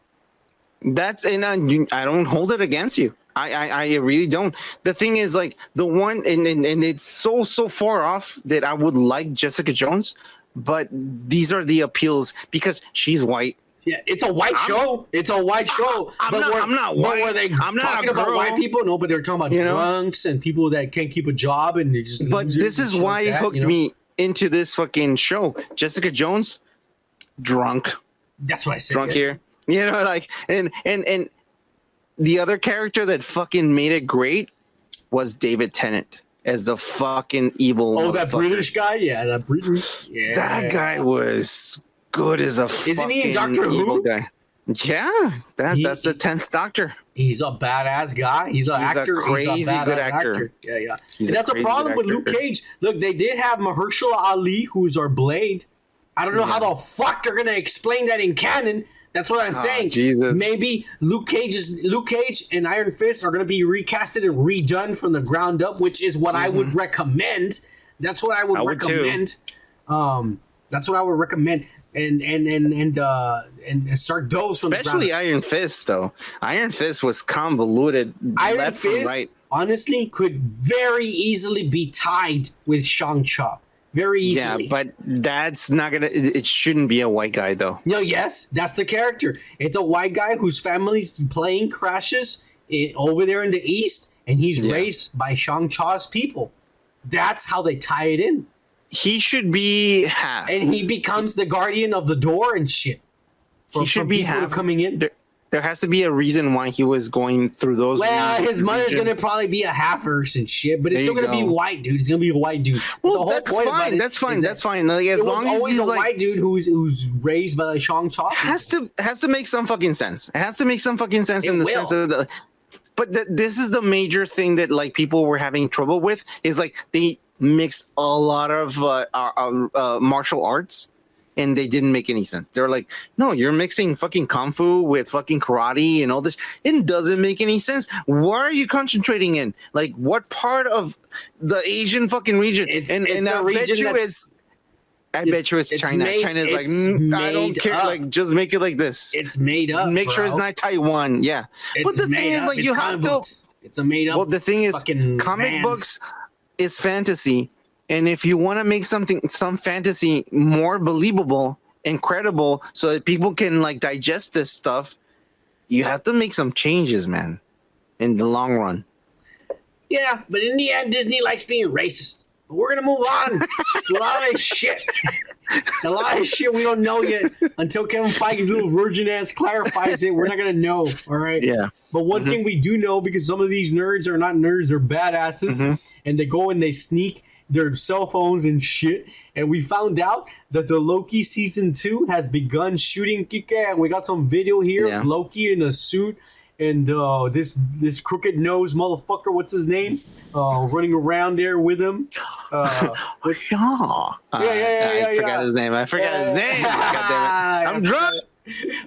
And I don't hold it against you. I really don't. The thing is, like, the one, and it's so far off that I would like Jessica Jones, but these are the appeals because she's white. Yeah, it's a white show. It's a white show. I'm not white. Were they I'm not talking about white people? No, but they're talking about drunks and people that can't keep a job and they just. But this is why it hooked me into this fucking show. Jessica Jones, drunk. That's what I said. Drunk here. Like, and the other character that fucking made it great was David Tennant as the fucking evil. Oh, that British guy? Yeah, that British. Yeah. That guy was good as a Isn't he in Doctor Who? Guy. Yeah, that's the 10th Doctor. He's a badass guy. He's an actor. Crazy good actor. Yeah. And that's a problem with Luke Cage. Look, they did have Mahershala Ali, who's our Blade. I don't know how the fuck they're gonna explain that in canon. That's what I'm saying. Jesus. Maybe Luke Cage and Iron Fist are going to be recasted and redone from the ground up, which is what I would recommend. That's what I would recommend. That's what I would recommend, and start those from especially the ground. Iron Fist, though. Iron Fist was convoluted. Iron Fist, honestly, could very easily be tied with Shang-Chi. Very easily. Yeah, but that's not gonna. It shouldn't be a white guy, though. No, yes, that's the character. It's a white guy whose family's plane crashes over there in the East, and he's raised by Shang-Chi's people. That's how they tie it in. He should be half, and he becomes the guardian of the door and shit. He should be half coming in. There has to be a reason why he was going through those. Well, his mother's gonna probably be a half-verse and shit, but it's still gonna be white, dude. It's gonna be a white dude. Well, the whole point about it that's fine. That's fine. Like, as long as always he's a white dude who's raised by the Shang-Chi. Has to make some fucking sense. It has to make some fucking sense in the sense of the. But this is the major thing that like people were having trouble with is like they mixed a lot of martial arts. And they didn't make any sense. They're like, no, you're mixing fucking kung fu with fucking karate and all this. It doesn't make any sense. What are you concentrating in? Like, what part of the Asian fucking region? I bet you it's China. China's like, I don't care. Like, just make it like this. It's made up. Make sure it's not Taiwan. Yeah. But the thing is, like, you have to. It's a made up. Well, the thing is, comic books is fantasy. And if you want to make some fantasy more believable and credible so that people can like digest this stuff, you have to make some changes, man, in the long run. Yeah, but in the end, Disney likes being racist. But we're going to move on to a lot of shit. A lot of shit we don't know yet until Kevin Feige's little virgin ass clarifies it. We're not gonna know. All right. Yeah. But one thing we do know, because some of these nerds are not nerds, they're badasses, and they go and they sneak their cell phones and shit. And we found out that the Loki season 2 has begun shooting, Kike, and we got some video here of Loki in a suit. And this crooked nose motherfucker, what's his name? Running around there with him. I forgot his name. God damn it. I'm drunk.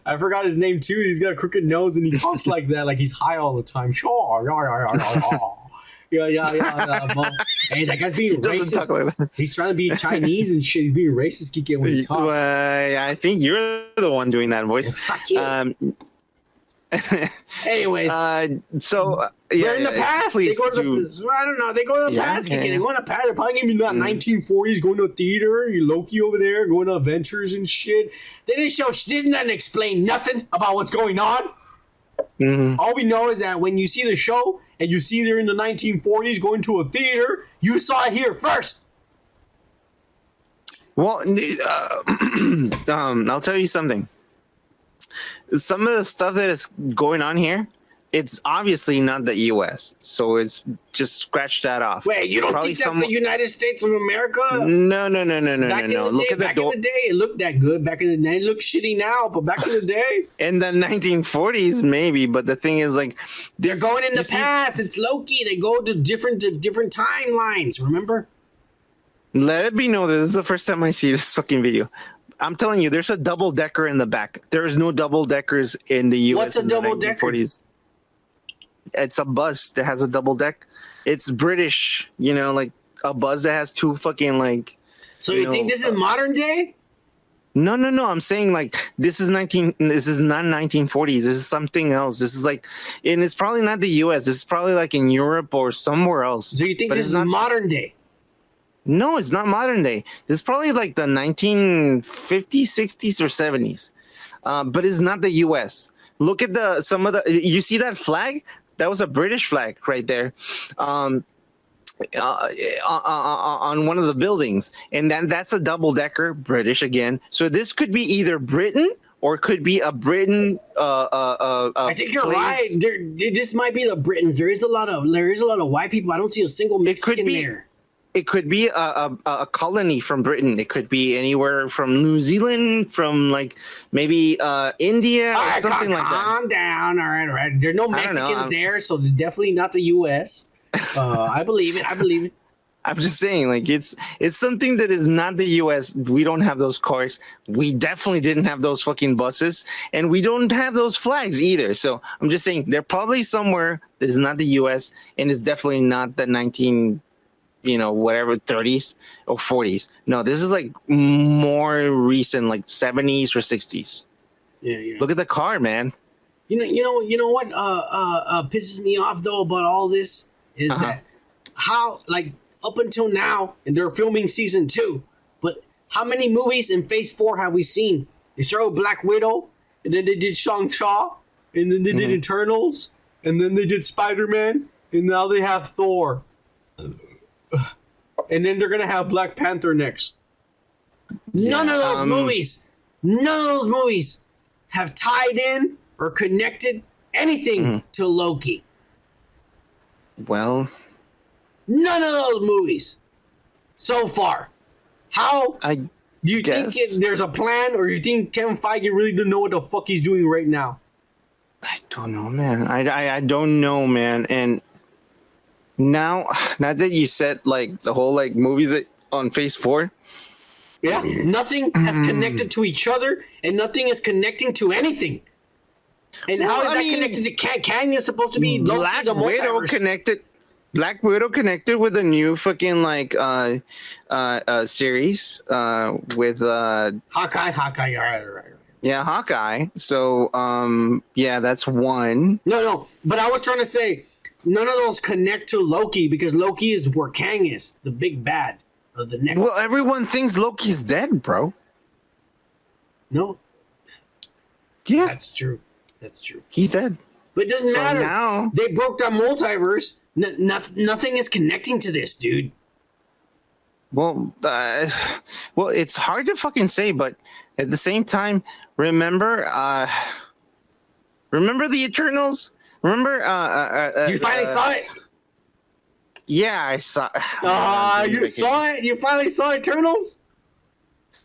I forgot his name too. He's got a crooked nose and he talks like that, like he's high all the time. Hey, that guy's being racist. Like that. He's trying to be Chinese and shit. He's being racist, Kike, when he talks. I think you're the one doing that voice. Fuck you. Anyways, they're in the past. They go to the. I don't know. They go to the past. They go in the past. They're probably gonna be 1940s, going to a theater. Loki over there, going to adventures and shit. They didn't explain nothing about what's going on. All we know is that when you see the show and you see they're in the 1940s going to a theater, you saw it here first. Well, I'll tell you something. Some of the stuff that is going on here, it's obviously not the U.S., so it's just scratch that off. Wait, you don't think that's the United States of America? No. Look at back in the day, it looked that good. Back in the day, it looked shitty now, but back in the day, in the 1940s, maybe. But the thing is, like, they're going in the past. It's Loki. They go to different timelines. Remember? Let it be known that this is the first time I see this fucking video. I'm telling you, there's a double decker in the back. There's no double deckers in the U.S. What's a double decker? It's a bus that has a double deck. It's British, like a bus that has two fucking like. So you think this is modern day? No. I'm saying like this is not 1940s. This is something else. This is like, and it's probably not the U.S. This is probably like in Europe or somewhere else. So you think this is modern day? No, it's not modern day. This is probably like the 1950s, 60s, or 70s. But it's not the U.S. Look at you see that flag? That was a British flag right there on one of the buildings. And then that's a double-decker, British again. So this could be either Britain or it could be a Britain. I think you're right. This might be the Britons. There is a lot of white people. I don't see a single Mexican there. It could be a colony from Britain. It could be anywhere from New Zealand, from like maybe India, or something like that. Calm down. All right. There's no Mexicans there, so definitely not the U.S. I believe it. I'm just saying, like it's something that is not the U.S. We don't have those cars. We definitely didn't have those fucking buses, and we don't have those flags either. So I'm just saying they're probably somewhere that is not the U.S. and it's definitely not the 30s or 40s. No, this is like more recent, like 70s or 60s. Yeah. Look at the car, man. You know what pisses me off though about all this is that how, like, up until now, and they're filming season 2, but how many movies in Phase 4 have we seen? They started with Black Widow, and then they did Shang-Chi, and then they did Eternals, and then they did Spider-Man, and now they have Thor. And then they're gonna have Black Panther next. None of those movies have tied in or connected anything to Loki. Well, none of those movies so far. How do you think there's a plan, or do you think Kevin Feige really doesn't know what the fuck he's doing right now? I don't know, man. I don't know, man. And now that you said like the whole like movies on Phase 4, nothing has connected to each other, and nothing is connecting to anything. And how is that connected to Cann? Cann is supposed to be Loki, the multiverse. Black Widow connected with a new fucking like series with Hawkeye. All right. Yeah, Hawkeye. So that's one. No, but I was trying to say, none of those connect to Loki because Loki is where Cann is, the big bad of the next. Well, everyone thinks Loki's dead, bro. No. Yeah. That's true. He's dead. But it doesn't matter. Now they broke that multiverse. Nothing is connecting to this, dude. Well, well, it's hard to fucking say, but at the same time, remember the Eternals? Remember? You finally saw it. Yeah, I saw. You saw it. You finally saw Eternals.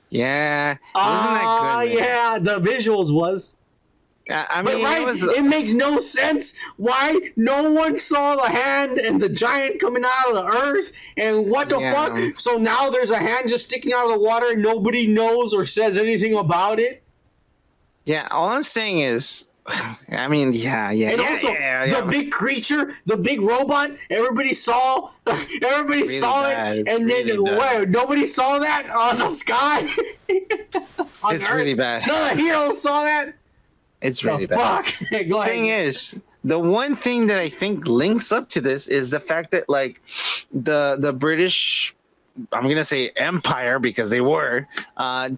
Yeah, wasn't that good? Man? Yeah, the visuals was. I mean, it makes no sense why no one saw the hand and the giant coming out of the earth, and what the fuck? So now there's a hand just sticking out of the water, and nobody knows or says anything about it. Yeah, all I'm saying is, I mean, And also, the big creature, the big robot, everybody saw really saw bad. it, It's and really then where nobody saw that on the sky. It's really bad. None of the heroes saw that. It's really bad. Fuck. Go The thing is, the one thing that I think links up to this is the fact that like the British, I'm gonna say empire because they were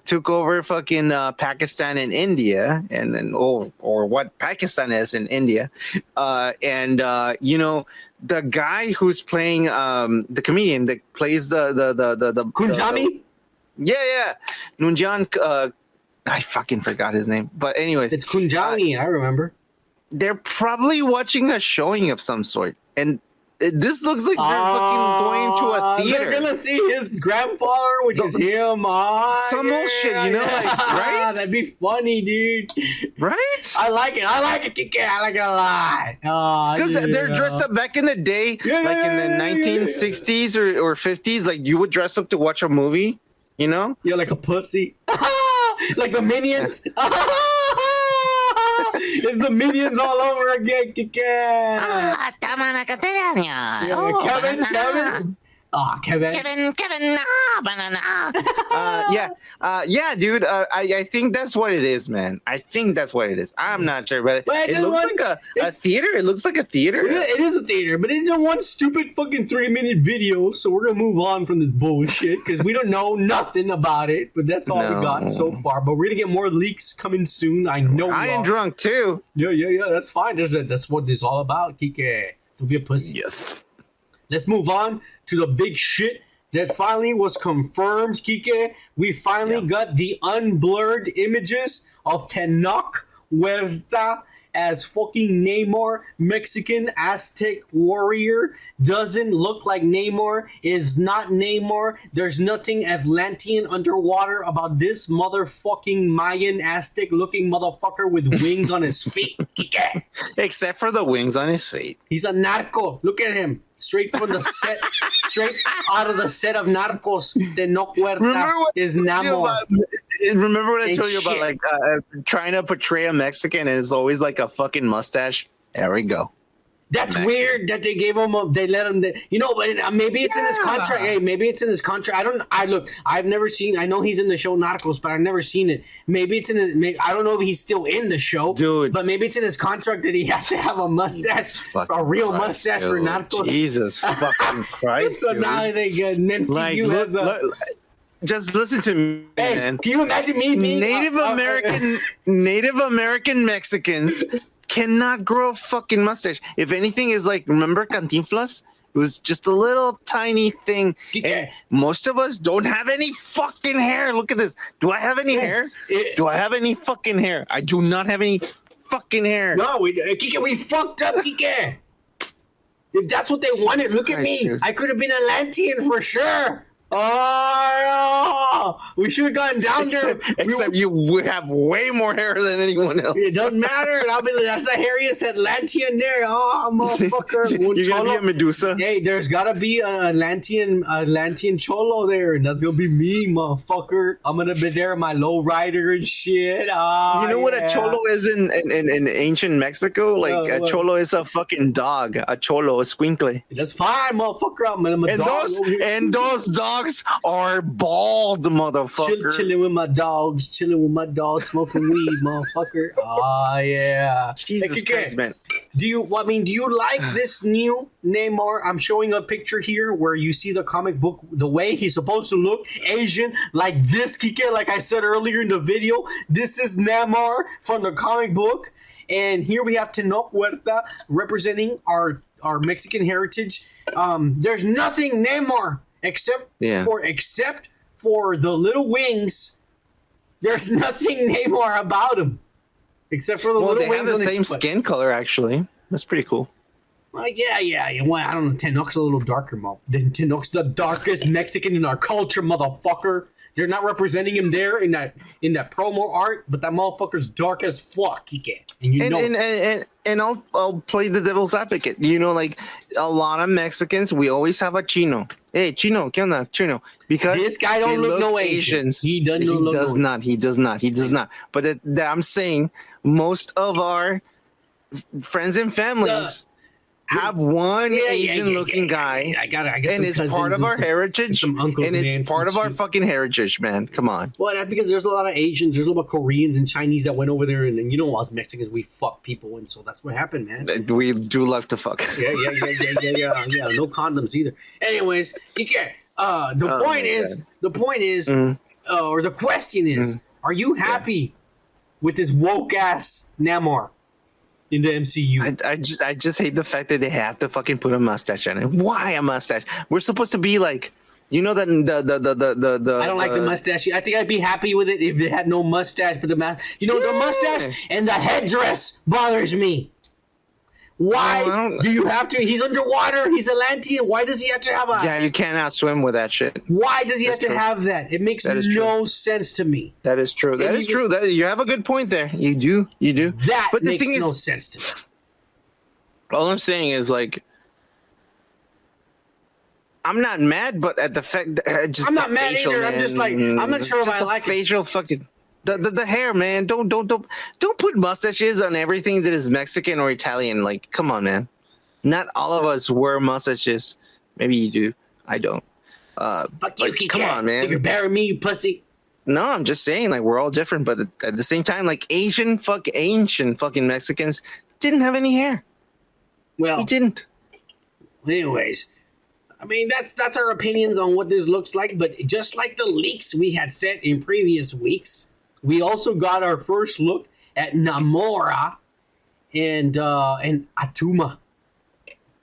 took over fucking Pakistan and India, and then or what Pakistan is in India, and you know the guy who's playing the comedian that plays the Kunjami. Nunjan. I fucking forgot his name, but anyways, It's Kunjami. I remember. they're probably watching a showing of some sort, and this looks like they're fucking going to a theater. They're gonna see his grandfather, which is him. Some old shit, you know, like, right? That'd be funny, dude. Right? I like it. I like it, Kike. I like it a lot. Because they're dressed up back in the day, like in the 1960s or 50s. Like you would dress up to watch a movie, you know? You're like a pussy. Like the Minions. It's the Minions all over again, Kike. Tama na ka tayo. Kevin. Oh, Kevin. Banana. Yeah, dude. I think that's what it is, man. I think that's what it is. I'm not sure, but it looks like a theater. It looks like a theater. It is a theater, but it's a one stupid fucking 3-minute video. So we're gonna move on from this bullshit because we don't know nothing about it. But that's all we got so far. But we're gonna get more leaks coming soon. I know. I am drunk too. Yeah. That's fine. That's what this is all about, Kike. Don't be a pussy. Yes. Let's move on to the big shit that finally was confirmed, Kike. We finally got the unblurred images of Tenoch Huerta as fucking Namor, Mexican Aztec warrior. Doesn't look like Namor, is not Namor. There's nothing Atlantean underwater about this motherfucking Mayan Aztec looking motherfucker with wings on his feet, Kike. Except for the wings on his feet. He's a narco. Look at him. Straight from the set, straight out of the set of Narcos. Tenoch Huerta is Namor. Remember what I told you shit. about, like trying to portray a Mexican and it's always like a fucking mustache? There we go. That's weird that they gave him they let him, you know, but maybe it's in his contract. Hey, maybe it's in his contract. I've never seen, I know he's in the show Narcos, but I've never seen it. Maybe it's in his, I don't know if he's still in the show, dude, but maybe it's in his contract that he has to have a mustache, a real mustache for Narcos. Jesus fucking Christ. So now they get an MCU as a... Just listen to me, man. Can you imagine me being Native American Mexicans cannot grow a fucking mustache. If anything, is like, remember Cantinflas? It was just a little tiny thing. And most of us don't have any fucking hair. Look at this. Do I have any hair? Do I have any fucking hair? I do not have any fucking hair. No, we fucked up, Kike. If that's what they wanted, look at me. I could have been Atlantean for sure. Oh, no. We should have gone down there. Except you have way more hair than anyone else. It doesn't matter. I'll be that's the hairiest Atlantean there. Oh, motherfucker. You're going to be a Medusa? Hey, there's got to be an Atlantean cholo there, and that's going to be me, motherfucker. I'm going to be there, my low rider and shit. Oh, you know what a cholo is in ancient Mexico? Like, a cholo is a fucking dog. A cholo, a squinkle. That's fine, motherfucker. I'm a dog. And those dogs are bald, motherfucker. Chilling with my dogs, smoking weed, motherfucker. Oh yeah. Jesus Christ, man. Do you like this new Namor? I'm showing a picture here where you see the comic book, the way he's supposed to look, Asian, like this, Kike, like I said earlier in the video. This is Namor from the comic book. And here we have Tenoch Huerta representing our Mexican heritage. There's nothing Namor Except for the little wings, there's nothing Namor about him. Except for the little wings. They have the same skin color, actually. That's pretty cool. Like, yeah. Well, I don't know. Tenoch's a little darker, Tenoch's the darkest Mexican in our culture, motherfucker. They're not representing him there in that promo art, but that motherfucker's dark as fuck, Kike. And I'll play the devil's advocate. You know, like a lot of Mexicans, we always have a Chino. Hey, Chino, ¿qué onda, Chino? Because this guy don't look no Asians. He does not. But I'm saying most of our friends and families have one Asian-looking guy, I got and it's part of our heritage, some uncles and it's part of our fucking heritage, man. Come on. Well, that's because there's a lot of Asians, there's a lot of Koreans and Chinese that went over there, and you know, us Mexicans, we fuck people, and so that's what happened, man. We do love to fuck. Yeah. No condoms either. Anyways, the point is, or the question is, are you happy with this woke ass Namor in the MCU? I just hate the fact that they have to fucking put a mustache on it. Why a mustache? We're supposed to be like, you know, that the I don't like the mustache. I think I'd be happy with it if they had no mustache, but the mustache and the headdress bothers me. Why do you have to? He's underwater. He's Atlantean. Why does he have to have a? Yeah, you cannot swim with that shit. Why does he have to have that? It makes no sense to me. That is true. That is true. You have a good point there. You do. That makes no sense to me. All I'm saying is, like, I'm not mad, but at the fact that I'm not mad either. Man, I'm just like, I'm not sure if I like facial fucking. The hair, man. Don't put mustaches on everything that is Mexican or Italian. Like, come on, man. Not all of us wear mustaches. Maybe you do. I don't. Fuck you, like, come on, man. You're bearing me, you pussy. No, I'm just saying, like, we're all different, but at the same time, like, ancient fucking Mexicans didn't have any hair. Well, he didn't. Anyways, I mean, that's our opinions on what this looks like. But just like the leaks we had said in previous weeks, we also got our first look at Namora and Attuma.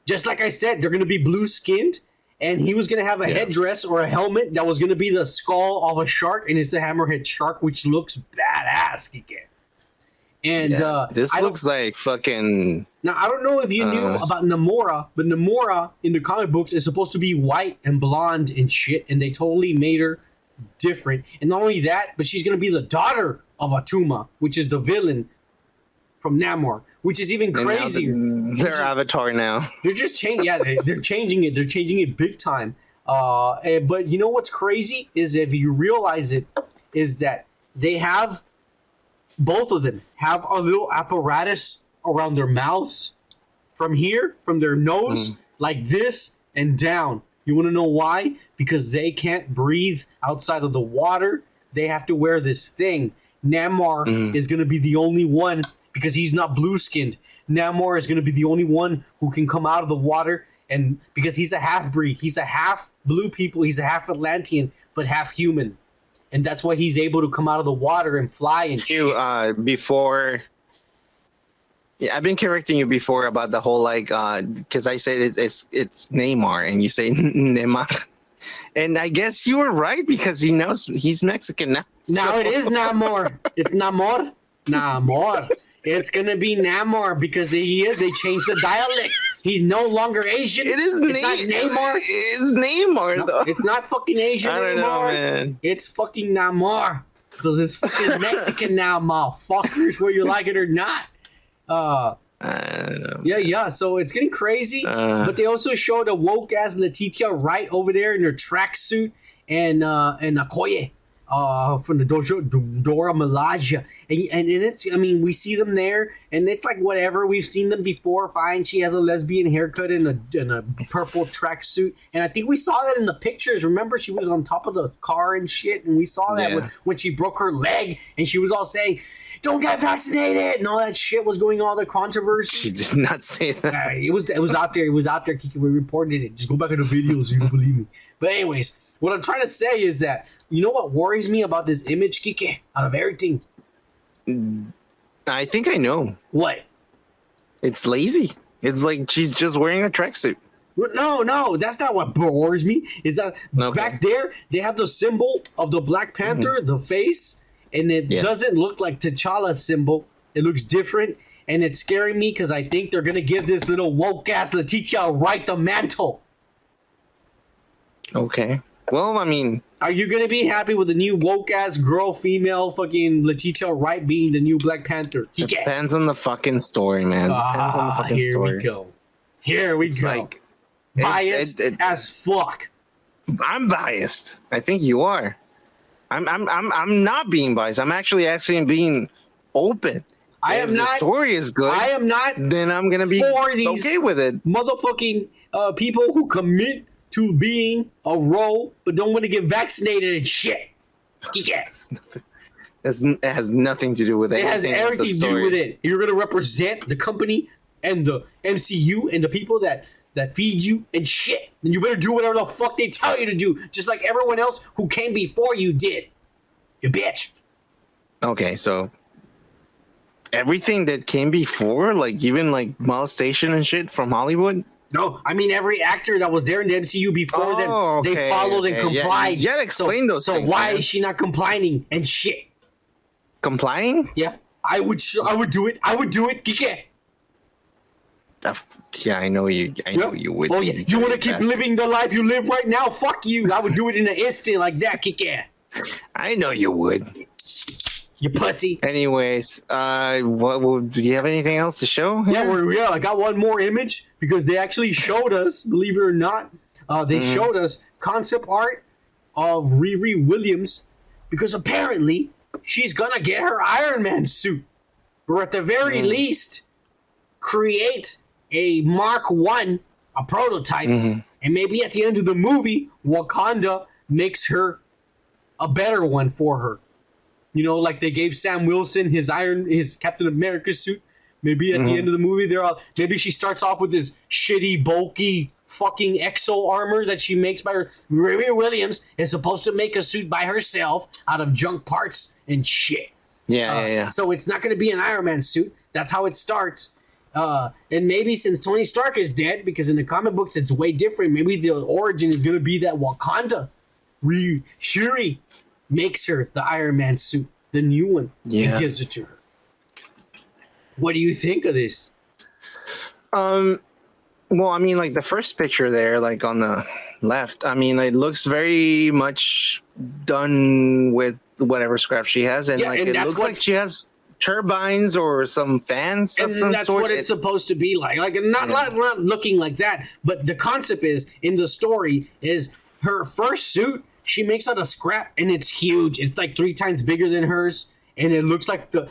Just like I said, they're going to be blue-skinned, and he was going to have a headdress or a helmet that was going to be the skull of a shark, and it's a hammerhead shark, which looks badass, Kike. And this looks like fucking. Now, I don't know if you knew about Namora, but Namora in the comic books is supposed to be white and blonde and shit, and they totally made her different. And not only that, but she's going to be the daughter of Attuma, which is the villain from Namor, which is even crazier. Their avatar now. They're just changing. Yeah, they're changing it. They're changing it big time. But you know what's crazy is, if you realize it, is that they have, both of them have a little apparatus around their mouths, from here, from their nose, like this and down. You want to know why? Because they can't breathe outside of the water. They have to wear this thing. Namor is going to be the only one, because he's not blue-skinned. Namor is going to be the only one who can come out of the water, and because he's a half-breed. He's a half blue people. He's a half Atlantean, but half human. And that's why he's able to come out of the water and fly and shit. Before... Yeah, I've been correcting you before about the whole, like, because I said it's Neymar, and you say Neymar. And I guess you were right, because he knows he's Mexican now. Now it is Namor. It's Namor. Namor. It's going to be Namor, because he is. They changed the dialect. He's no longer Asian. It's not Neymar. It's Neymar, though. It's not fucking Asian anymore. I don't know, man. It's fucking Namor, because it's fucking Mexican now, motherfuckers, whether you like it or not. I don't know. Yeah. So it's getting crazy. But they also showed a woke ass Letitia right over there in her tracksuit and Okoye from the Dora Milaje. And it's, I mean, we see them there, and it's like whatever. We've seen them before. Fine. She has a lesbian haircut and a purple tracksuit. And I think we saw that in the pictures. Remember, she was on top of the car and shit. And we saw that when she broke her leg, and she was all saying, "Don't get vaccinated," and all that shit was going on, all the controversy. She did not say that. It was out there. It was out there, Kiki. We reported it. Just go back in the videos so you can believe me. But anyways, what I'm trying to say is that, you know what worries me about this image, Kiki, out of everything? I think I know. What? It's lazy. It's like she's just wearing a tracksuit. No, that's not what bores me. Is that back there they have the symbol of the Black Panther, the face, and it doesn't look like T'Challa's symbol. It looks different, and it's scaring me because I think they're gonna give this little woke ass Letitia Wright the mantle. Okay. Well, I mean, are you gonna be happy with the new woke ass girl, female, fucking Letitia Wright being the new Black Panther? Depends on the fucking story, man. Depends on the fucking story. Here we go. Like biased as fuck. I'm biased. I think you are. I'm not being biased. I'm actually being open. I am not. The story is good. I am not. Then I'm gonna be for these okay with it. Motherfucking people who commit to being a role but don't want to get vaccinated and shit. Yeah. It has nothing to do with it. It has everything to do with it. You're gonna represent the company and the MCU and the people that feed you and shit. Then you better do whatever the fuck they tell you to do, just like everyone else who came before you did. You bitch. Okay, so everything that came before, like even like molestation and shit from Hollywood. No, I mean every actor that was there in the MCU before them, they followed and complied. Yeah, you gotta explain those things. So why is she not complying and shit? Complying? Yeah, I would do it. I would do it. Kike. Yeah, I know you. I know you would. Oh yeah, you want to keep living the life you live right now? Fuck you. I would do it in an instant like that. Kike. I know you would. You pussy. Anyways, do you have anything else to show here? Yeah, I got one more image because they actually showed us, believe it or not, they showed us concept art of Riri Williams because apparently she's gonna get her Iron Man suit, or at the very least, create a Mark 1, a prototype, and maybe at the end of the movie, Wakanda makes her a better one for her. You know, like they gave Sam Wilson his Captain America suit. Maybe at the end of the movie, maybe she starts off with this shitty, bulky, fucking exo armor that she makes by her. Riri Williams is supposed to make a suit by herself out of junk parts and shit. Yeah. So it's not going to be an Iron Man suit. That's how it starts. And maybe since Tony Stark is dead, because in the comic books it's way different, maybe the origin is going to be that Wakanda, Shuri, makes her the Iron Man suit, the new one, and gives it to her. What do you think of this? Well, I mean, like the first picture there, like on the left, I mean, it looks very much done with whatever scrap she has, and like it looks like she has turbines or some fans of some that's sort. What it's supposed to be like not looking like that, but the concept is in the story is her first suit she makes out of scrap, and it's huge. It's like 3 times bigger than hers, and it looks like the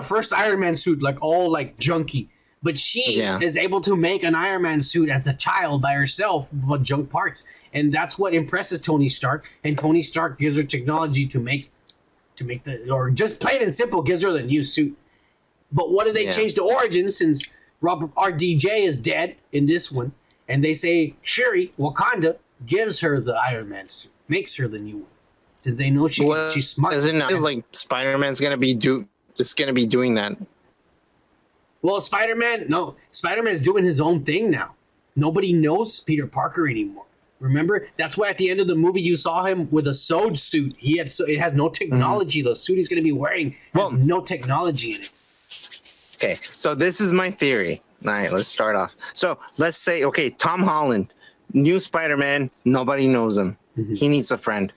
first Iron Man suit, like all like junky. But she is able to make an Iron Man suit as a child by herself with junk parts, and that's what impresses Tony Stark. And Tony Stark gives her technology to make or just plain and simple gives her the new suit. But what do they change the origin since Robert RDJ is dead in this one, and they say Shuri Wakanda gives her the Iron Man suit, makes her the new one, since they know she's smart. It's like Spider-Man's gonna be doing that. Well, Spider-Man's doing his own thing now. Nobody knows Peter Parker anymore. Remember, that's why at the end of the movie you saw him with a sewed suit. It has no technology. The suit he's going to be wearing has no technology in it. Okay, so this is my theory. All right, let's start off. So let's say, Tom Holland, new Spider-Man, nobody knows him. He needs a friend.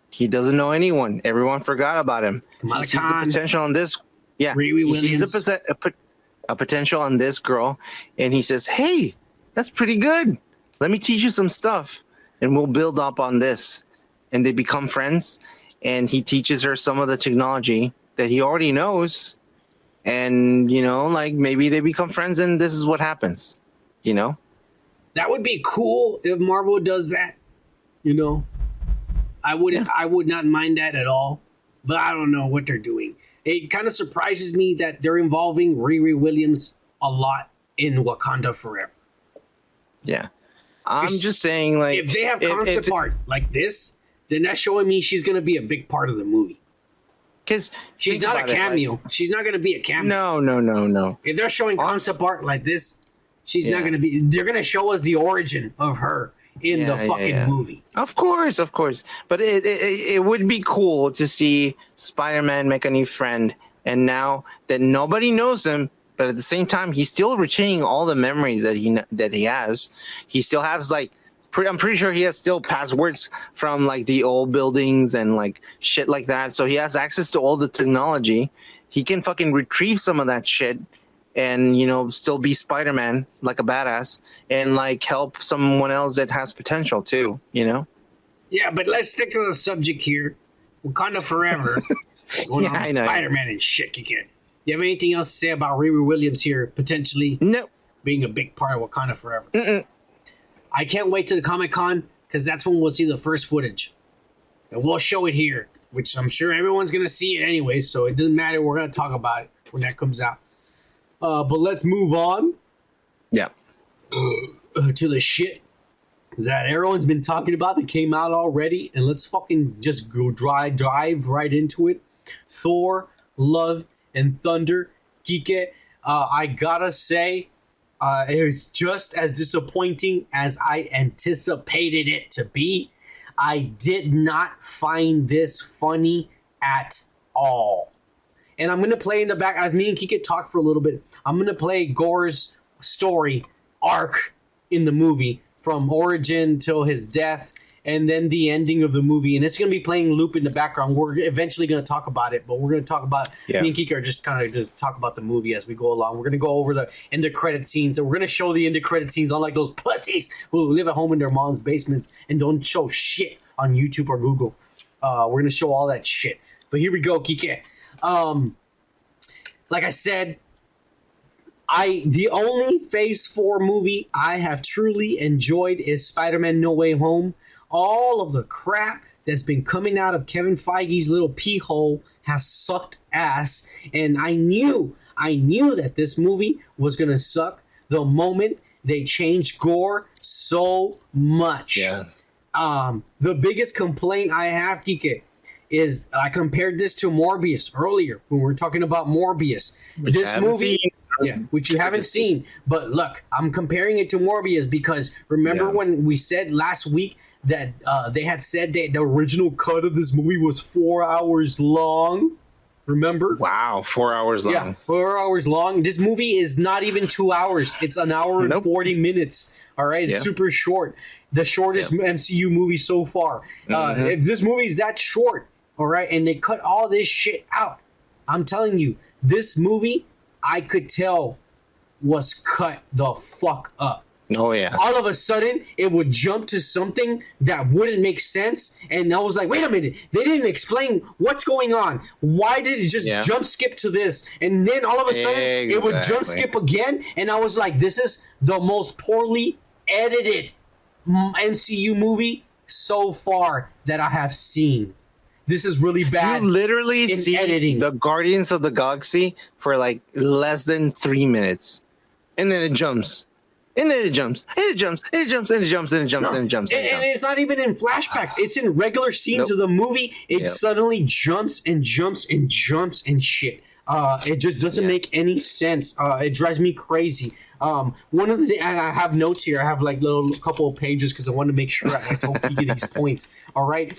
He doesn't know anyone. Everyone forgot about him. He sees the potential on this. Yeah, he sees a potential on this girl, and he says, "Hey, that's pretty good. Let me teach you some stuff, and we'll build up on this." And they become friends, and he teaches her some of the technology that he already knows. And, like maybe they become friends, and this is what happens, That would be cool if Marvel does that, I would not mind that at all, but I don't know what they're doing. It kind of surprises me that they're involving Riri Williams a lot in Wakanda Forever. Yeah. I'm just saying, like, if they have concept art like this, then that's showing me she's going to be a big part of the movie. Because she's not a cameo. She's not going to be a cameo. No. If they're showing concept art like this, She's not gonna be. They're gonna show us the origin of her in the fucking movie. Of course. But it would be cool to see Spider-Man make a new friend, and now that nobody knows him, but at the same time he's still retaining all the memories that he has. He still has like. I'm pretty sure he has still passwords from like the old buildings and like shit like that. So he has access to all the technology. He can fucking retrieve some of that shit and, you know, still be Spider-Man like a badass and like help someone else that has potential too, you know? Yeah, but let's stick to the subject here. Wakanda Forever. Going on Spider-Man and shit. You have anything else to say about Riri Williams here potentially being a big part of Wakanda Forever? I can't wait to the Comic-Con because that's when we'll see the first footage. And we'll show it here, which I'm sure everyone's going to see it anyway, so it doesn't matter. We're going to talk about it when that comes out. But let's move on. Yeah. To the shit that everyone's been talking about that came out already. And let's fucking just go dive right into it. Thor, Love, and Thunder. Kike, I gotta say... it was just as disappointing as I anticipated it to be. I did not find this funny at all. And I'm going to play in the back, as me and Kike talk for a little bit, I'm going to play Gore's story arc in the movie from origin till his death and then the ending of the movie. And it's going to be playing loop in the background. We're eventually going to talk about it, but we're going to talk about, me and Kike are just kind of just talk about the movie as we go along. We're going to go over the end of credit scenes, and we're going to show the end of credit scenes, unlike those pussies who live at home in their mom's basements and don't show shit on YouTube or Google. We're going to show all that shit. But here we go, Kike. Like I said, the only Phase 4 movie I have truly enjoyed is Spider-Man No Way Home. All of the crap that's been coming out of Kevin Feige's little pee hole has sucked ass, and I knew that this movie was gonna suck the moment they changed Gore so much. Yeah. The biggest complaint I have, Kike, is I compared this to Morbius earlier when we were talking about Morbius. This movie. Yeah, which you haven't seen. But look, I'm comparing it to Morbius because remember when we said last week that they had said that the original cut of this movie was 4 hours long? Remember? Wow, 4 hours long. Yeah, 4 hours long. This movie is not even 2 hours. It's an hour and 40 minutes. All right, it's super short. The shortest MCU movie so far. If this movie is that short, all right, and they cut all this shit out, I'm telling you, this movie, I could tell, was cut the fuck up. Oh, yeah. All of a sudden, it would jump to something that wouldn't make sense. And I was like, wait a minute. They didn't explain what's going on. Why did it just jump skip to this? And then all of a sudden, it would jump skip again. And I was like, this is the most poorly edited MCU movie so far that I have seen. This is really bad. You literally see editing the Guardians of the Galaxy for like less than 3 minutes. And then it jumps. And then it jumps, and it jumps, and it jumps, and it jumps, and it jumps, and it jumps. And it's not even in flashbacks. It's in regular scenes of the movie. It suddenly jumps and jumps and jumps and shit. It just doesn't make any sense. It drives me crazy. One of the things, and I have notes here. I have like little couple of pages because I want to make sure I told Pete these points. All right.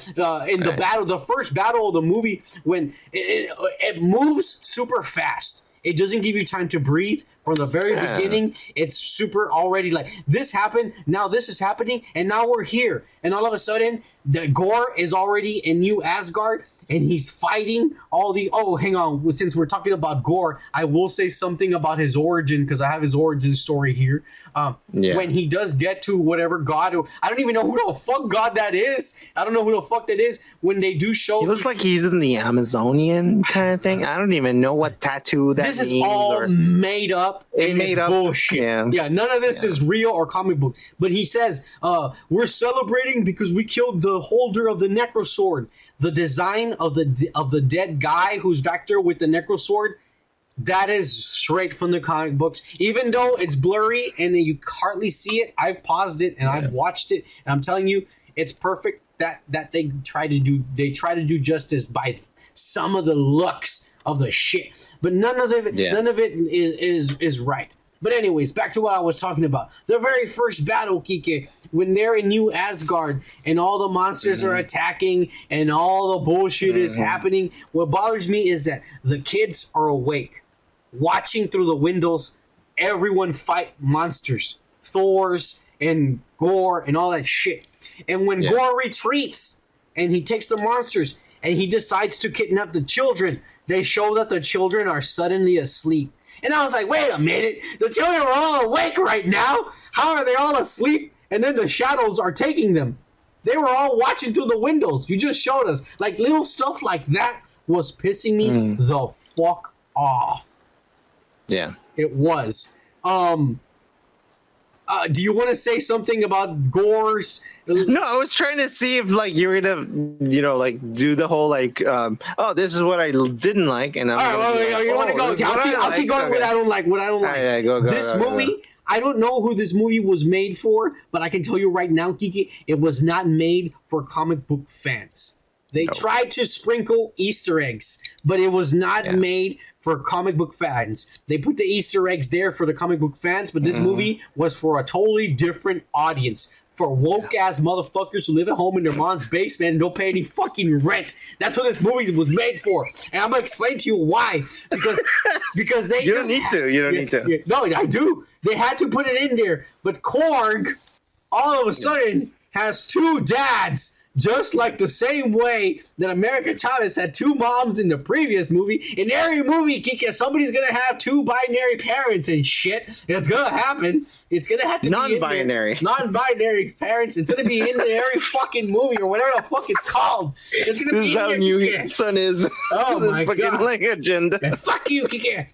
In the battle, the first battle of the movie, when it moves super fast. It doesn't give you time to breathe from the very beginning. It's super already like this happened. Now this is happening. And now we're here. And all of a sudden, the Gore is already in New Asgard. And he's fighting all the... Oh, hang on. Since we're talking about Gore, I will say something about his origin because I have his origin story here. When he does get to whatever god... I don't even know who the fuck god that is. I don't know who the fuck that is. When they do show... He looks like he's in the Amazonian kind of thing. I don't even know what tattoo that means. This is all made up. It's made up bullshit. Yeah, none of this is real or comic book. But he says, we're celebrating because we killed the holder of the Necrosword. The design of the dead guy who's back there with the Necrosword, that is straight from the comic books. Even though it's blurry and you hardly see it, I've paused it and I've watched it, and I'm telling you, it's perfect. That they try to do justice by some of the looks of the shit, but none of it is right. But anyways, back to what I was talking about. The very first battle, Kike, when they're in New Asgard and all the monsters are attacking and all the bullshit is happening, what bothers me is that the kids are awake, watching through the windows, everyone fight monsters, Thors and Gore and all that shit. And when Gore retreats and he takes the monsters and he decides to kidnap the children, they show that the children are suddenly asleep. And I was like, wait a minute, the children are all awake right now. How are they all asleep? And then the shadows are taking them. They were all watching through the windows. You just showed us. Like, little stuff like that was pissing me the fuck off. Yeah. It was. Do you want to say something about Gore's? No, I was trying to see if like you were gonna, like do the whole like, this is what I didn't like, and you want to go? I'll keep going. What I don't like. Yeah, go. This movie. I don't know who this movie was made for, but I can tell you right now, Kiki, it was not made for comic book fans. They tried to sprinkle Easter eggs, but it was not made for comic book fans. They put the Easter eggs there for the comic book fans, but this movie was for a totally different audience. For woke-ass motherfuckers who live at home in their mom's basement and don't pay any fucking rent. That's what this movie was made for. And I'm going to explain to you why. Because they You don't need to. You don't need to. Yeah, no, I do. They had to put it in there. But Korg, all of a sudden, has two dads. Just like the same way that America Chavez had two moms in the previous movie. In every movie, Kika, somebody's going to have two binary parents and shit. It's going to happen. It's going to have to be non-binary. Non-binary parents. It's going to be in every fucking movie or whatever the fuck it's called. It's going to be in there. This is how new son is. Oh, this my fucking God. Like agenda. Man, fuck you, Kika.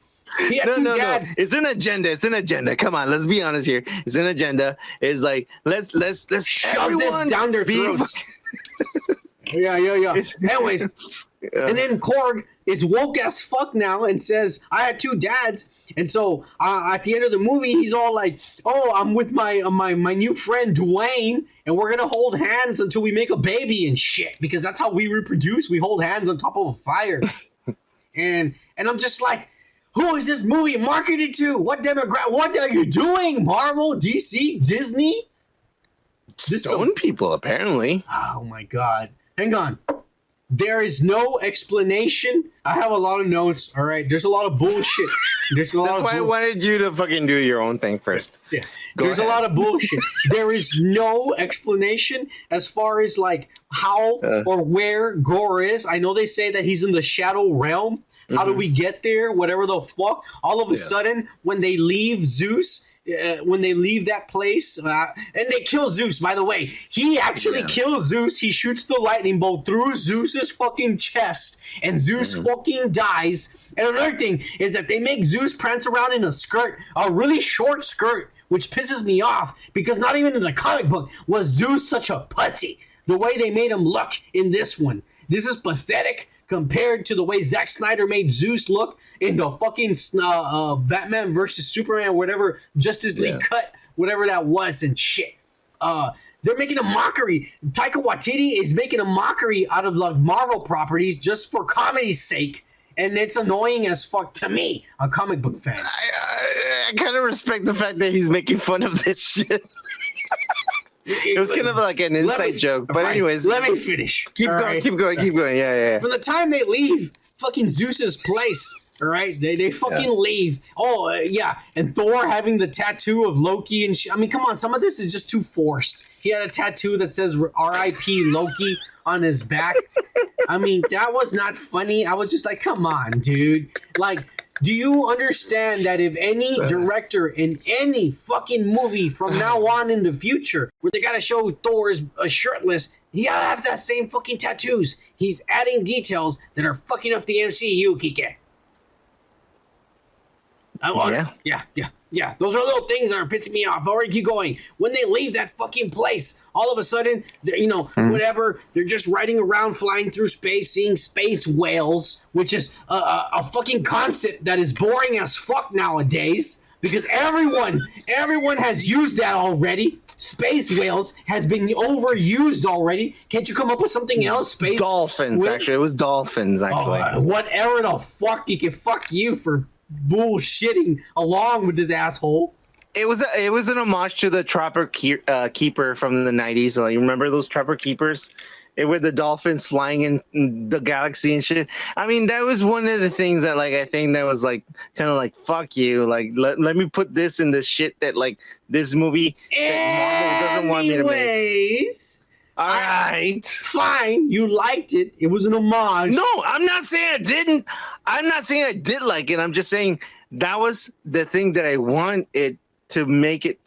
He had two dads. No. It's an agenda. It's an agenda. Come on, let's be honest here. It's an agenda. It's like let's shove this down their throats. Yeah. Anyways, and then Korg is woke as fuck now and says, I had two dads. And so at the end of the movie, he's all like, oh, I'm with my new friend Dwayne, and we're going to hold hands until we make a baby and shit. Because that's how we reproduce. We hold hands on top of a fire. and I'm just like, who is this movie marketed to? What demographic? What are you doing? Marvel, DC, Disney? Stone people, apparently. Oh my God. Hang on. There is no explanation. I have a lot of notes. All right. There's a lot of bullshit. That's why I wanted you to fucking do your own thing first. Yeah. There's a lot of bullshit. There is no explanation as far as like how or where Gore is. I know they say that he's in the shadow realm. How do we get there? Whatever the fuck. All of a sudden, when they leave Zeus, when they leave that place, and they kill Zeus, by the way. He actually kills Zeus. He shoots the lightning bolt through Zeus's fucking chest, and Zeus fucking dies. And another thing is that they make Zeus prance around in a skirt, a really short skirt, which pisses me off, because not even in the comic book was Zeus such a pussy. The way they made him look in this one. This is pathetic compared to the way Zack Snyder made Zeus look in the fucking Batman versus Superman, whatever Justice League cut, whatever that was and shit. They're making a mockery. Taika Waititi is making a mockery out of the Marvel properties just for comedy's sake. And it's annoying as fuck to me, a comic book fan. I kind of respect the fact that he's making fun of this shit. It was kind of like an inside joke. But anyways. Let me finish. Keep going. Yeah. From the time they leave fucking Zeus's place, all right? They fucking leave. Oh, yeah. And Thor having the tattoo of Loki and shit. I mean, come on. Some of this is just too forced. He had a tattoo that says R.I.P. Loki on his back. I mean, that was not funny. I was just like, come on, dude. Like, do you understand that if any director in any fucking movie from now on in the future, where they gotta show Thor's shirtless, he gotta have that same fucking tattoos. He's adding details that are fucking up the MCU, Kike. Yeah. Those are little things that are pissing me off. All right, keep going. When they leave that fucking place, all of a sudden, whatever, they're just riding around, flying through space, seeing space whales, which is a fucking concept that is boring as fuck nowadays because everyone has used that already. Space whales has been overused already. Can't you come up with something else? Space dolphins, whales? actually. It was dolphins, actually. Whatever the fuck, you can fuck you for bullshitting along with this asshole. It was an homage to the Trapper Keeper from the 90s. Like, you remember those Trapper Keepers? With the dolphins flying in the galaxy and shit. I mean, that was one of the things that, like, I think that was, like, kind of like, fuck you. Like, let me put this in the shit that, like, this movie that Marvel doesn't want me to make. All right. Fine. You liked it. It was an homage. No, I'm not saying I didn't. I'm not saying I did like it. I'm just saying that was the thing that I want it to make it.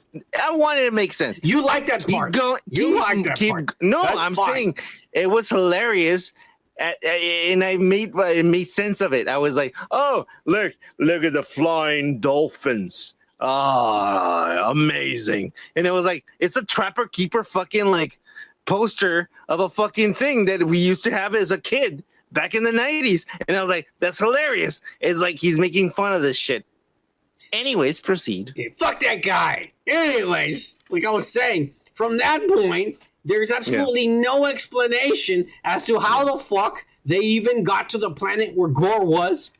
I wanted it to make sense. You like that part. You like that part. No, That's I'm fine. saying it was hilarious, and it made sense of it. I was like, oh, look at the flying dolphins. Ah, amazing. And it was like, it's a Trapper Keeper fucking like poster of a fucking thing that we used to have as a kid back in the 90s. And I was like, that's hilarious. It's like he's making fun of this shit. Anyways, proceed. Yeah, fuck that guy. Anyways, like I was saying, from that point, there's absolutely no explanation as to how the fuck they even got to the planet where Gore was.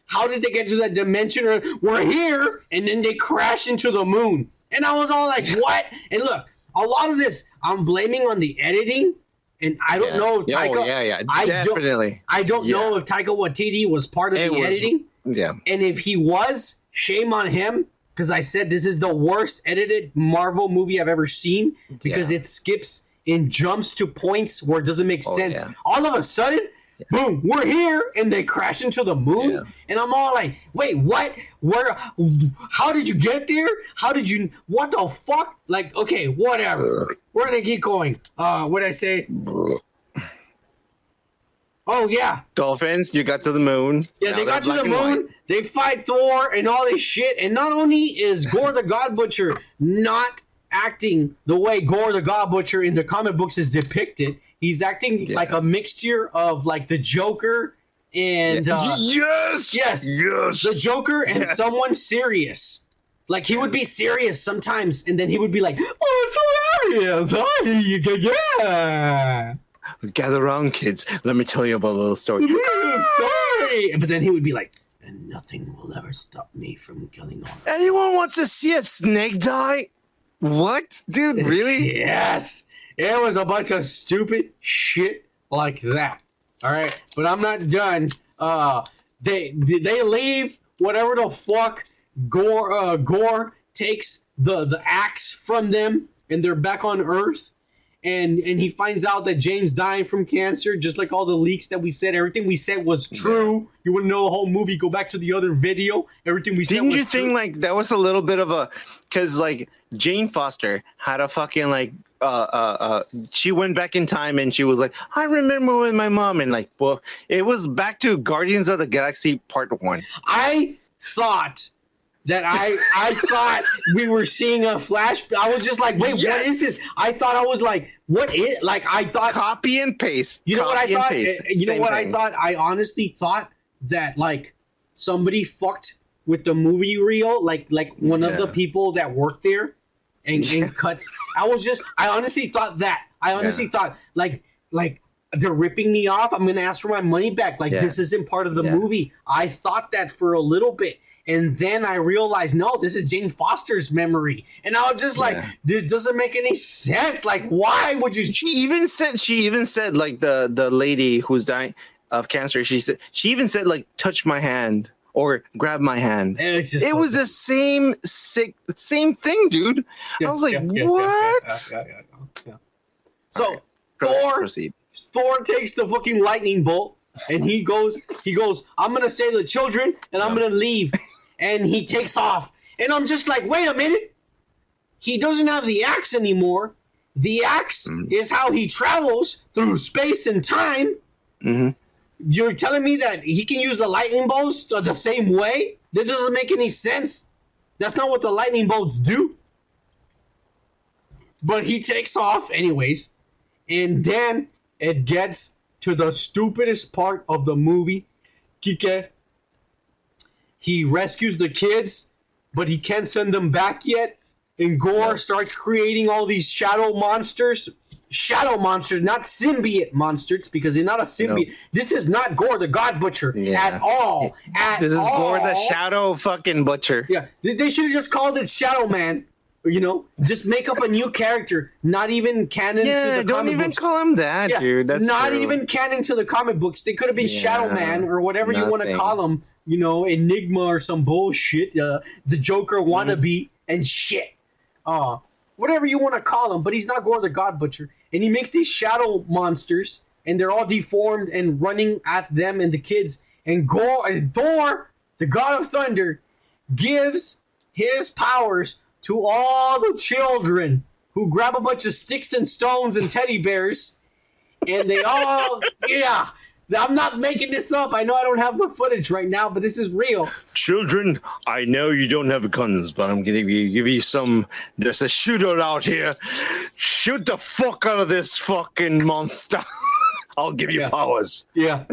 How did they get to that dimension? Or we're here, and then they crash into the moon. And I was all like, what? And look, a lot of this, I'm blaming on the editing. And I don't know if Taika... definitely. I don't know if Taika Waititi was part of the editing. Yeah. And if he was, shame on him. Because I said this is the worst edited Marvel movie I've ever seen. Because it skips and jumps to points where it doesn't make sense. Yeah. All of a sudden, boom, we're here. And they crash into the moon. Yeah. And I'm all like, wait, what? Where? How did you get there? How did you... What the fuck? Like, okay, whatever. We're going to keep going. What'd I say? Oh, yeah. Dolphins, you got to the moon. Yeah, now they got to the moon. They fight Thor and all this shit. And not only is Gore the God Butcher not acting the way Gore the God Butcher in the comic books is depicted, he's acting like a mixture of like the Joker and... Yes! The Joker and someone serious. Like, he would be serious sometimes, and then he would be like, oh, it's hilarious. Yeah. Gather around, kids. Let me tell you about a little story. Sorry. But then he would be like, and nothing will ever stop me from killing all. Anyone wants to see a snake die? What? Dude, really? Yes. It was a bunch of stupid shit like that. All right. But I'm not done. They leave whatever the fuck. Gore takes the axe from them, and they're back on Earth. And he finds out that Jane's dying from cancer, just like all the leaks that we said. Everything we said was true. You wouldn't know the whole movie. Go back to the other video. Everything we said was true. Didn't you think, like, that was a little bit of a... Because, like, Jane Foster had a fucking, like... she went back in time and she was like, I remember with my mom. And, like, well, it was back to Guardians of the Galaxy Part 1. I thought... that I thought we were seeing a flash. I was just like, wait, what is this? I thought I was like, what is... Like, I thought... Copy and paste. You know what I thought? You know what I thought? I honestly thought that, like, somebody fucked with the movie reel. Like one of the people that worked there and cuts. I honestly thought that. I honestly thought, like, they're ripping me off. I'm going to ask for my money back. Like, this isn't part of the movie. I thought that for a little bit. And then I realized, no, this is Jane Foster's memory. And I was just like, this doesn't make any sense. Like, why would you... She even said, like, the lady who's dying of cancer, she even said, like, touch my hand or grab my hand. It was the same thing, dude. I was like, what? Yeah. So, Thor takes the fucking lightning bolt. And he goes, I'm going to save the children and I'm going to leave. And he takes off. And I'm just like, wait a minute. He doesn't have the axe anymore. The axe is how he travels through space and time. Mm-hmm. You're telling me that he can use the lightning bolts the same way? That doesn't make any sense. That's not what the lightning bolts do. But he takes off anyways. And then it gets... to the stupidest part of the movie. Kike. He rescues the kids, but he can't send them back yet. And Gore starts creating all these shadow monsters, shadow monsters, not symbiote monsters, because they're not a symbiote. No. This is not Gore the God Butcher at all. This is Gore the Shadow fucking Butcher. Yeah, they should have just called it Shadow Man. You know, just make up a new character, not even canon to the comic books. Don't even call him that, dude. That's not true. Even canon to the comic books. They could have been Shadow Man or whatever you want to call him. You know, Enigma or some bullshit. The Joker wannabe and shit. Whatever you want to call him, but he's not Gore the God Butcher. And he makes these shadow monsters, and they're all deformed and running at them and the kids. And Thor, the God of Thunder, gives his powers to all the children who grab a bunch of sticks and stones and teddy bears, and they all, I'm not making this up. I know I don't have the footage right now, but this is real. Children, I know you don't have guns, but I'm gonna give you some. There's a shootout out here. Shoot the fuck out of this fucking monster. I'll give you powers. Yeah.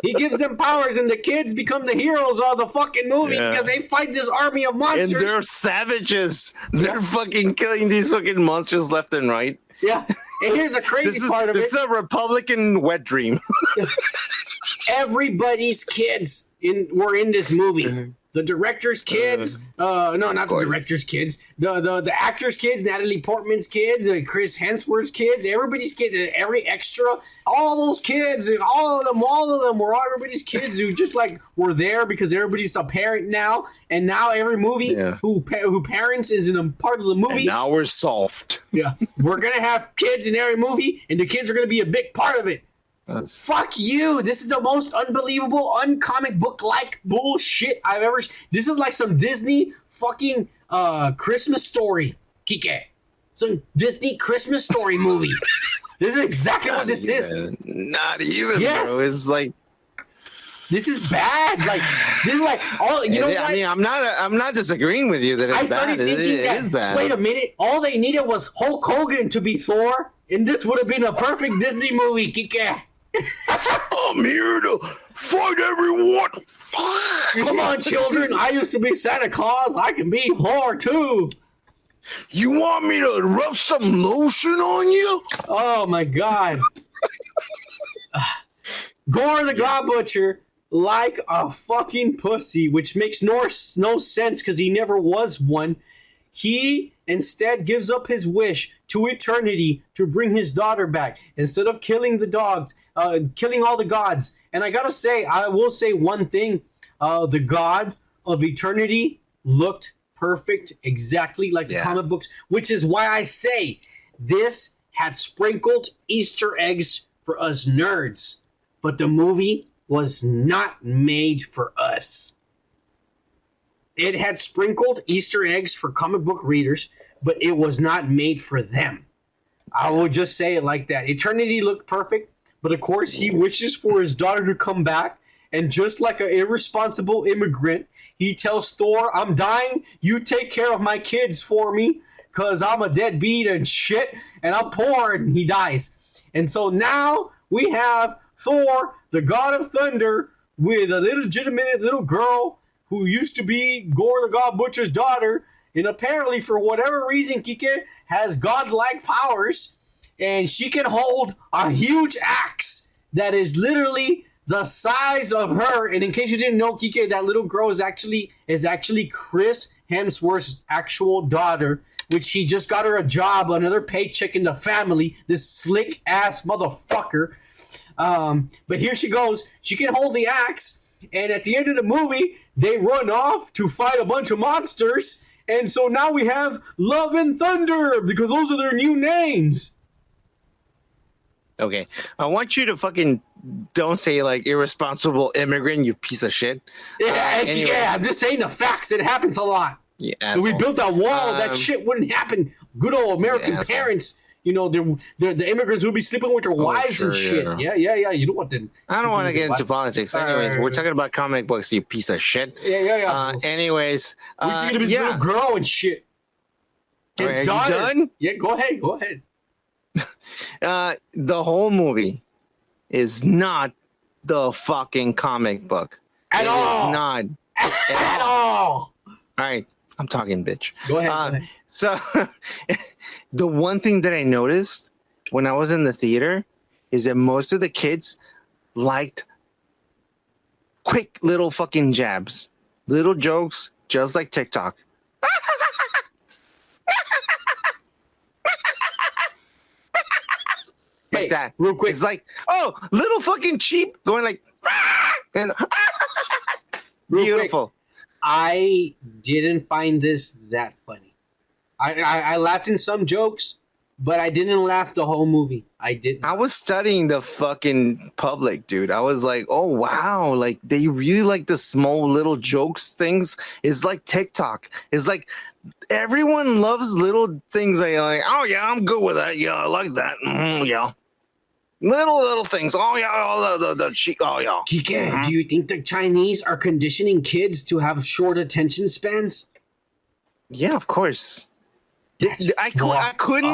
He gives them powers, and the kids become the heroes of the fucking movie because they fight this army of monsters. And they're savages. They're fucking killing these fucking monsters left and right. Yeah. And here's the crazy part of it. This is a Republican wet dream. Everybody's kids were in this movie. The director's kids, no, not the director's kids. The actor's kids, Natalie Portman's kids, Chris Hemsworth's kids, everybody's kids, every extra, all those kids, all of them were everybody's kids who just like were there because everybody's a parent now, and now every movie who parents is in a part of the movie. And now we're soft. Yeah, we're gonna have kids in every movie, and the kids are gonna be a big part of it. Fuck you. This is the most unbelievable, uncomic book-like bullshit I've ever... This is like some Disney fucking Christmas story, Kike. Some Disney Christmas story movie. This is exactly what this is. Not even, bro. It's like... This is bad. Like, this is like... all. You know what? I mean, I'm not disagreeing with you that it's bad. It is bad. Wait a minute. All they needed was Hulk Hogan to be Thor, and this would have been a perfect Disney movie, Kike. I'm here to fight everyone. Come on, children. I used to be Santa Claus. I can be Thor, too. You want me to rub some lotion on you? Oh, my God. Gore the God Butcher like a fucking pussy, which makes no sense because he never was one. He instead gives up his wish to eternity to bring his daughter back instead of killing the dogs, killing all the gods. And I gotta say, I will say one thing: the God of Eternity looked perfect, exactly like the comic books, which is why I say this had sprinkled Easter eggs for us nerds, but the movie was not made for us. It had sprinkled Easter eggs for comic book readers, but it was not made for them. I will just say it like that. Eternity looked perfect, but of course he wishes for his daughter to come back, and just like an irresponsible immigrant, he tells Thor, I'm dying, you take care of my kids for me, because I'm a deadbeat and shit, and I'm poor, and he dies. And so now we have Thor, the God of Thunder, with a legitimate little girl who used to be Gore the God Butcher's daughter, and apparently for whatever reason Kike has godlike powers, and she can hold a huge axe that is literally the size of her. And in case you didn't know, Kike, that little girl is actually Chris Hemsworth's actual daughter, which he just got her a job, another paycheck in the family, this slick ass motherfucker. But here she goes. She can hold the axe, and at the end of the movie, they run off to fight a bunch of monsters, and so now we have Love and Thunder, because those are their new names. Okay, I want you to fucking don't say like irresponsible immigrant, you piece of shit. Yeah, I'm just saying the facts. It happens a lot. Yeah, if we built that wall, that shit wouldn't happen. Good old American parents. You know, the immigrants would be sleeping with their wives and shit. Yeah. You don't want them. I don't want to get into politics. Anyways, we're talking about comic books, you piece of shit. Yeah. Anyways, we're thinking of his little girl and shit. His daughter. You done? Yeah, go ahead. The whole movie is not the fucking comic book. At all. Is not. At all. All right. I'm talking, bitch. Go ahead. So, the one thing that I noticed when I was in the theater is that most of the kids liked quick little fucking jabs, little jokes, just like TikTok. Hey, like that. real quick. It's like, oh, little fucking cheap going like, and beautiful. Quick, I didn't find this that funny. I laughed in some jokes, but I didn't laugh the whole movie. I didn't. I was studying the fucking public, dude. I was like, oh wow, like they really like the small little jokes things. It's like TikTok. It's like everyone loves little things. Like, oh yeah, I'm good with that. Yeah, I like that. Yeah. Little things. Oh yeah, the cheek. Oh yeah. Kike, do you think the Chinese are conditioning kids to have short attention spans? Yeah, of course. I couldn't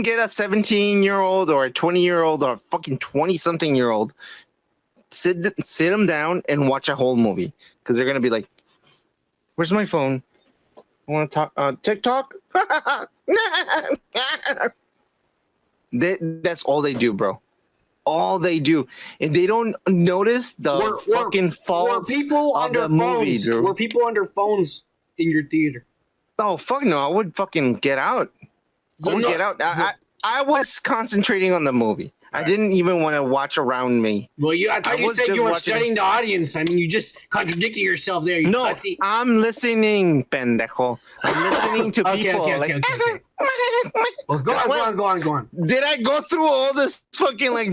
get a 17-year-old or a 20-year-old or a fucking 20-something-year-old sit them down and watch a whole movie because they're gonna be like, "Where's my phone? I want to talk TikTok." That's all they do, bro. All they do, and they don't notice the fucking faults of the movie, dude. Were people under phones in your theater? Oh fuck no! I would fucking get out. Get out. I was concentrating on the movie. I didn't even want to watch around me. Well, I thought you said you were studying the audience. I mean, you just contradicted yourself there. You pussy. I'm listening, pendejo. I'm listening to people. Okay. Well, go on. Did I go through all this fucking like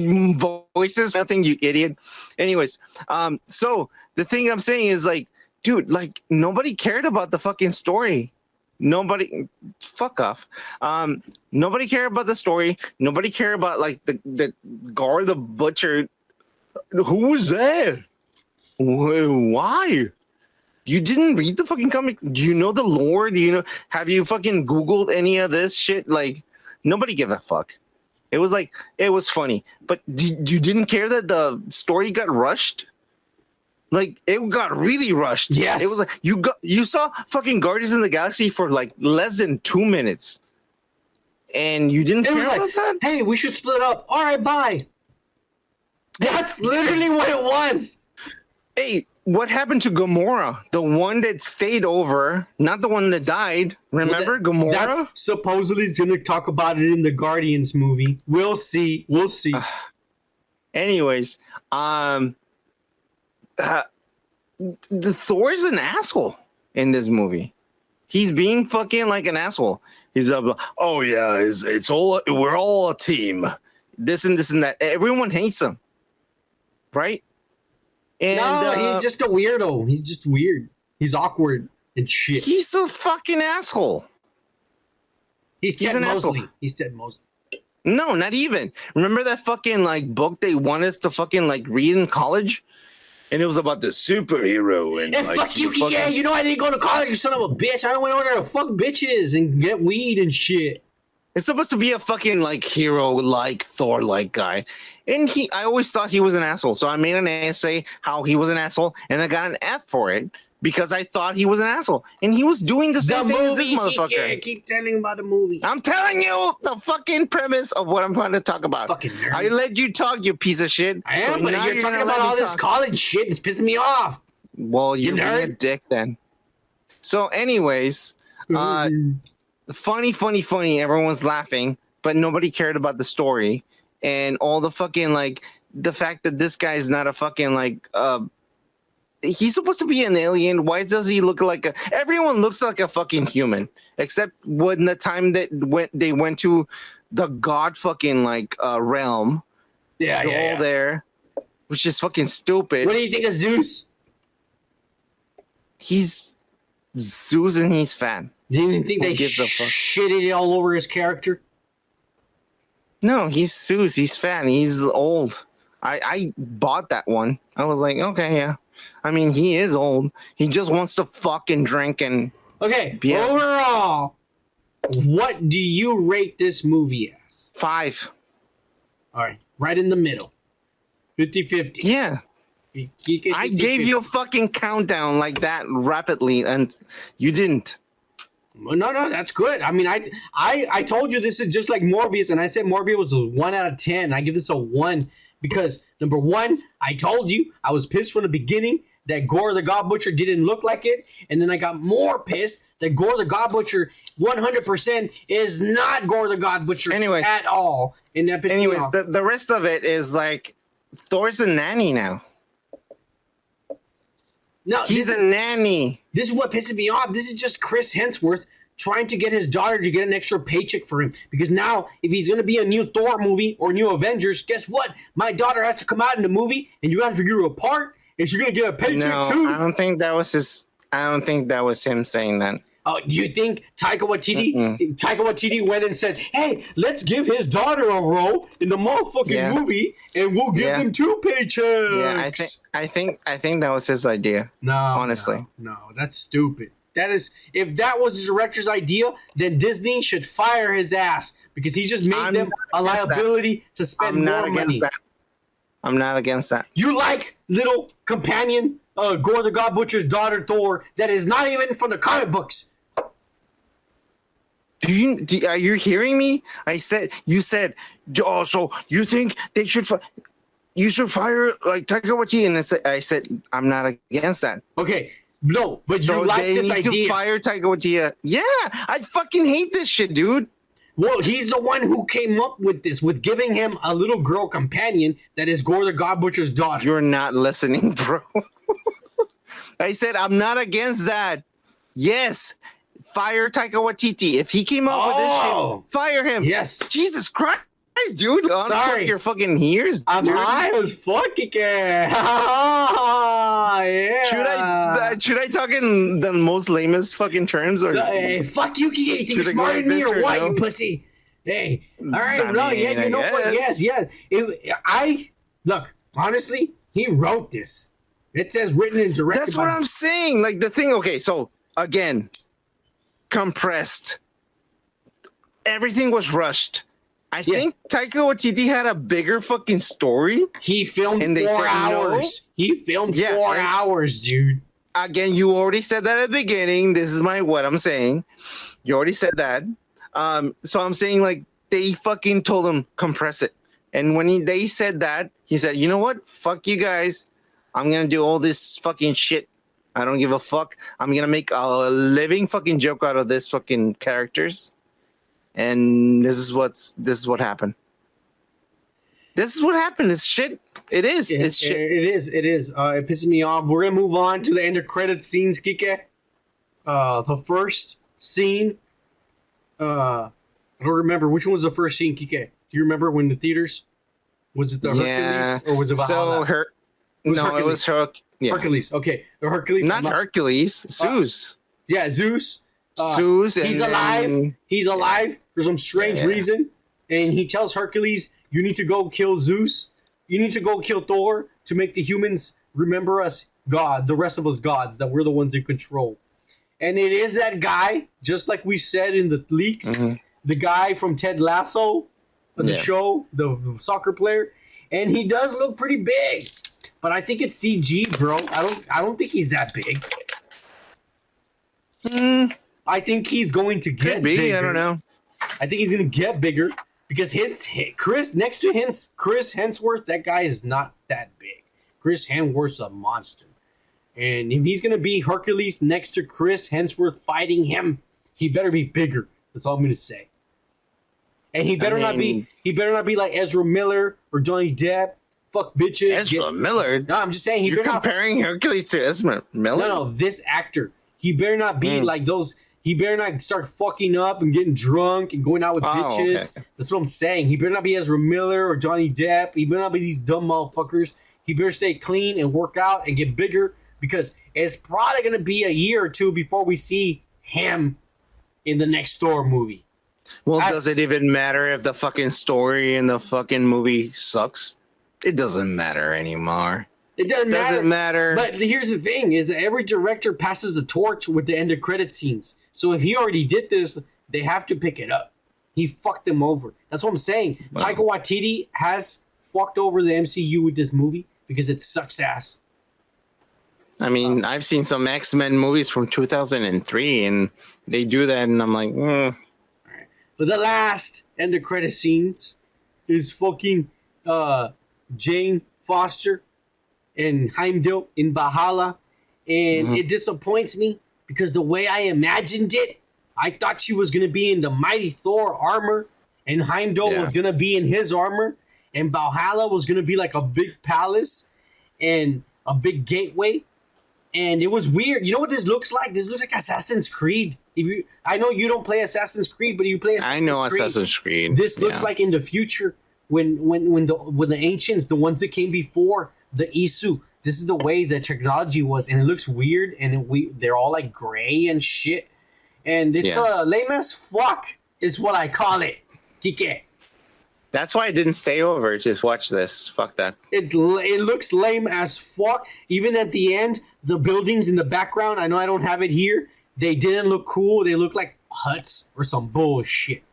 voices? Nothing, you idiot. Anyways, so the thing I'm saying is like, dude, like nobody cared about the fucking story. Nobody, fuck off. Nobody cared about the story. Nobody cared about like the Gar the Butcher. Who was that? Why? You didn't read the fucking comic? Do you know the lore? Do you know? Have you fucking Googled any of this shit? Like, nobody gave a fuck. It was like, it was funny. But you didn't care that the story got rushed? Like, it got really rushed. Yes. It was like, you saw fucking Guardians of the Galaxy for like less than 2 minutes. And you didn't care about that? Hey, we should split up. All right, bye. That's literally what it was. Hey, what happened to Gamora? The one that stayed over, not the one that died. Remember Gamora? That's supposedly is going to talk about it in the Guardians movie. We'll see. Anyways, the Thor's an asshole in this movie. He's being fucking like an asshole. He's oh yeah, it's all, we're all a team. This and that. Everyone hates him, right? And no, he's just a weirdo. He's just weird. He's awkward and shit. He's a fucking asshole. He's Ted Mosley. He's Ted Mosley. No, not even. Remember that fucking like book they want us to fucking like read in college? And it was about the superhero and like, fuck you, yeah. You know I didn't go to college, you son of a bitch. I don't went over there to fuck bitches and get weed and shit. It's supposed to be a fucking like hero, like Thor, like guy, and I always thought he was an asshole. So I made an essay how he was an asshole, and I got an F for it because I thought he was an asshole, and he was doing the same thing as this motherfucker. Yeah, keep telling about the movie. I'm telling you the fucking premise of what I'm going to talk about. Fucking nerd. I let you talk, you piece of shit. I am, but you're talking about all this college shit. It's pissing me off. Well, you're being a dick then. So, anyways, funny. Everyone's laughing, but nobody cared about the story and all the fucking like the fact that this guy is not a fucking like he's supposed to be an alien. Why does he look like everyone looks like a fucking human except when the time that they went to the god fucking like realm. Yeah. All there, which is fucking stupid. What do you think of Zeus? He's Zeus and he's fat. Do you think they shitted it all over his character? No, he's Zeus. He's fat. He's old. I bought that one. I was like, okay, yeah. I mean, he is old. He just wants to fucking drink and... Okay, overall, what do you rate this movie as? 5. All right, right in the middle. 50-50. Yeah. I gave you a fucking countdown like that rapidly, and you didn't. No, that's good. I mean, I told you this is just like Morbius, and I said Morbius was a 1 out of 10. I give this a 1 because, number one, I told you I was pissed from the beginning that Gore the God Butcher didn't look like it, and then I got more pissed that Gore the God Butcher 100% is not Gore the God Butcher at all. And that pissed me off. The rest of it is like Thor's a nanny now. No, he's a nanny. This is what pisses me off. This is just Chris Hemsworth trying to get his daughter to get an extra paycheck for him. Because now, if he's going to be a new Thor movie or new Avengers, guess what? My daughter has to come out in the movie, and you got to figure her apart, and she's going to get a paycheck too. I don't think that was his. I don't think that was him saying that. Oh, do you think Taika Waititi went and said, "Hey, let's give his daughter a role in the motherfucking movie, and we'll give them 2 paychecks"? Yeah, I think that was his idea. No, honestly, no, that's stupid. That is, if that was the director's idea, then Disney should fire his ass because he just made them a liability to spend more money. I'm not against that. You like little companion Gore the God Butcher's daughter Thor that is not even from the comic books. Are you hearing me? You said, oh, so you think they should you should fire like Taika Waititi? And I said, I'm not against that. Okay, no, but you like this idea. To fire Taika Waititi. Yeah, I fucking hate this shit, dude. Well, he's the one who came up with this, with giving him a little girl companion that is Gore the God Butcher's daughter. You're not listening, bro. I said, I'm not against that. Yes. Fire Taika Waititi. If he came up with this shit, fire him. Yes. Jesus Christ, dude. Sorry. Your fucking ears. I'm high as fucking yeah. Should I talk in the most lamest fucking terms? Or hey, fuck you, Kiki. Think you're smarter than me or what, you pussy? Hey. All right. You know what? Yes. Look, honestly, he wrote this. It says written and directed. That's what I'm saying. Like the thing, okay, so again, compressed. Everything was rushed. I think Taika Waititi had a bigger fucking story. He filmed 4 hours. No. He filmed 4 hours, dude. Again, you already said that at the beginning. This is what I'm saying. You already said that. So I'm saying like they fucking told him compress it. And when they said that, he said, you know what? Fuck you guys. I'm going to do all this fucking shit. I don't give a fuck. I'm going to make a living fucking joke out of this fucking characters. And this is what happened. This is what happened. It's shit. It is. It's shit. It is. It pisses me off. We're going to move on to the end of credits scenes, Kike. The first scene. I don't remember. Which one was the first scene, Kike? Do you remember when the theaters? Was it the Hercules or was it Valhalla? It was Hercules. Okay, the Hercules. Not Hercules. Zeus. Zeus. Zeus. He's alive. He's alive for some strange reason, and he tells Hercules, "You need to go kill Zeus. You need to go kill Thor to make the humans remember us, God, the rest of us gods, that we're the ones in control." And it is that guy, just like we said in the leaks, the guy from Ted Lasso, the show, the soccer player, and he does look pretty big. But I think it's CG, bro. I don't think he's that big. I think he's going to get bigger. I don't know. I think he's going to get bigger because Chris Hemsworth, that guy is not that big. Chris Hemsworth's a monster. And if he's going to be Hercules next to Chris Hemsworth fighting him, he better be bigger. That's all I'm going to say. And he better not be like Ezra Miller or Johnny Depp. Fuck bitches. Ezra Miller? No, I'm just saying You're comparing Hercules to Ezra Miller? No, this actor. He better not be like those. He better not start fucking up and getting drunk and going out with bitches. Okay. That's what I'm saying. He better not be Ezra Miller or Johnny Depp. He better not be these dumb motherfuckers. He better stay clean and work out and get bigger because it's probably going to be a year or two before we see him in the next Thor movie. Well, does it even matter if the fucking story in the fucking movie sucks? It doesn't matter anymore. It doesn't matter. But here's the thing, is that every director passes the torch with the end of credit scenes. So if he already did this, they have to pick it up. He fucked them over. That's what I'm saying. Wow. Taika Waititi has fucked over the MCU with this movie because it sucks ass. I mean, I've seen some X-Men movies from 2003, and they do that, and I'm like, But the last end of credit scenes is fucking Jane Foster and Heimdall in Valhalla, and it disappoints me because the way I imagined it, I thought she was gonna be in the mighty Thor armor, and Heimdall was gonna be in his armor, and Valhalla was gonna be like a big palace and a big gateway. And it was weird. You know what this looks like? This looks like Assassin's Creed. I know you don't play Assassin's Creed, but you play Assassin's Creed. I know Assassin's Creed. This looks like in the future when the ancients, the ones that came before the Isu, this is the way the technology was, and it looks weird, and they're all like gray and shit, and it's lame as fuck. Is what I call it, Kike. That's why I didn't stay over. Just watch this. Fuck that. It looks lame as fuck. Even at the end, the buildings in the background, I know I don't have it here, they didn't look cool. They look like huts or some bullshit.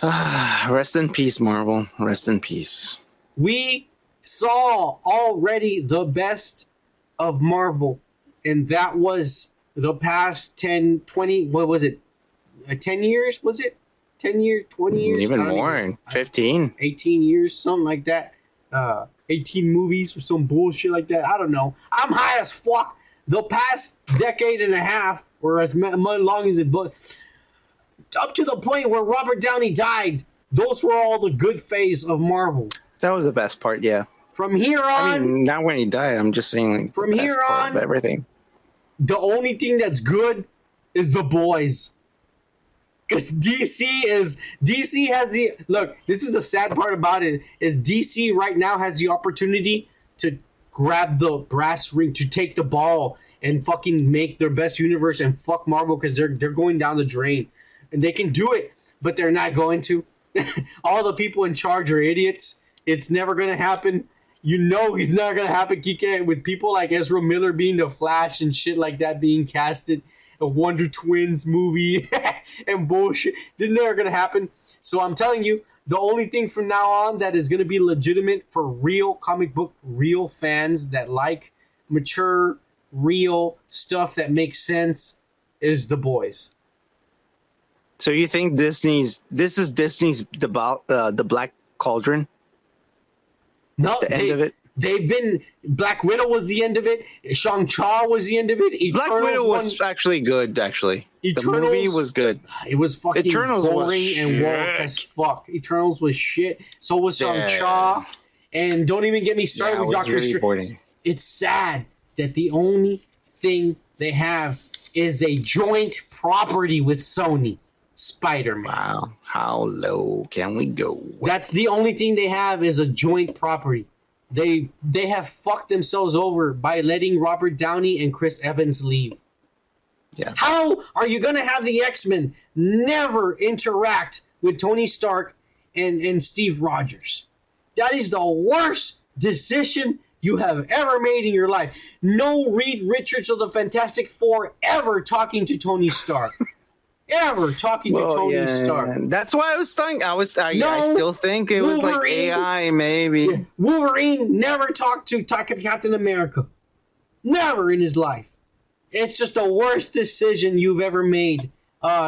Rest in peace, Marvel. Rest in peace. We saw already the best of Marvel, and that was the past 10, 20, what was it? 10 years, was it? 10 years, 20 years? Even more, 15. 18 years, something like that. 18 movies or some bullshit like that. I don't know. I'm high as fuck. The past decade and a half, or as long as it was, up to the point where Robert Downey died, those were all the good phase of Marvel. That was the best part, yeah. From here on... I mean, not when he died. I'm just saying, like, from here on, everything. The only thing that's good is The Boys. Because DC has the... Look, this is the sad part about it, is DC right now has the opportunity to grab the brass ring, to take the ball and fucking make their best universe and fuck Marvel because they're going down the drain. And they can do it, but they're not going to. All the people in charge are idiots. It's never going to happen. You know he's not going to happen, Kike, with people like Ezra Miller being the Flash and shit like that being casted. A Wonder Twins movie and bullshit. It's never going to happen. So I'm telling you, the only thing from now on that is going to be legitimate for real comic book, real fans that like mature, real stuff that makes sense is The Boys. So you think this is Disney's the Black Cauldron? No, the end of it. They've been... Black Widow was the end of it. Shang-Chi was the end of it. Eternals Black Widow was actually good, actually. Eternals, the movie was good. It was fucking Eternals boring was and woke as fuck. Eternals was shit. So was Shang-Chi. And don't even get me started with Doctor Strange. It's sad that the only thing they have is a joint property with Sony. Spider-Man. Wow. How low can we go? That's the only thing they have is a joint property. They have fucked themselves over by letting Robert Downey and Chris Evans leave. Yeah. How are you going to have the X-Men never interact with Tony Stark and Steve Rogers? That is the worst decision you have ever made in your life. No Reed Richards of the Fantastic Four ever talking to Tony Stark. Ever talking to Tony Stark. That's why I was starting. I still think it was like AI, maybe. Yeah. Wolverine never talked to Captain America. Never in his life. It's just the worst decision you've ever made.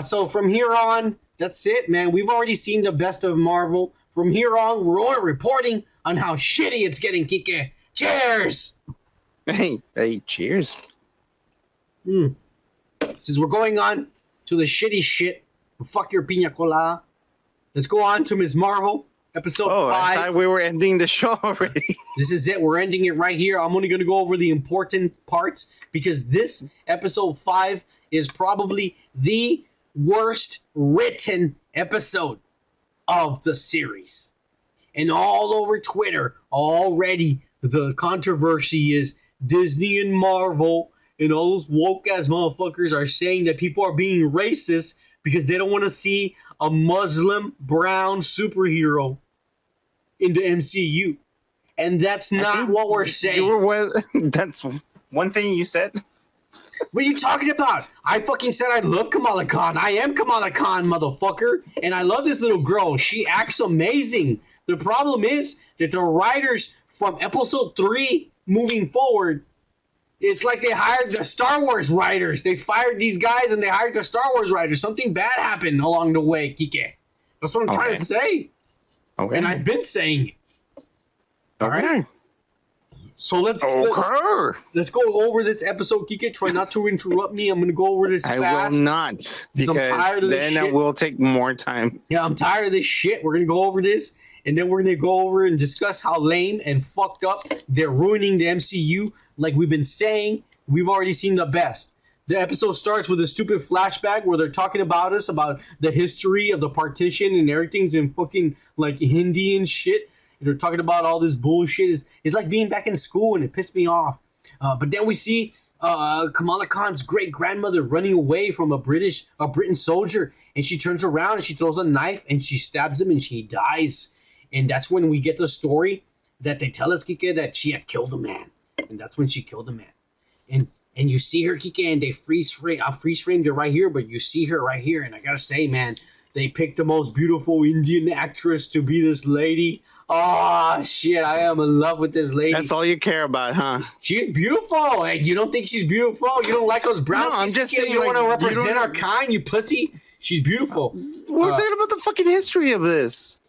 So from here on, that's it, man. We've already seen the best of Marvel. From here on, we're only reporting on how shitty it's getting, Kike. Cheers! Hey, cheers. Since we're going on to the shitty shit, fuck your pina colada, let's go on to Ms. Marvel, episode 5. I thought we were ending the show already. This is it. We're ending it right here. I'm only going to go over the important parts because this episode 5 is probably the worst written episode of the series. And all over Twitter, already the controversy is Disney and Marvel and all those woke-ass motherfuckers are saying that people are being racist because they don't want to see a Muslim brown superhero in the MCU. And that's not what we're saying. That's one thing you said. What are you talking about? I fucking said I love Kamala Khan. I am Kamala Khan, motherfucker. And I love this little girl. She acts amazing. The problem is that the writers from episode 3 moving forward, it's like they hired the Star Wars writers. They fired these guys and they hired the Star Wars writers. Something bad happened along the way, Kike. That's what I'm trying to say. Okay. And I've been saying it. All right. So let's go over this episode, Kike. Try not to interrupt me. I'm going to go over this fast. I will not, because I'm tired of this shit. It will take more time. Yeah, I'm tired of this shit. We're going to go over this, and then we're going to go over and discuss how lame and fucked up they're ruining the MCU. Like we've been saying, we've already seen the best. The episode starts with a stupid flashback where they're talking about us, about the history of the partition, and everything's in fucking like Hindi and shit. They're talking about all this bullshit. It's like being back in school, and it pissed me off. But then we see Kamala Khan's great grandmother running away from a Britain soldier, and she turns around and she throws a knife and she stabs him and she dies. And that's when we get the story that they tell us, Kike, that she had killed a man, and that's when she killed a man. And you see her, Kike, and they freeze framed her right here, but you see her right here, and I gotta say, man, they picked the most beautiful Indian actress to be this lady. Oh, shit, I am in love with this lady. That's all you care about, huh? She's beautiful. Hey, you don't think she's beautiful? You don't like those brown No, I'm just saying, you don't like, want to represent our kind, you pussy? She's beautiful. We're talking about the fucking history of this.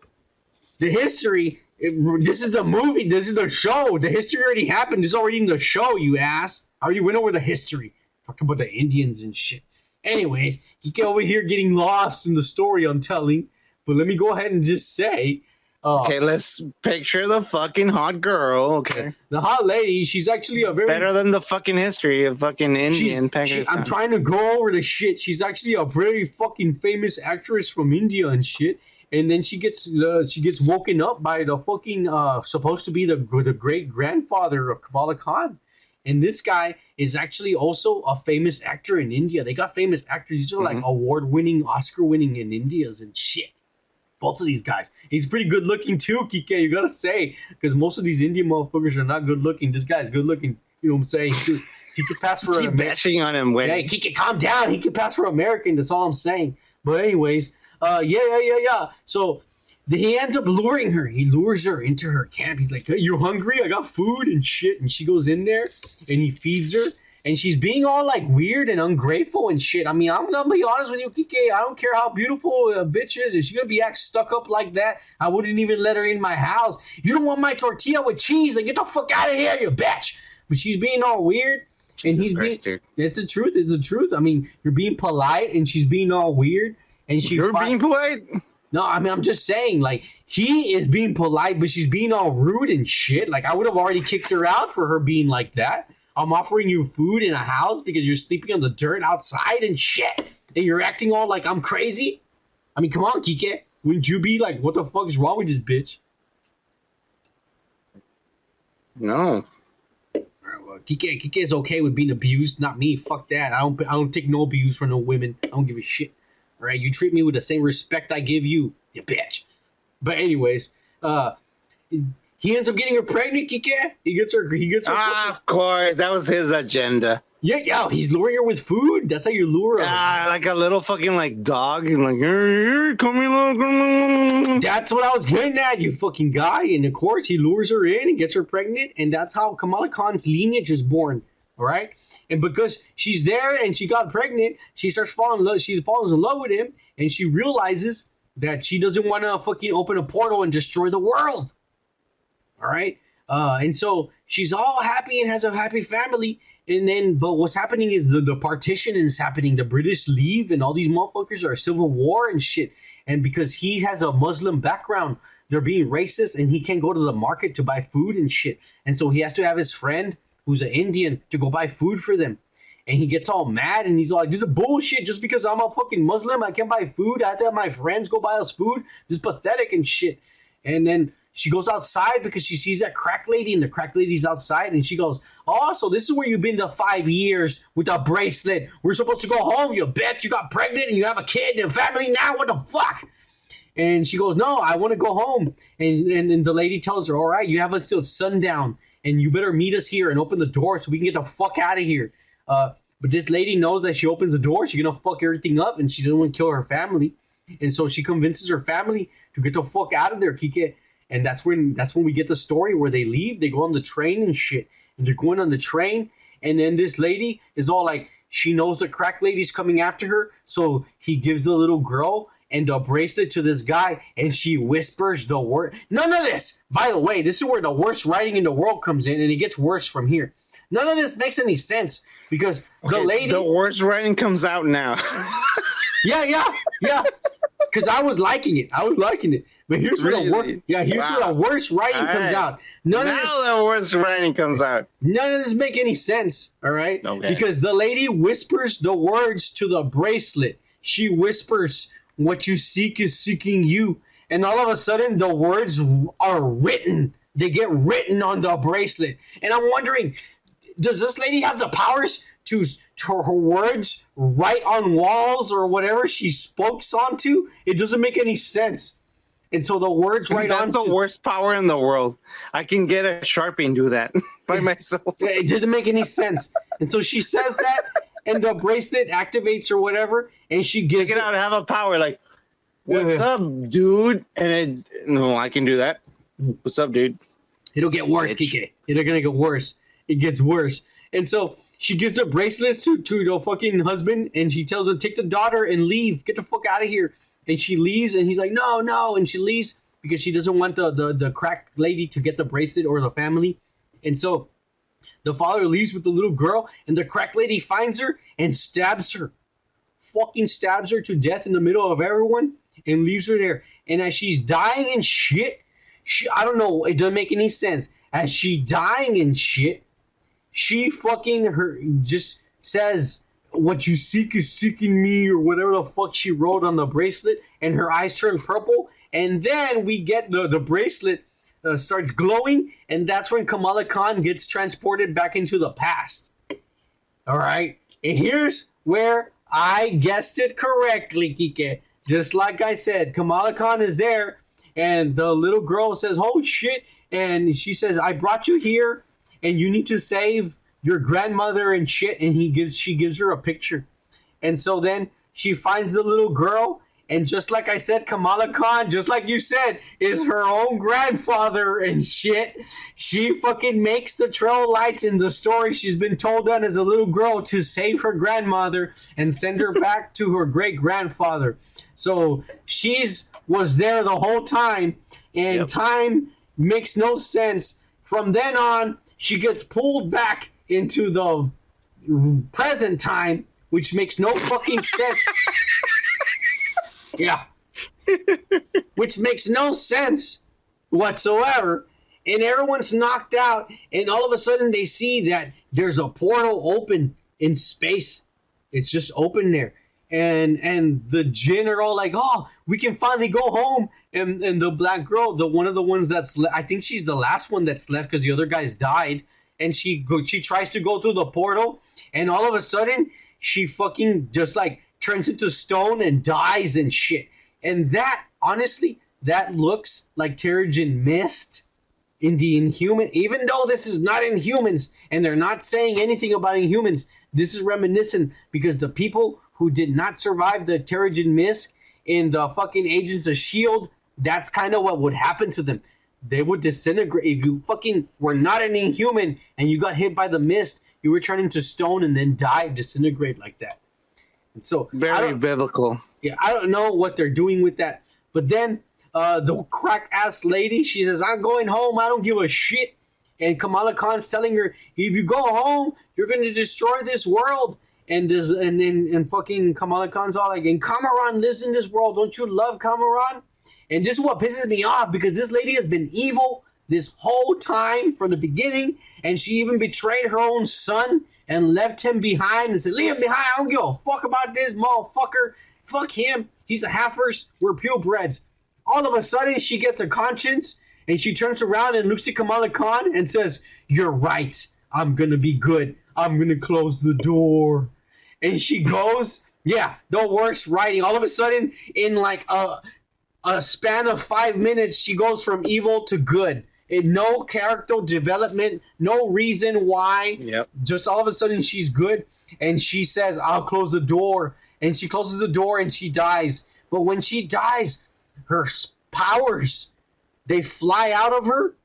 The history, this is the movie, this is the show. The history already happened. It's already in the show, you ass. I already went over the history. Talked about the Indians and shit. Anyways, you get over here getting lost in the story I'm telling. But let me go ahead and just say... okay, let's picture the fucking hot girl. Okay, the hot lady. She's actually a very better than the fucking history of fucking Indian Pakistan. I'm trying to go over the shit. She's actually a very fucking famous actress from India and shit. And then she gets woken up by the fucking supposed to be the great grandfather of Kamala Khan. And this guy is actually also a famous actor in India. They got famous actors. These are like award-winning, Oscar-winning in India's and shit. Both of these guys. He's pretty good looking too, Kike, you gotta say. Because most of these Indian motherfuckers are not good looking. This guy's good looking. You know what I'm saying? He could pass for Keep bashing on him. Hey, Kike, calm down. He could pass for American. That's all I'm saying. But anyways, yeah. So he ends up luring her. He lures her into her camp. He's like, hey, you hungry? I got food and shit. And she goes in there and he feeds her. And she's being all like weird and ungrateful and shit. I mean, I'm gonna be honest with you, Kike. I don't care how beautiful a bitch is. If she's gonna be stuck up like that, I wouldn't even let her in my house. You don't want my tortilla with cheese? Like, get the fuck out of here, you bitch. But she's being all weird. And he's being... It's the truth. It's the truth. I mean, you're being polite and she's being all weird. And you're being polite? No, I mean, I'm just saying, like, he is being polite, but she's being all rude and shit. Like, I would have already kicked her out for her being like that. I'm offering you food in a house because you're sleeping on the dirt outside and shit. And you're acting all like I'm crazy? I mean, come on, Kike. Wouldn't you be like, what the fuck is wrong with this bitch? No. Well, Kike is okay with being abused, not me. Fuck that. I don't take no abuse from no women. I don't give a shit. All right, you treat me with the same respect I give you, you bitch. But anyways, he ends up getting her pregnant, Kike. He gets her. Of course, that was his agenda. Yeah, he's luring her with food. That's how you lure her. Like a little fucking like dog. And like, here, come here. That's what I was getting at, you fucking guy. And of course, he lures her in and gets her pregnant, and that's how Kamala Khan's lineage is born. All right, and because she's there and she got pregnant, she starts falling in love. She falls in love with him, and she realizes that she doesn't want to fucking open a portal and destroy the world. All right. And so she's all happy and has a happy family. And then, but what's happening is the partition is happening. The British leave and all these motherfuckers are civil war and shit. And because he has a Muslim background, they're being racist and he can't go to the market to buy food and shit. And so he has to have his friend who's an Indian to go buy food for them. And he gets all mad and he's like, this is bullshit. Just because I'm a fucking Muslim, I can't buy food. I have to have my friends go buy us food. This is pathetic and shit. And then she goes outside because she sees that crack lady, and the crack lady's outside, and she goes, oh, so this is where you've been to 5 years with a bracelet. We're supposed to go home, you bitch. You got pregnant and you have a kid and a family now. What the fuck? And she goes, no, I want to go home. And the lady tells her, all right, you have until sundown, and you better meet us here and open the door so we can get the fuck out of here. But this lady knows that she opens the door, she's going to fuck everything up, and she doesn't want to kill her family. And so she convinces her family to get the fuck out of there, Kike. And that's when we get the story where they leave. They go on the train and shit. and they're going on the train, and then this lady is all like, she knows the crack lady's coming after her, so he gives the little girl and the bracelet to this guy, and she whispers the word. None of this, by the way, this is where the worst writing in the world comes in, and it gets worse from here. None of this makes any sense because the lady. The worst writing comes out now. Yeah. Because I was liking it. But here's where the worst writing comes out. The worst writing comes out. None of this make any sense. All right. Okay. Because the lady whispers the words to the bracelet. She whispers, "What you seek is seeking you," and all of a sudden the words are written. They get written on the bracelet, and I'm wondering, does this lady have the powers to her words write on walls or whatever she spokes onto? It doesn't make any sense. And so the words write on. That's the worst power in the world. I can get a Sharpie and do that by myself. It doesn't make any sense. And so she says that, and the bracelet activates or whatever, and she gives Take it out and have a power like, "What's up, dude?" And no, I can do that. "What's up, dude?" It'll get worse, Kike. It'll gonna get worse. It gets worse. And so she gives the bracelets to the fucking husband, and she tells him, "Take the daughter and leave. Get the fuck out of here." And she leaves, and he's like, no. And she leaves because she doesn't want the crack lady to get the bracelet or the family. And so the father leaves with the little girl, and the crack lady finds her and stabs her. Fucking stabs her to death in the middle of everyone and leaves her there. And as she's dying and shit, I don't know, it doesn't make any sense. As she dying and shit, she fucking just says, "What you seek is seeking me," or whatever the fuck she wrote on the bracelet, and her eyes turn purple, and then we get the bracelet starts glowing, and that's when Kamala Khan gets transported back into the past. All right, and here's where I guessed it correctly, Kike. Just like I said, Kamala Khan is there, and the little girl says, "Oh shit," and she says, "I brought you here, and you need to save your grandmother and shit," and she gives her a picture. And so then she finds the little girl, and just like I said, Kamala Khan, just like you said, is her own grandfather and shit. She fucking makes the trail lights in the story she's been told on as a little girl to save her grandmother and send her back to her great grandfather. So was there the whole time, and time makes no sense. From then on, she gets pulled back into the present time, which makes no fucking sense. Yeah. Which makes no sense whatsoever. And everyone's knocked out, and all of a sudden they see that there's a portal open in space. It's just open there. And the Jinn are all like, "Oh, we can finally go home." And the black girl, one of the ones that's I think she's the last one that's left because the other guys died. And she tries to go through the portal, and all of a sudden she fucking just like turns into stone and dies and shit. And that, honestly, that looks like Terrigen Mist in the Inhuman. Even though this is not Inhumans, and they're not saying anything about Inhumans, this is reminiscent because the people who did not survive the Terrigen Mist in the fucking Agents of S.H.I.E.L.D., that's kind of what would happen to them. They would disintegrate. If you fucking were not an Inhuman and you got hit by the mist, you would turn into stone and then disintegrate like that. And so very biblical. Yeah, I don't know what they're doing with that. But then the crack ass lady, she says, "I'm going home. I don't give a shit." And Kamala Khan's telling her, "If you go home, you're going to destroy this world." And fucking Kamala Khan's all like, "And Kamaran lives in this world. Don't you love Kamaran?" And this is what pisses me off, because this lady has been evil this whole time from the beginning, and she even betrayed her own son and left him behind and said, "Leave him behind. I don't give a fuck about this motherfucker. Fuck him. He's a halfers. We're purebreds." All of a sudden, she gets a conscience, and she turns around and looks at Kamala Khan and says, "You're right. I'm going to be good. I'm going to close the door." And she goes, the worst writing. All of a sudden, in like a span of 5 minutes, she goes from evil to good. No character development, no reason why. Yep. Just all of a sudden she's good, and she says, "I'll close the door." And she closes the door and she dies. But when she dies, her powers, they fly out of her,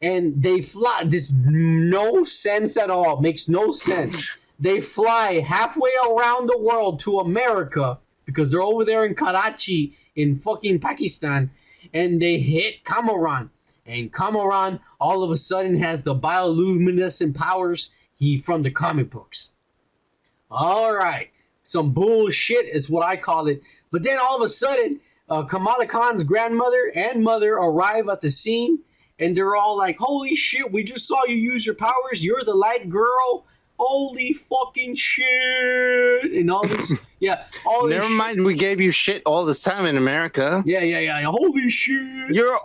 and they fly. This no sense at all. Makes no sense. They fly halfway around the world to America because they're over there in Karachi in fucking Pakistan, and they hit Cameron. And Cameron all of a sudden has the bioluminescent powers from the comic books. All right, some bullshit is what I call it. But then all of a sudden, Kamala Khan's grandmother and mother arrive at the scene, and they're all like, "Holy shit, we just saw you use your powers. You're the light girl. Holy fucking shit!" And all this, yeah. All this Never mind, we gave you shit all this time in America. Yeah. Holy shit. You're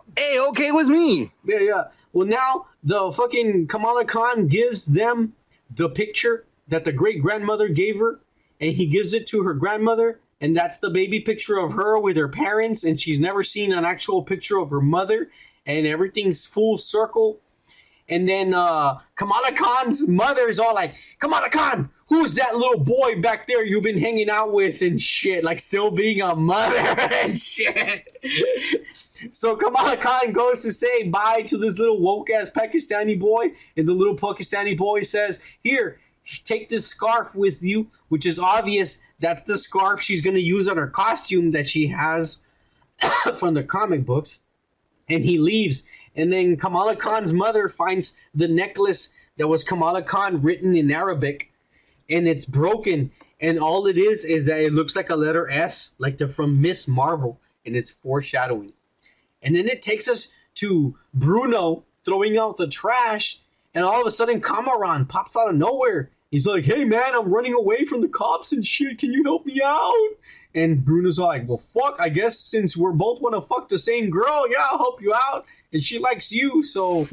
okay with me. Yeah. Well, now the fucking Kamala Khan gives them the picture that the great grandmother gave her, and he gives it to her grandmother, and that's the baby picture of her with her parents, and she's never seen an actual picture of her mother, and everything's full circle. And then Kamala Khan's mother's all like, "Kamala Khan, who's that little boy back there you've been hanging out with and shit?" Like still being a mother and shit. So Kamala Khan goes to say bye to this little woke-ass Pakistani boy, and the little Pakistani boy says, "Here, take this scarf with you," which is obvious that's the scarf she's going to use on her costume that she has from the comic books. And he leaves. And then Kamala Khan's mother finds the necklace that was Kamala Khan written in Arabic, and it's broken. And all it is that it looks like a letter S, like they're from Miss Marvel, and it's foreshadowing. And then it takes us to Bruno throwing out the trash, and all of a sudden Cameron pops out of nowhere. He's like, "Hey man, I'm running away from the cops and shit. Can you help me out?" And Bruno's like, "Well, fuck, I guess since we're both want to fuck the same girl, yeah, I'll help you out. And she likes you, so..."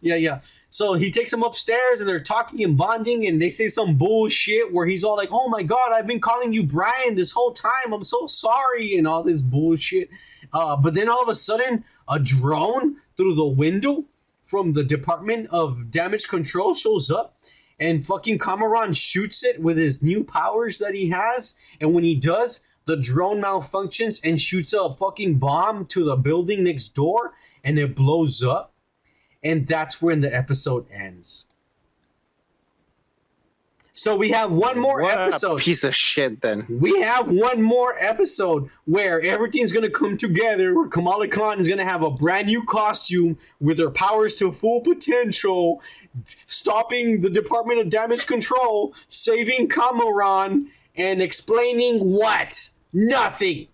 Yeah. So he takes him upstairs, and they're talking and bonding, and they say some bullshit where he's all like, "Oh my God, I've been calling you Brian this whole time. I'm so sorry," and all this bullshit. But then all of a sudden, a drone through the window from the Department of Damage Control shows up, and fucking Cameron shoots it with his new powers that he has. And when he does, the drone malfunctions and shoots a fucking bomb to the building next door, and it blows up. And that's when the episode ends. So we have one more episode. A piece of shit, then. We have one more episode where everything's going to come together, where Kamala Khan is going to have a brand new costume with her powers to full potential, stopping the Department of Damage Control, saving Cameron, and explaining what? Nothing.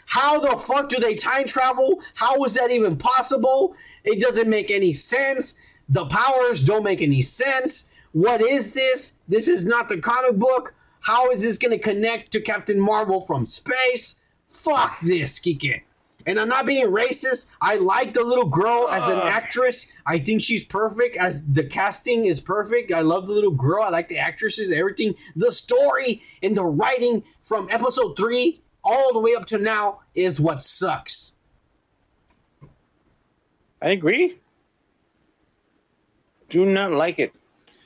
How the fuck do they time travel? How is that even possible? It doesn't make any sense. The powers don't make any sense. What is this? This is not the comic book. How is this going to connect to Captain Marvel from space? Fuck this, Kike. And I'm not being racist. I like the little girl as an actress. I think she's perfect. As the casting is perfect. I love the little girl. I like the actresses, everything. The story and the writing from episode 3 all the way up to now is what sucks. I agree. Do not like it.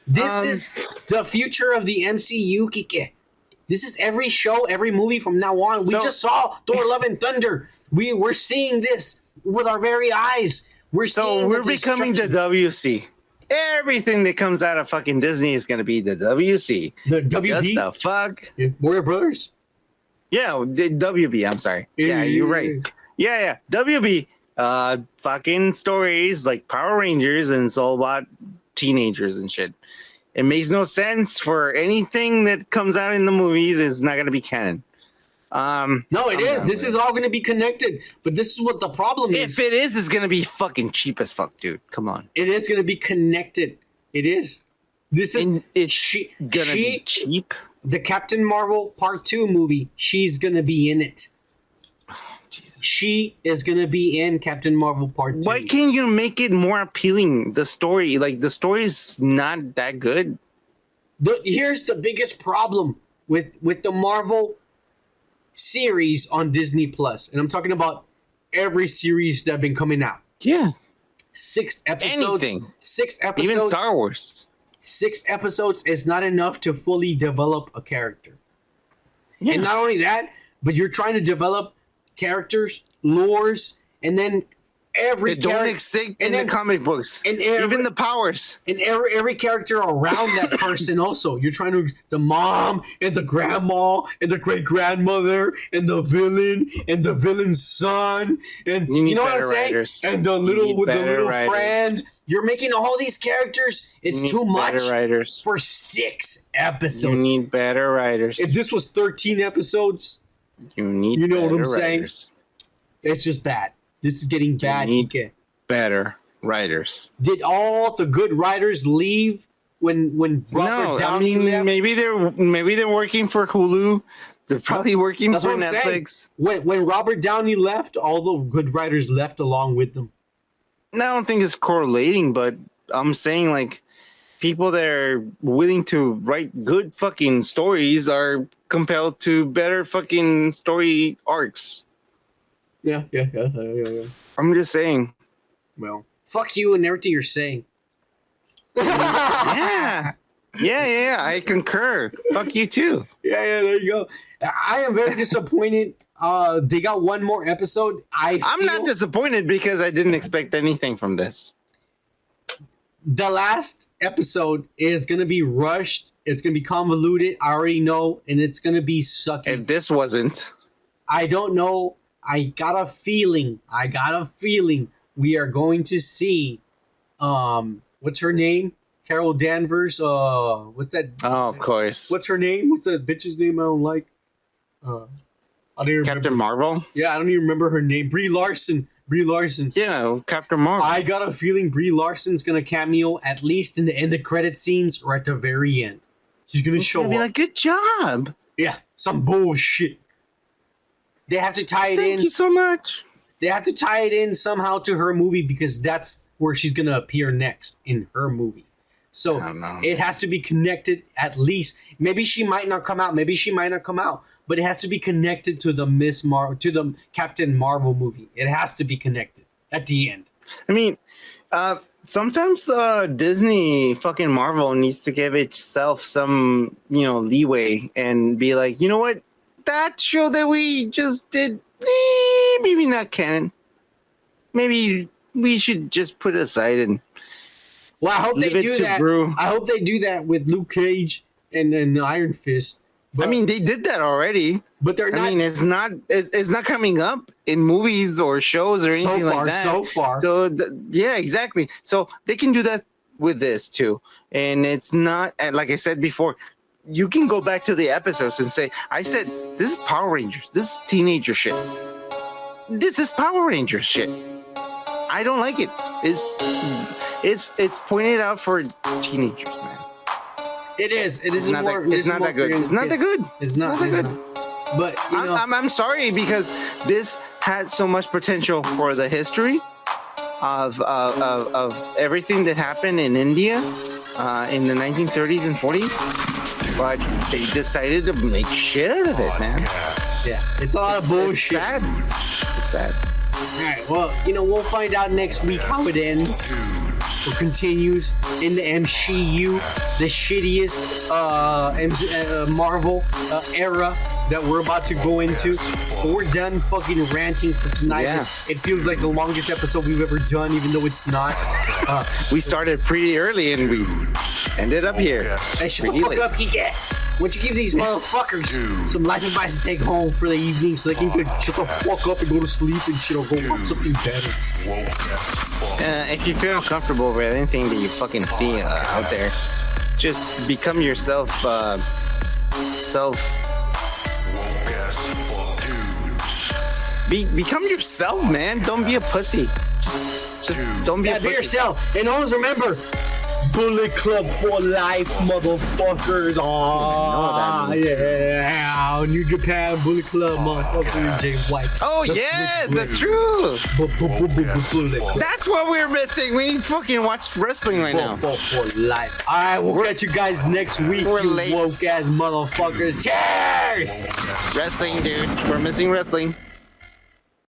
This is the future of the MCU, Kike. This is every show, every movie from now on. We just saw Thor: Love and Thunder. We're seeing this with our very eyes. We're becoming the WC. Everything that comes out of fucking Disney is going to be the WC. The WB? Just the fuck? Warner Brothers? Yeah, the WB. I'm sorry. Yeah, you're right. Yeah. WB. Fucking stories like Power Rangers, and it's all about teenagers and shit. It makes no sense for anything that comes out in the movies is not going to be canon. No, it is. This is all going to be connected. But this is what the problem is. If it is, it's going to be fucking cheap as fuck, dude. Come on. It is going to be connected. It is. This is. It's going to be cheap. The Captain Marvel Part 2 movie, she's going to be in it. She is going to be in Captain Marvel Part 2. Why can't you make it more appealing? The story is not that good. Here's the biggest problem with the Marvel series on Disney Plus, and I'm talking about every series that have been coming out. Yeah. 6 episodes. Anything. 6 episodes. Even Star Wars. 6 episodes is not enough to fully develop a character. Yeah. And not only that, but you're trying to develop characters, lores, and then every They don't character exist in the comic books. And even the powers. And every character around that person also. You're trying to the mom and the grandma and the great grandmother and the villain's son and you know what I'm saying? Writers. And the little friend. You're making all these characters. It's too much for 6 episodes. You need better writers. If this was 13 episodes, you need. You know what I'm writers. saying? It's just bad. This is getting bad. You need better writers. Did all the good writers leave when Robert Downey left? Maybe they're working for Hulu. They're probably working for Netflix. When Robert Downey left, all the good writers left along with them. I don't think it's correlating, but I'm saying like people that are willing to write good fucking stories are compelled to better fucking story arcs. Yeah. I'm just saying. Well, fuck you and everything you're saying. Yeah, I concur. Fuck you too. Yeah, there you go. I am very disappointed. They got one more episode. I'm not disappointed because I didn't expect anything from this. The last episode is going to be rushed. It's going to be convoluted. I already know. And it's going to be sucking. If this wasn't. I don't know. I got a feeling we are going to see, what's her name? Carol Danvers. What's that? Oh, of course. What's her name? What's that bitch's name I don't like? I don't even Captain Marvel? Yeah, I don't even remember her name. Brie Larson. Yeah, Captain Marvel. I got a feeling Brie Larson's going to cameo at least in the end of credit scenes or at the very end. She's going to show up. Be like, good job. Yeah, some bullshit. They have to tie it in. Thank you so much. They have to tie it in somehow to her movie because that's where she's going to appear next in her movie. So it has to be connected at least. Maybe she might not come out. But it has to be connected to the Captain Marvel movie. It has to be connected at the end. I mean, sometimes Disney fucking Marvel needs to give itself some, leeway and be like, you know what? That show that we just did, maybe not canon. Maybe we should just put it aside and. Well, I hope they do that. Brew. I hope they do that with Luke Cage and Iron Fist. But, I mean, they did that already, but they're not. I mean, it's not coming up in movies or shows or anything like that. So far. So yeah, exactly. So they can do that with this too, and it's not. And like I said before, you can go back to the episodes and say, "I said this is Power Rangers. This is teenager shit. This is Power Rangers shit. I don't like it. It's pointed out for teenagers, man." It is. It is not that good. It's not that good. It's not that good. But I'm sorry because this had so much potential for the history of everything that happened in India in the 1930s and 40s, but they decided to make shit out of it, man. Yeah, it's a lot of bullshit. It's sad. All right. Well, we'll find out next week how it ends. Or continues in the MCU, the shittiest Marvel era that we're about to go into. But we're done fucking ranting for tonight. Yeah. It feels like the longest episode we've ever done, even though it's not. We started pretty early and we ended up here. Hey, shut the fuck up, Kike. Why don't you give these motherfuckers some life advice to take home for the evening so they can shut the fuck up and go to sleep and shit or go watch something better. If you feel uncomfortable with anything that you fucking see out there, just become yourself. Become yourself, man. Don't be a pussy. Just don't be a pussy. Be yourself. And always remember, Bullet Club for life, motherfuckers. Oh, yeah. New Japan Bullet Club, motherfucker. Jay White. Oh, yes, that's true. That's what we're missing. We need to fucking watch wrestling right now. For life. All right, we'll catch you guys next week. We're you late. woke ass motherfuckers. Cheers! Wrestling, dude. We're missing wrestling.